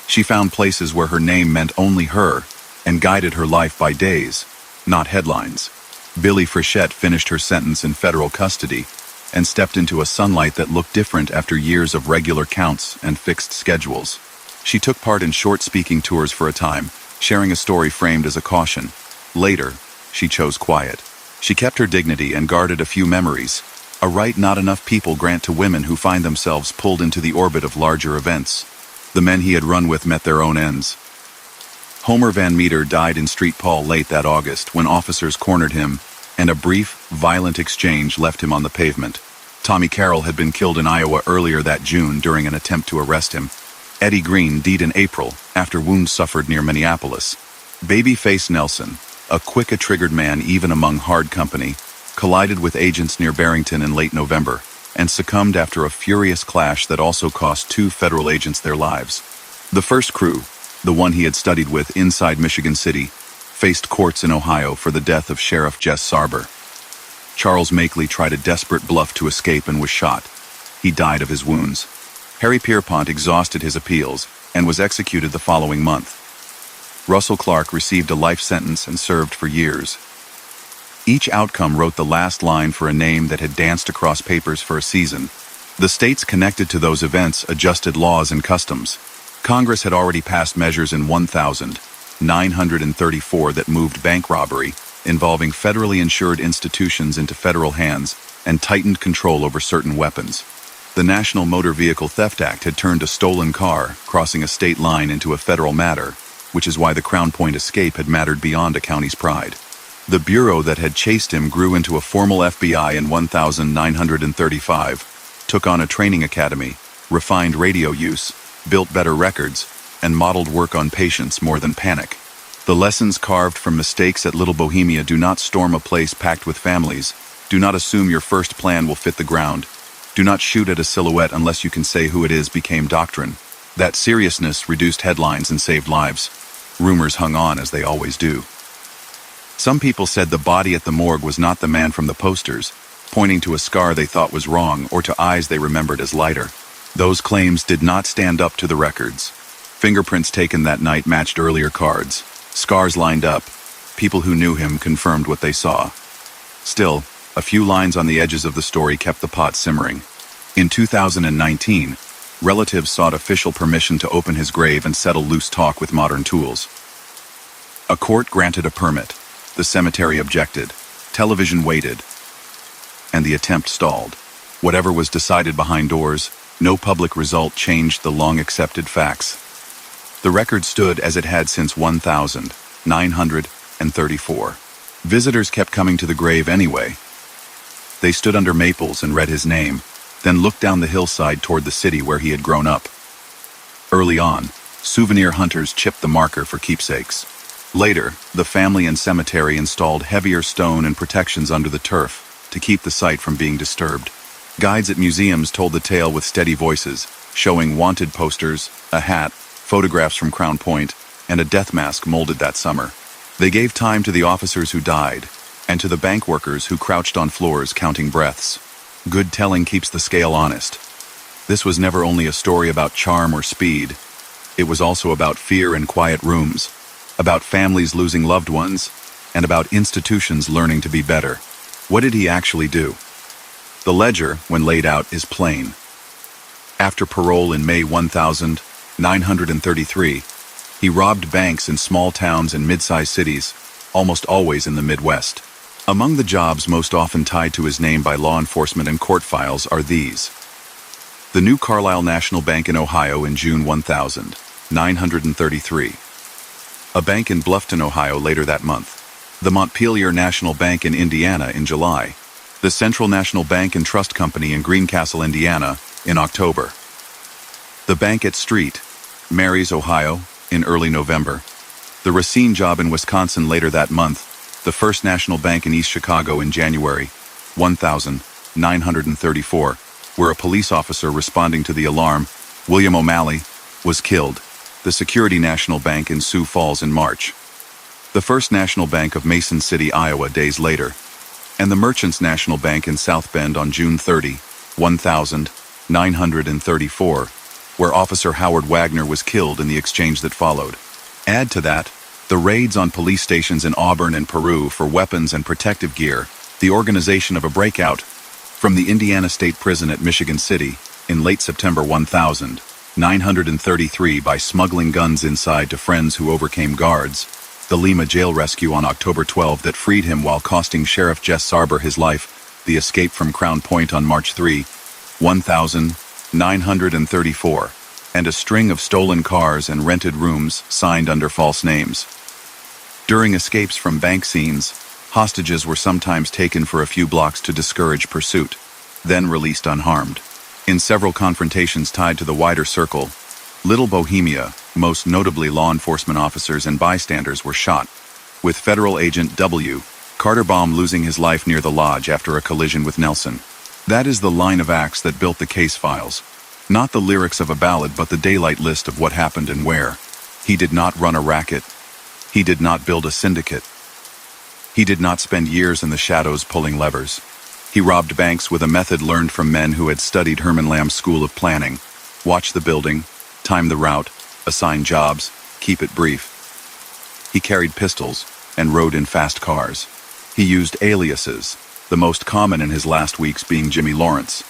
She found places where her name meant only her and guided her life by days, not headlines. Billie Frechette finished her sentence in federal custody and stepped into a sunlight that looked different after years of regular counts and fixed schedules. She took part in short speaking tours for a time, sharing a story framed as a caution. Later, she chose quiet. She kept her dignity and guarded a few memories, a right not enough people grant to women who find themselves pulled into the orbit of larger events. The men he had run with met their own ends. Homer Van Meter died in Street Paul late that August when officers cornered him, and a brief, violent exchange left him on the pavement. Tommy Carroll had been killed in Iowa earlier that June during an attempt to arrest him. Eddie Green died in April after wounds suffered near Minneapolis. Babyface Nelson, a quick-a-triggered man even among hard company, collided with agents near Barrington in late November and succumbed after a furious clash that also cost 2 federal agents their lives. The first crew, the one he had studied with inside Michigan City, faced courts in Ohio for the death of Sheriff Jess Sarber. Charles Makeley tried a desperate bluff to escape and was shot. He died of his wounds. Harry Pierpont exhausted his appeals and was executed the following month. Russell Clark received a life sentence and served for years. Each outcome wrote the last line for a name that had danced across papers for a season. The states connected to those events adjusted laws and customs. Congress had already passed measures in 1934 that moved bank robbery, involving federally insured institutions, into federal hands and tightened control over certain weapons. The National Motor Vehicle Theft Act had turned a stolen car crossing a state line into a federal matter, which is why the Crown Point escape had mattered beyond a county's pride. The bureau that had chased him grew into a formal FBI in 1935, took on a training academy, refined radio use, built better records, and modeled work on patience more than panic. The lessons carved from mistakes at Little Bohemia: do not storm a place packed with families, do not assume your first plan will fit the ground, do not shoot at a silhouette unless you can say who it is, became doctrine. That seriousness reduced headlines and saved lives. Rumors hung on as they always do. Some people said the body at the morgue was not the man from the posters, pointing to a scar they thought was wrong or to eyes they remembered as lighter. Those claims did not stand up to the records. Fingerprints taken that night matched earlier cards. Scars lined up. People who knew him confirmed what they saw. Still, a few lines on the edges of the story kept the pot simmering. In 2019, relatives sought official permission to open his grave and settle loose talk with modern tools. A court granted a permit. The cemetery objected. Television waited. And the attempt stalled. Whatever was decided behind doors, no public result changed the long-accepted facts. The record stood as it had since 1934. Visitors kept coming to the grave anyway. They stood under maples and read his name, then looked down the hillside toward the city where he had grown up. Early on, souvenir hunters chipped the marker for keepsakes. Later, the family and cemetery installed heavier stone and protections under the turf to keep the site from being disturbed. Guides at museums told the tale with steady voices, showing wanted posters, a hat, photographs from Crown Point, and a death mask molded that summer. They gave time to the officers who died, and to the bank workers who crouched on floors counting breaths. Good telling keeps the scale honest. This was never only a story about charm or speed. It was also about fear in quiet rooms, about families losing loved ones, and about institutions learning to be better. What did he actually do? The ledger, when laid out, is plain. After parole in May 1933, he robbed banks in small towns and mid-sized cities, almost always in the Midwest. Among the jobs most often tied to his name by law enforcement and court files are these: the New Carlisle National Bank in Ohio in June 1933. A bank in Bluffton, Ohio later that month. The Montpelier National Bank in Indiana in July. The Central National Bank and Trust Company in Greencastle, Indiana in October. The Bank at Street, Mary's, Ohio in early November. The Racine job in Wisconsin later that month. The First National Bank in East Chicago in January 1934, where a police officer responding to the alarm, William O'Malley, was killed. The Security National Bank in Sioux Falls in March. The First National Bank of Mason City, Iowa days later. And the Merchants National Bank in South Bend on June 30, 1934, where Officer Howard Wagner was killed in the exchange that followed. Add to that, the raids on police stations in Auburn and Peru for weapons and protective gear, the organization of a breakout from the Indiana State Prison at Michigan City in late September 1933 by smuggling guns inside to friends who overcame guards, the Lima jail rescue on October 12 that freed him while costing Sheriff Jess Sarber his life, the escape from Crown Point on March 3, 1934, and a string of stolen cars and rented rooms signed under false names. During escapes from bank scenes, hostages were sometimes taken for a few blocks to discourage pursuit, then released unharmed. In several confrontations tied to the wider circle, Little Bohemia, most notably law enforcement officers and bystanders, were shot, with Federal Agent W. Carter Baum losing his life near the lodge after a collision with Nelson. That is the line of acts that built the case files. Not the lyrics of a ballad, but the daylight list of what happened and where. He did not run a racket. He did not build a syndicate. He did not spend years in the shadows pulling levers. He robbed banks with a method learned from men who had studied Herman Lamb's school of planning. Watch the building, time the route, assign jobs, keep it brief. He carried pistols and rode in fast cars. He used aliases, the most common in his last weeks being Jimmy Lawrence.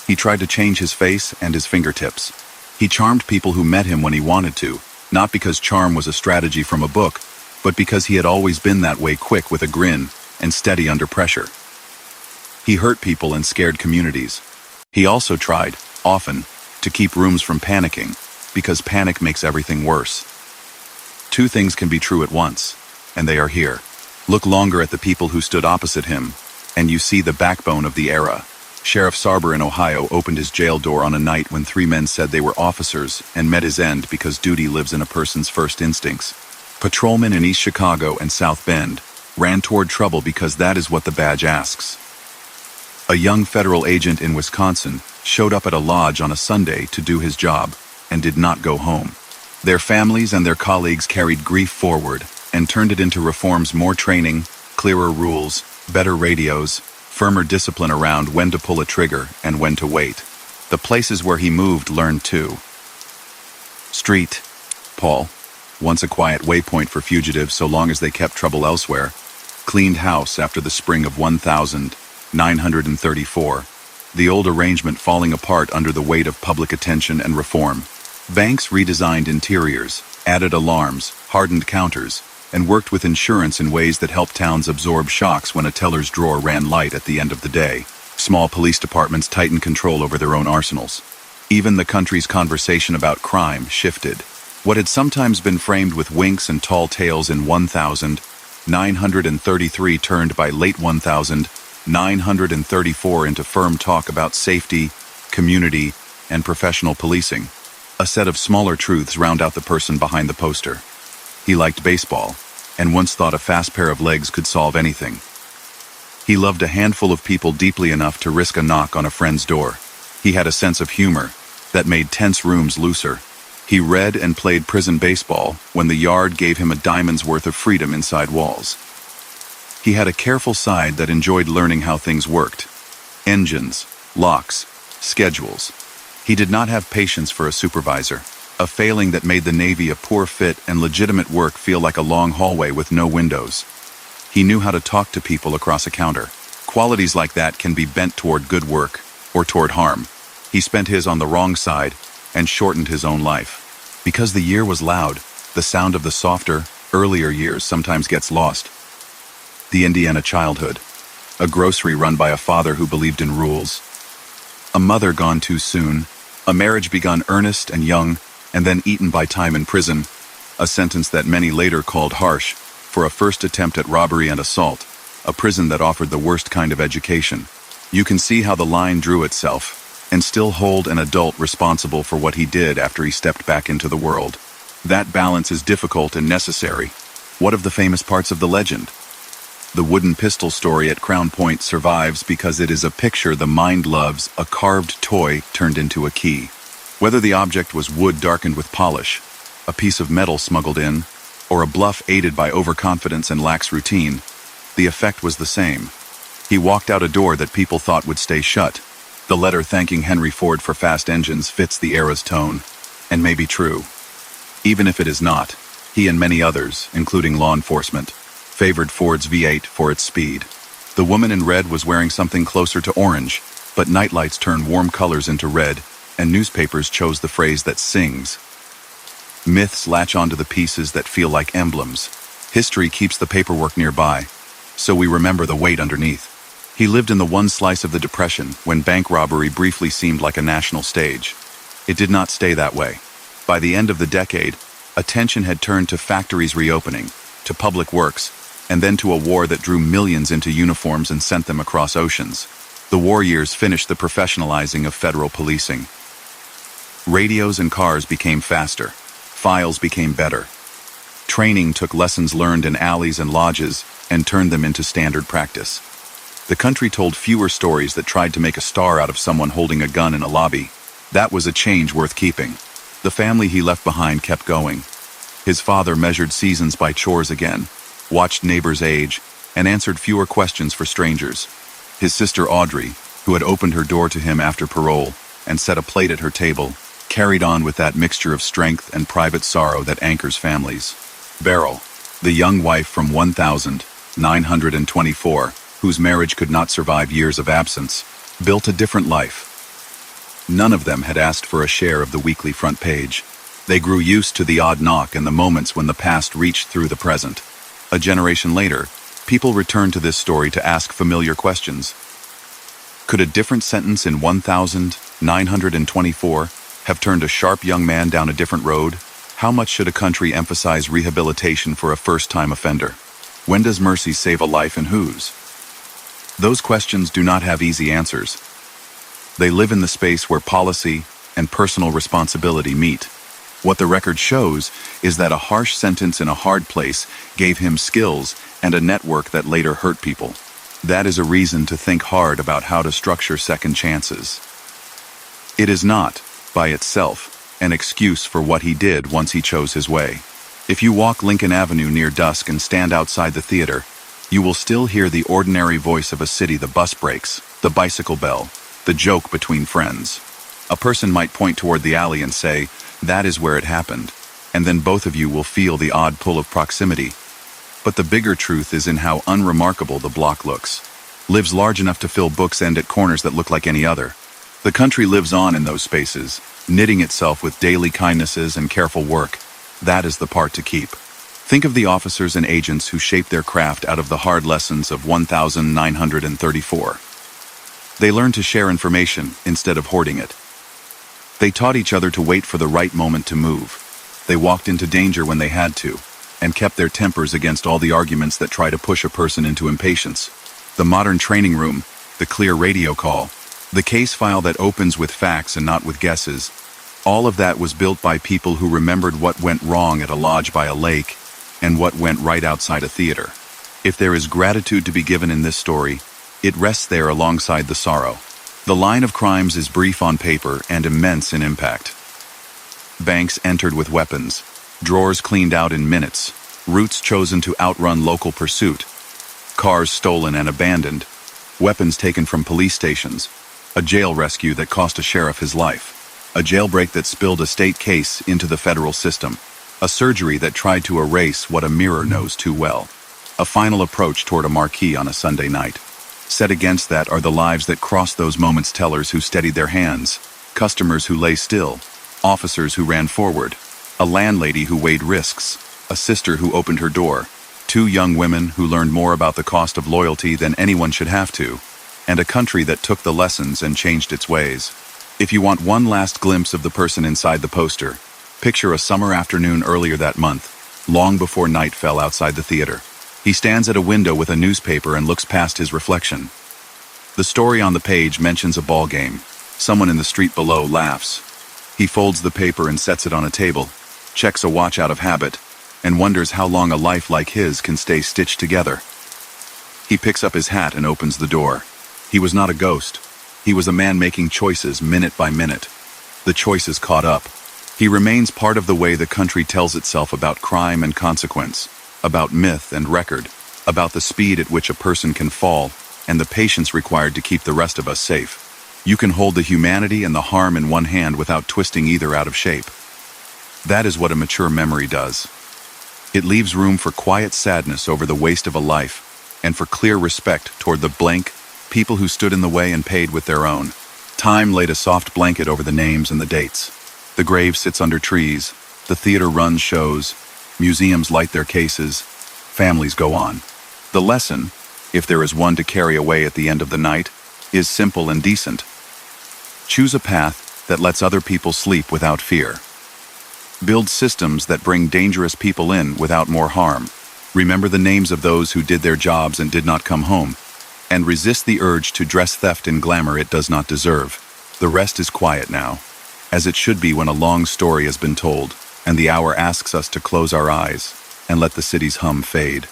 He tried to change his face and his fingertips. He charmed people who met him when he wanted to, not because charm was a strategy from a book, but because he had always been that way, quick with a grin and steady under pressure. He hurt people and scared communities. He also tried, often, to keep rooms from panicking, because panic makes everything worse. Two things can be true at once, and they are here. Look longer at the people who stood opposite him, and you see the backbone of the era. Sheriff Sarber in Ohio opened his jail door on a night when three men said they were officers and met his end because duty lives in a person's first instincts. Patrolmen in East Chicago and South Bend ran toward trouble because that is what the badge asks. A young federal agent in Wisconsin showed up at a lodge on a Sunday to do his job and did not go home. Their families and their colleagues carried grief forward and turned it into reforms: more training, clearer rules, better radios, firmer discipline around when to pull a trigger and when to wait. The places where he moved learned too. Street, Paul, once a quiet waypoint for fugitives so long as they kept trouble elsewhere, cleaned house after the spring of 1934, the old arrangement falling apart under the weight of public attention and reform. Banks redesigned interiors, added alarms, hardened counters, and worked with insurance in ways that helped towns absorb shocks when a teller's drawer ran light at the end of the day. Small police departments tightened control over their own arsenals. Even the country's conversation about crime shifted. What had sometimes been framed with winks and tall tales in 1933 turned by late 1934 into firm talk about safety, community, and professional policing. A set of smaller truths round out the person behind the poster. He liked baseball, and once thought a fast pair of legs could solve anything. He loved a handful of people deeply enough to risk a knock on a friend's door. He had a sense of humor that made tense rooms looser. He read and played prison baseball when the yard gave him a diamond's worth of freedom inside walls. He had a careful side that enjoyed learning how things worked. Engines, locks, schedules. He did not have patience for a supervisor, a failing that made the Navy a poor fit and legitimate work feel like a long hallway with no windows. He knew how to talk to people across a counter. Qualities like that can be bent toward good work or toward harm. He spent his on the wrong side and shortened his own life. Because the year was loud, the sound of the softer, earlier years sometimes gets lost. The Indiana childhood. A grocery run by a father who believed in rules. A mother gone too soon. A marriage begun earnest and young, and then eaten by time in prison. A sentence that many later called harsh, for a first attempt at robbery and assault. A prison that offered the worst kind of education. You can see how the line drew itself, and still hold an adult responsible for what he did after he stepped back into the world. That balance is difficult and necessary. What of the famous parts of the legend? The wooden pistol story at Crown Point survives because it is a picture the mind loves, a carved toy turned into a key. Whether the object was wood darkened with polish, a piece of metal smuggled in, or a bluff aided by overconfidence and lax routine, the effect was the same. He walked out a door that people thought would stay shut. The letter thanking Henry Ford for fast engines fits the era's tone, and may be true. Even if it is not, he and many others, including law enforcement, favored Ford's V8 for its speed. The woman in red was wearing something closer to orange, but nightlights turn warm colors into red, and newspapers chose the phrase that sings. Myths latch onto the pieces that feel like emblems. History keeps the paperwork nearby, so we remember the weight underneath. He lived in the one slice of the Depression when bank robbery briefly seemed like a national stage. It did not stay that way. By the end of the decade, attention had turned to factories reopening, to public works, and then to a war that drew millions into uniforms and sent them across oceans. The war years finished the professionalizing of federal policing. Radios and cars became faster. Files became better. Training took lessons learned in alleys and lodges and turned them into standard practice. The country told fewer stories that tried to make a star out of someone holding a gun in a lobby. That was a change worth keeping. The family he left behind kept going. His father measured seasons by chores again, watched neighbors age, and answered fewer questions for strangers. His sister Audrey, who had opened her door to him after parole and set a plate at her table, carried on with that mixture of strength and private sorrow that anchors families. Beryl, the young wife from 1924, whose marriage could not survive years of absence, built a different life. None of them had asked for a share of the weekly front page. They grew used to the odd knock and the moments when the past reached through the present. A generation later, people returned to this story to ask familiar questions. Could a different sentence in 1924 have turned a sharp young man down a different road? How much should a country emphasize rehabilitation for a first-time offender? When does mercy save a life and whose? Those questions do not have easy answers. They live in the space where policy and personal responsibility meet. What the record shows is that a harsh sentence in a hard place gave him skills and a network that later hurt people. That is a reason to think hard about how to structure second chances. It is not, by itself, an excuse for what he did once he chose his way. If you walk Lincoln Avenue near dusk and stand outside the theater, you will still hear the ordinary voice of a city: the bus brakes, the bicycle bell, the joke between friends. A person might point toward the alley and say, "That is where it happened," and then both of you will feel the odd pull of proximity. But the bigger truth is in how unremarkable the block looks. Lives large enough to fill books and at corners that look like any other. The country lives on in those spaces, knitting itself with daily kindnesses and careful work. That is the part to keep. Think of the officers and agents who shaped their craft out of the hard lessons of 1934. They learned to share information instead of hoarding it. They taught each other to wait for the right moment to move. They walked into danger when they had to, and kept their tempers against all the arguments that try to push a person into impatience. The modern training room, the clear radio call, the case file that opens with facts and not with guesses, all of that was built by people who remembered what went wrong at a lodge by a lake and what went right outside a theater. If there is gratitude to be given in this story, it rests there alongside the sorrow. The line of crimes is brief on paper and immense in impact. Banks entered with weapons, drawers cleaned out in minutes, routes chosen to outrun local pursuit, cars stolen and abandoned, weapons taken from police stations, a jail rescue that cost a sheriff his life, a jailbreak that spilled a state case into the federal system, a surgery that tried to erase what a mirror knows too well. A final approach toward a marquee on a Sunday night. Set against that are the lives that cross those moments, tellers who steadied their hands, customers who lay still, officers who ran forward, a landlady who weighed risks, a sister who opened her door, two young women who learned more about the cost of loyalty than anyone should have to, and a country that took the lessons and changed its ways. If you want one last glimpse of the person inside the poster, picture a summer afternoon earlier that month, long before night fell outside the theater. He stands at a window with a newspaper and looks past his reflection. The story on the page mentions a ball game. Someone in the street below laughs. He folds the paper and sets it on a table, checks a watch out of habit, and wonders how long a life like his can stay stitched together. He picks up his hat and opens the door. He was not a ghost. He was a man making choices minute by minute. The choices caught up. He remains part of the way the country tells itself about crime and consequence, about myth and record, about the speed at which a person can fall, and the patience required to keep the rest of us safe. You can hold the humanity and the harm in one hand without twisting either out of shape. That is what a mature memory does. It leaves room for quiet sadness over the waste of a life, and for clear respect toward the blank people who stood in the way and paid with their own. Time laid a soft blanket over the names and the dates. The grave sits under trees, the theater runs shows, museums light their cases, families go on. The lesson, if there is one to carry away at the end of the night, is simple and decent. Choose a path that lets other people sleep without fear. Build systems that bring dangerous people in without more harm. Remember the names of those who did their jobs and did not come home. And resist the urge to dress theft in glamour it does not deserve. The rest is quiet now, as it should be when a long story has been told, and the hour asks us to close our eyes and let the city's hum fade.